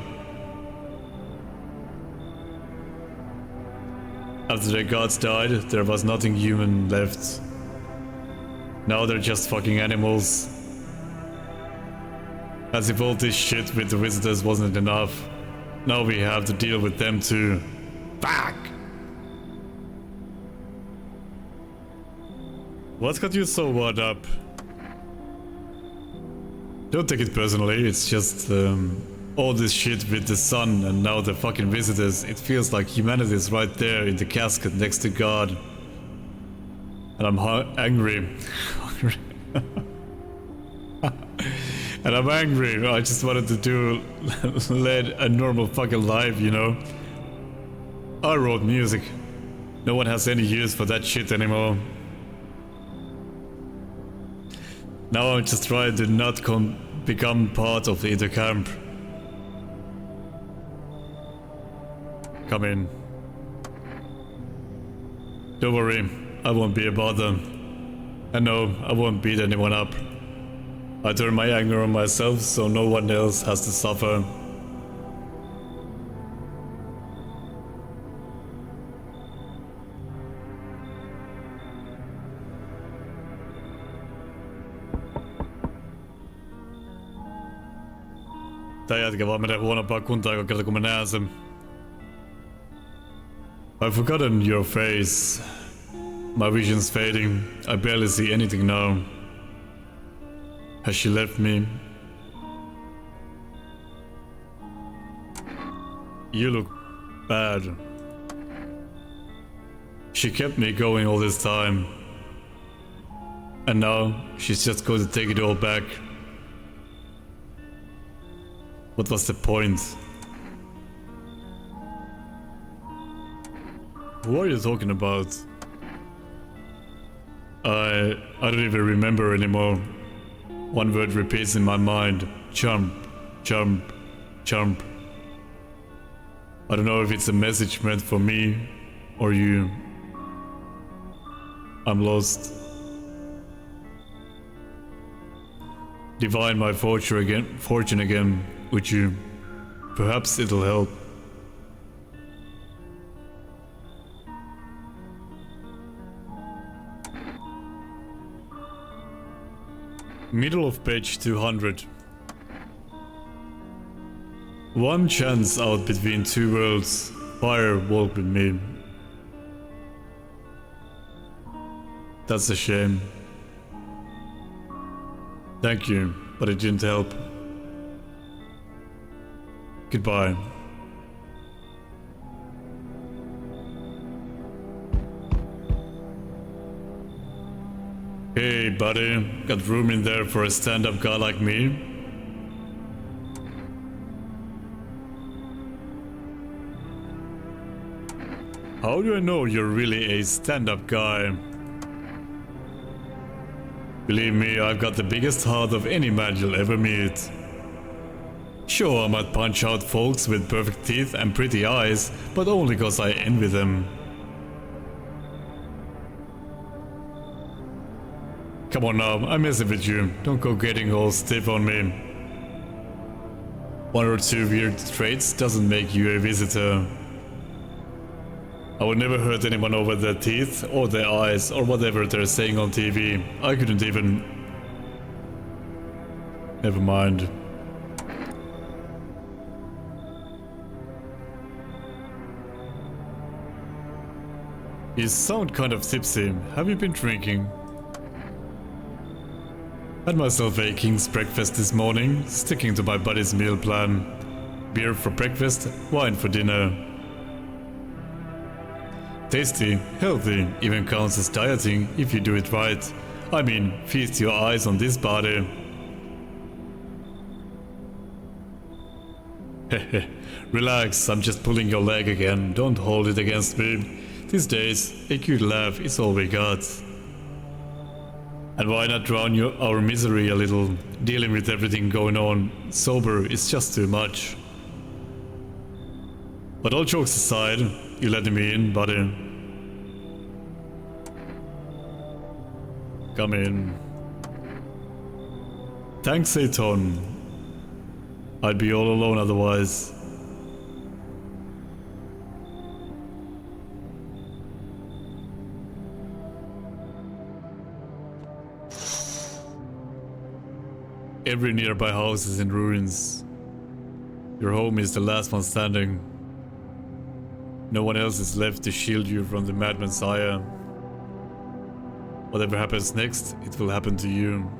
After the gods died, there was nothing human left. Now they're just fucking animals. As if all this shit with the visitors wasn't enough. Now we have to deal with them too. Fuck! What got you so wound up? Don't take it personally, it's just all this shit with the sun and now the fucking visitors. It feels like humanity is right there in the casket next to God. And I'm angry. And I'm angry. I just wanted to lead a normal fucking life, you know? I wrote music. No one has any use for that shit anymore. Now I'm just trying to not become part of either camp. Come in. Don't worry, I won't be a bother. And no, I won't beat anyone up. I turn my anger on myself so no one else has to suffer. Tää jätkä vaan menee huonompaa kuntaa joka kerta kun mä näen sen. I've forgotten your face. My vision's fading. I barely see anything now. Has she left me? You look bad. She kept me going all this time. And now she's just going to take it all back. What was the point? What are you talking about? I don't even remember anymore. One word repeats in my mind. Jump, jump, jump. I don't know if it's a message meant for me or you. I'm lost. Divine my fortune again with you. Perhaps it'll help. Middle of page 200. One chance out between two worlds. Fire walk with me. That's a shame. Thank you, but it didn't help. Goodbye. Hey buddy, got room in there for a stand-up guy like me? How do I know you're really a stand-up guy? Believe me, I've got the biggest heart of any man you'll ever meet. Sure, I might punch out folks with perfect teeth and pretty eyes, but only cause I envy them. Come on now, I'm messing with you. Don't go getting all stiff on me. One or two weird traits doesn't make you a visitor. I would never hurt anyone over their teeth or their eyes or whatever they're saying on TV. I couldn't even... Never mind. You sound kind of tipsy. Have you been drinking? Had myself a king's breakfast this morning, sticking to my buddy's meal plan. Beer for breakfast, wine for dinner. Tasty, healthy, even counts as dieting if you do it right. I mean, feast your eyes on this body. Hehe, relax, I'm just pulling your leg again, don't hold it against me. These days, a cute laugh is all we got. And why not drown our misery a little? Dealing with everything going on sober is just too much. But all jokes aside, you letting me in, buddy? Come in. Thanks a ton. I'd be all alone otherwise. Every nearby house is in ruins. Your home is the last one standing. No one else is left to shield you from the madman's ire. Whatever happens next, it will happen to you.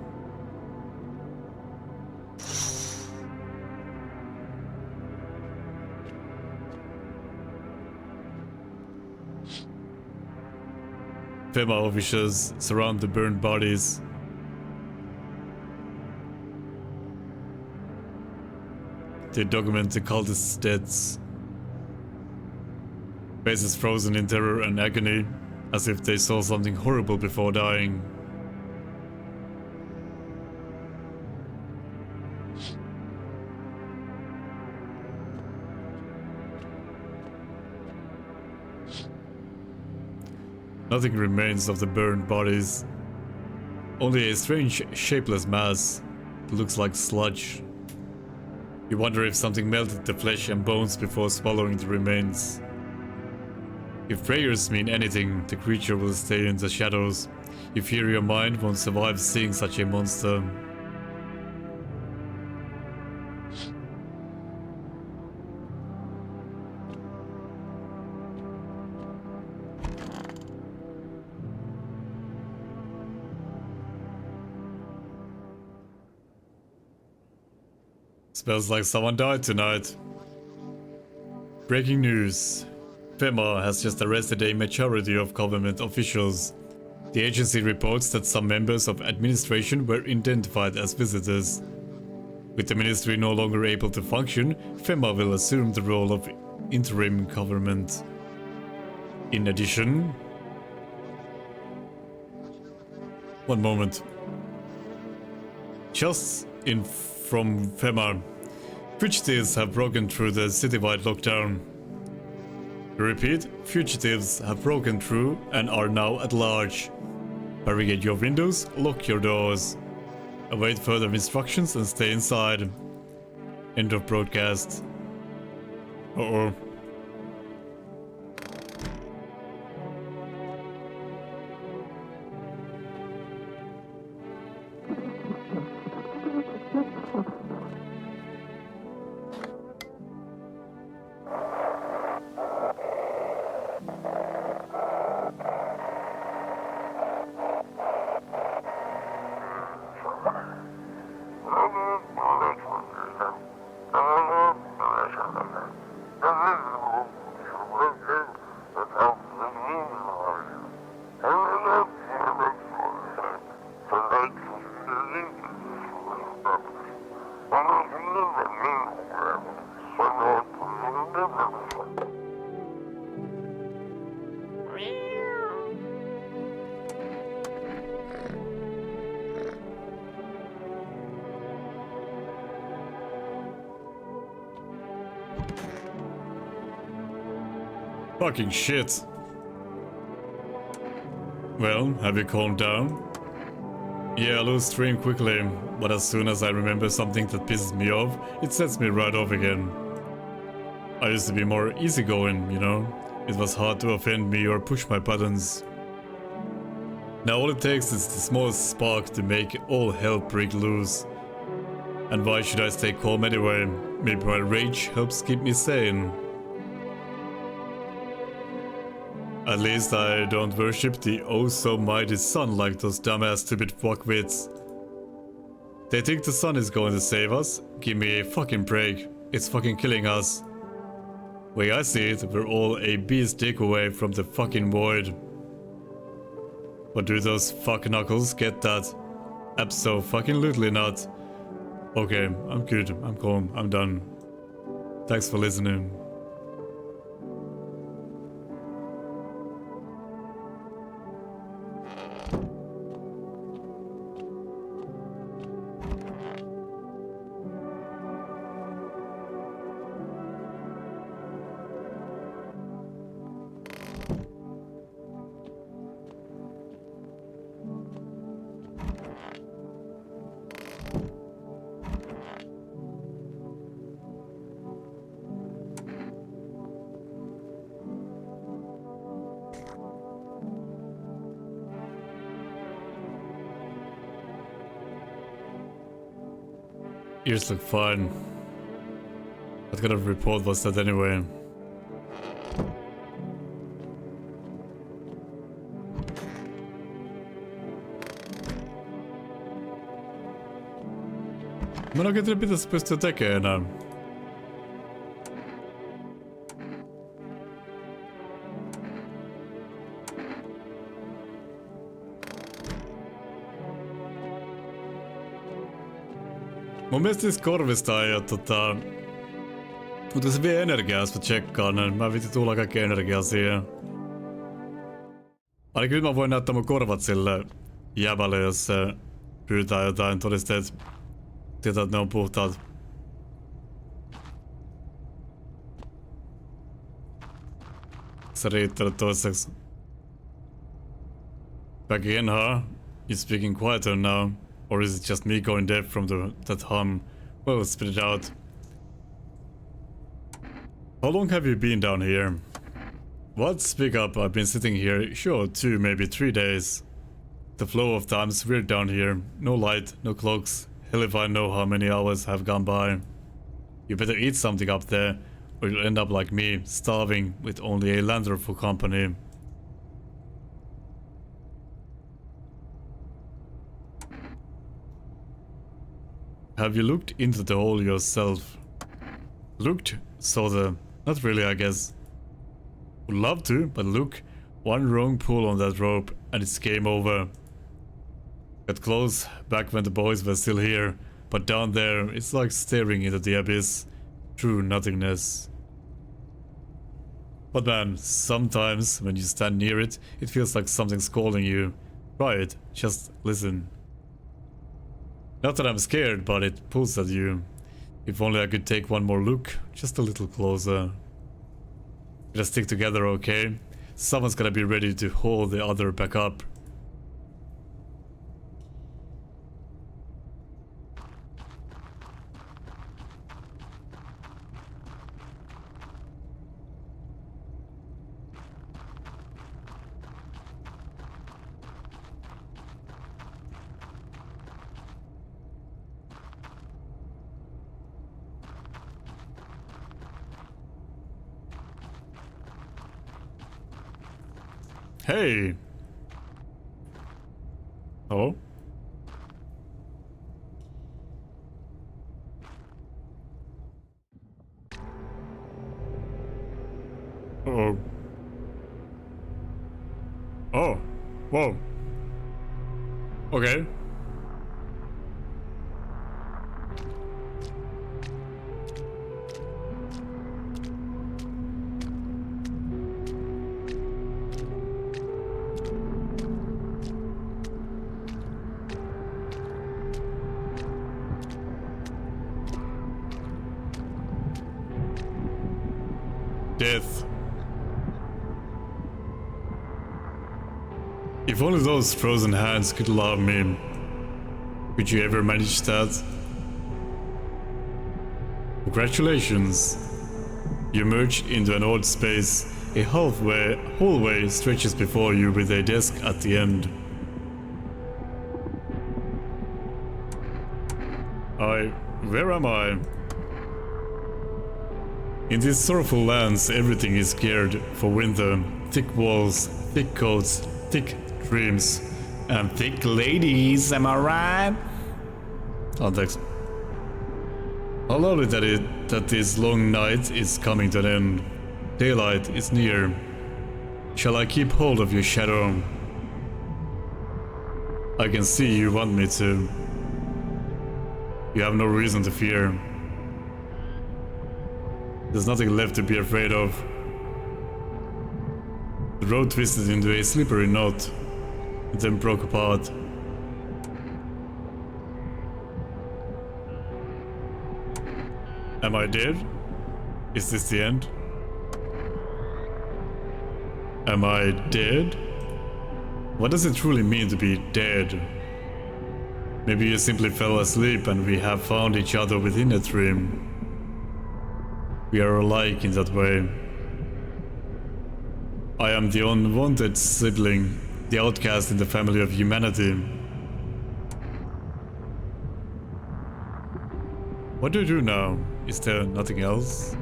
FEMA officials surround the burned bodies. They document the cultists' deaths. Faces frozen in terror and agony, as if they saw something horrible before dying. Nothing remains of the burned bodies. Only a strange, shapeless mass that looks like sludge. You wonder if something melted the flesh and bones before swallowing the remains. If prayers mean anything, the creature will stay in the shadows. You fear your mind won't survive seeing such a monster. Smells like someone died tonight. Breaking news. FEMA has just arrested a majority of government officials. The agency reports that some members of administration were identified as visitors. With the ministry no longer able to function, FEMA will assume the role of interim government. In addition... One moment. Just in from FEMA. Fugitives have broken through the citywide lockdown. Repeat, fugitives have broken through and are now at large. Barricade your windows, lock your doors. Await further instructions and stay inside. End of broadcast. Uh-oh. Fucking shit. Well, have you calmed down? Yeah, I lose stream quickly, but as soon as I remember something that pisses me off, it sets me right off again. I used to be more easygoing, you know? It was hard to offend me or push my buttons. Now all it takes is the smallest spark to make all hell break loose. And why should I stay calm anyway? Maybe my rage helps keep me sane. At least I don't worship the oh so mighty sun like those dumbass stupid fuckwits. They think the sun is going to save us? Give me a fucking break. It's fucking killing us. Way I see it, we're all a beast dick away from the fucking void. But do those fuck knuckles get that? Abso-fucking-lutely not. Okay, I'm good. I'm calm. I'm done. Thanks for listening. Ears look fine. What kind of report was that anyway? Men onko teillä pitäisi pystyä tekemään enää? Mun mielestä siis korvista ei oo mutta se vie energiaa, jos mä tsekkaan ne. Mä vitin tulla kaikki energiaa siihen. Ainakin nyt mä voin näyttää mun korvat sille jävälle, jos se pyytää jotain todisteet. Tietää, että ne on puhtaat. Se riittää toiseksi. Back again, huh? You speaking quieter now? Or is it just me going deaf from that hum? Well, spit it out. How long have you been down here? What? Speak up, I've been sitting here, sure, 2, maybe 3 days. The flow of time's weird down here. No light, no clocks. Hell if I know how many hours have gone by. You better eat something up there, or you'll end up like me, starving with only a lantern for company. Have you looked into the hole yourself? Looked? Sorta. Not really, I guess. Would love to, but look. One wrong pull on that rope and it's game over. Got close back when the boys were still here, but down there it's like staring into the abyss. True nothingness. But man, sometimes when you stand near it, it feels like something's calling you. Try it, just listen. Not that I'm scared, but it pulls at you. If only I could take one more look, just a little closer. Gotta stick together, okay? Someone's gotta be ready to hold the other back up. Hey! Oh? Oh. Oh. Whoa. Okay. Death. If only those frozen hands could love me. Could you ever manage that? Congratulations. You emerged into an odd space. A hallway stretches before you with a desk at the end. Where am I? In these sorrowful lands, everything is geared for winter. Thick walls, thick coats, thick dreams, and thick ladies, am I right? Anteeksi. How lovely that this long night is coming to an end. Daylight is near. Shall I keep hold of your shadow? I can see you want me to. You have no reason to fear. There's nothing left to be afraid of. The road twisted into a slippery knot, and then broke apart. Am I dead? Is this the end? Am I dead? What does it truly mean to be dead? Maybe you simply fell asleep and we have found each other within a dream. We are alike in that way. I am the unwanted sibling, the outcast in the family of humanity. What do you do now? Is there nothing else?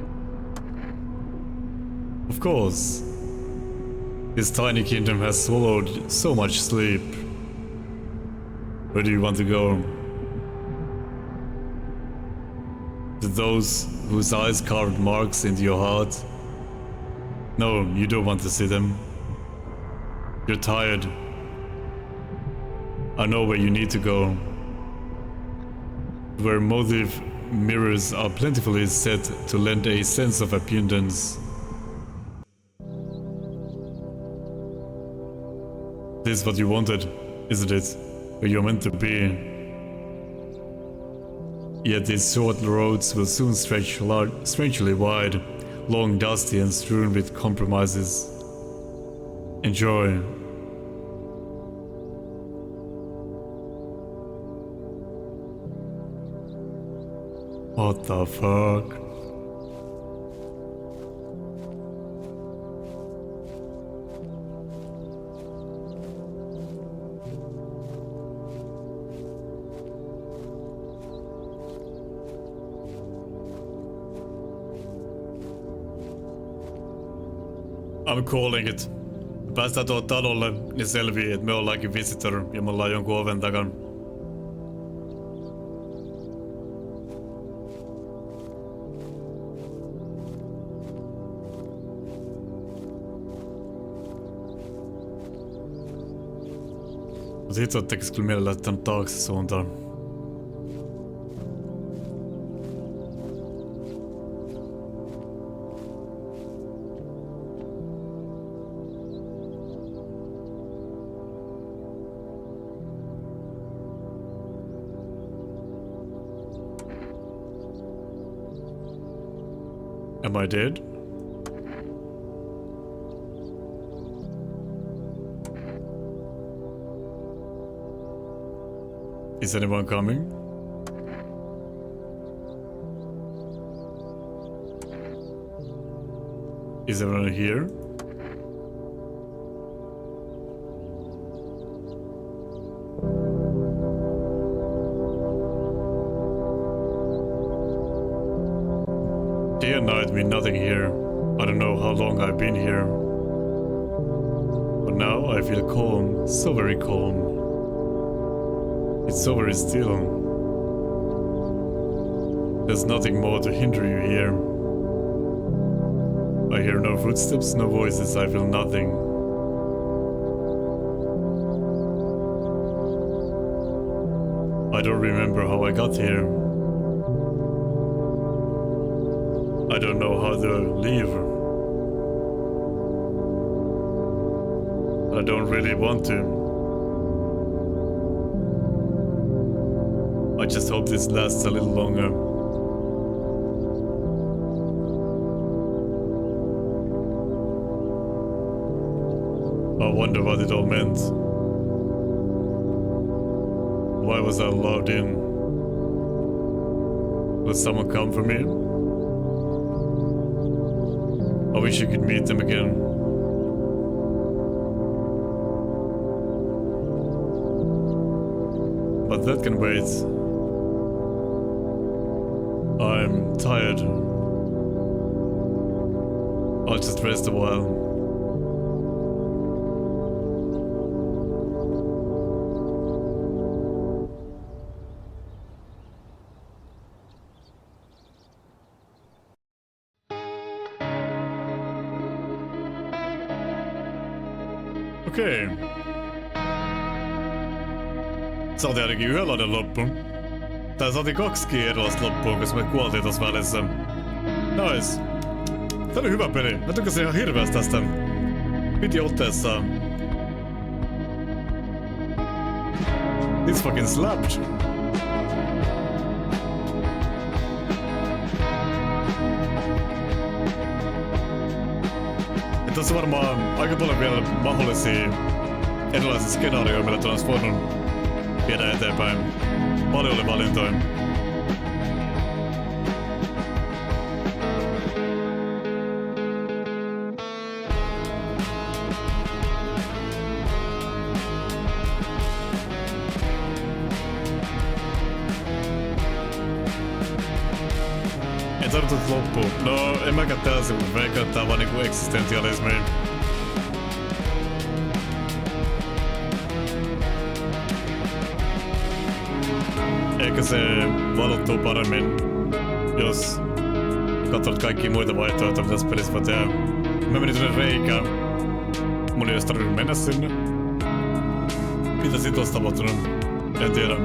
Of course. This tiny kingdom has swallowed so much sleep. Where do you want to go? To those whose eyes carved marks into your heart? No, you don't want to see them. You're tired. I know where you need to go. Where motive mirrors are plentifully set to lend a sense of abundance. This is what you wanted, isn't it? Where you're meant to be. Yet these short roads will soon stretch strangely wide, long, dusty and strewn with compromises. Enjoy. What the fuck? I'm calling it. Päästään tuohon talolle, niin selvii, että me ollaankin visitor ja me ollaan jonkun oven takana. Mutta itse tekis kyllä mielellä lähtenyt taakse suuntaan. Am I dead? Is anyone coming? Is everyone here? Day and night mean nothing here. I don't know how long I've been here. But now I feel calm, so very calm. It's so very still. There's nothing more to hinder you here. I hear no footsteps, no voices, I feel nothing. I don't remember how I got here. I don't know how to leave. I don't really want to. I just hope this lasts a little longer. I wonder what it all meant. Why was I allowed in? Will someone come for me? I wish I could meet them again. But that can wait. I'm tired. I'll just rest a while. Okei. Saatiin ainakin yhdenlainen loppu. Tai saatiin 2 erilaista loppua, koska me kuoltiin tossa välissä. Nice. Tää oli hyvä peli. Mä tykkäsin ihan hirveästi tästä. Piti otteessa. This fucking slapped. Ja tässä on varmaan aika paljon vielä mahdollisia erilaisia skenaarioita, millä tuon olisi voinut viedä eteenpäin. Paljon oli valintoja. Ei tarvitse loppua. No, en mäkään täysin, mutta veikkaan, että tää on vaan niinku eksistentialismi. Ehkä se valottuu paremmin, jos katsot kaikkia muita vaihtoehtoja, mitä tässä pelissä voi tehdä. Mä menin tuonne reikään. Mun ei olisi tarvinnut mennä sinne. Mitä siitä olisi tapahtunut? En tiedä.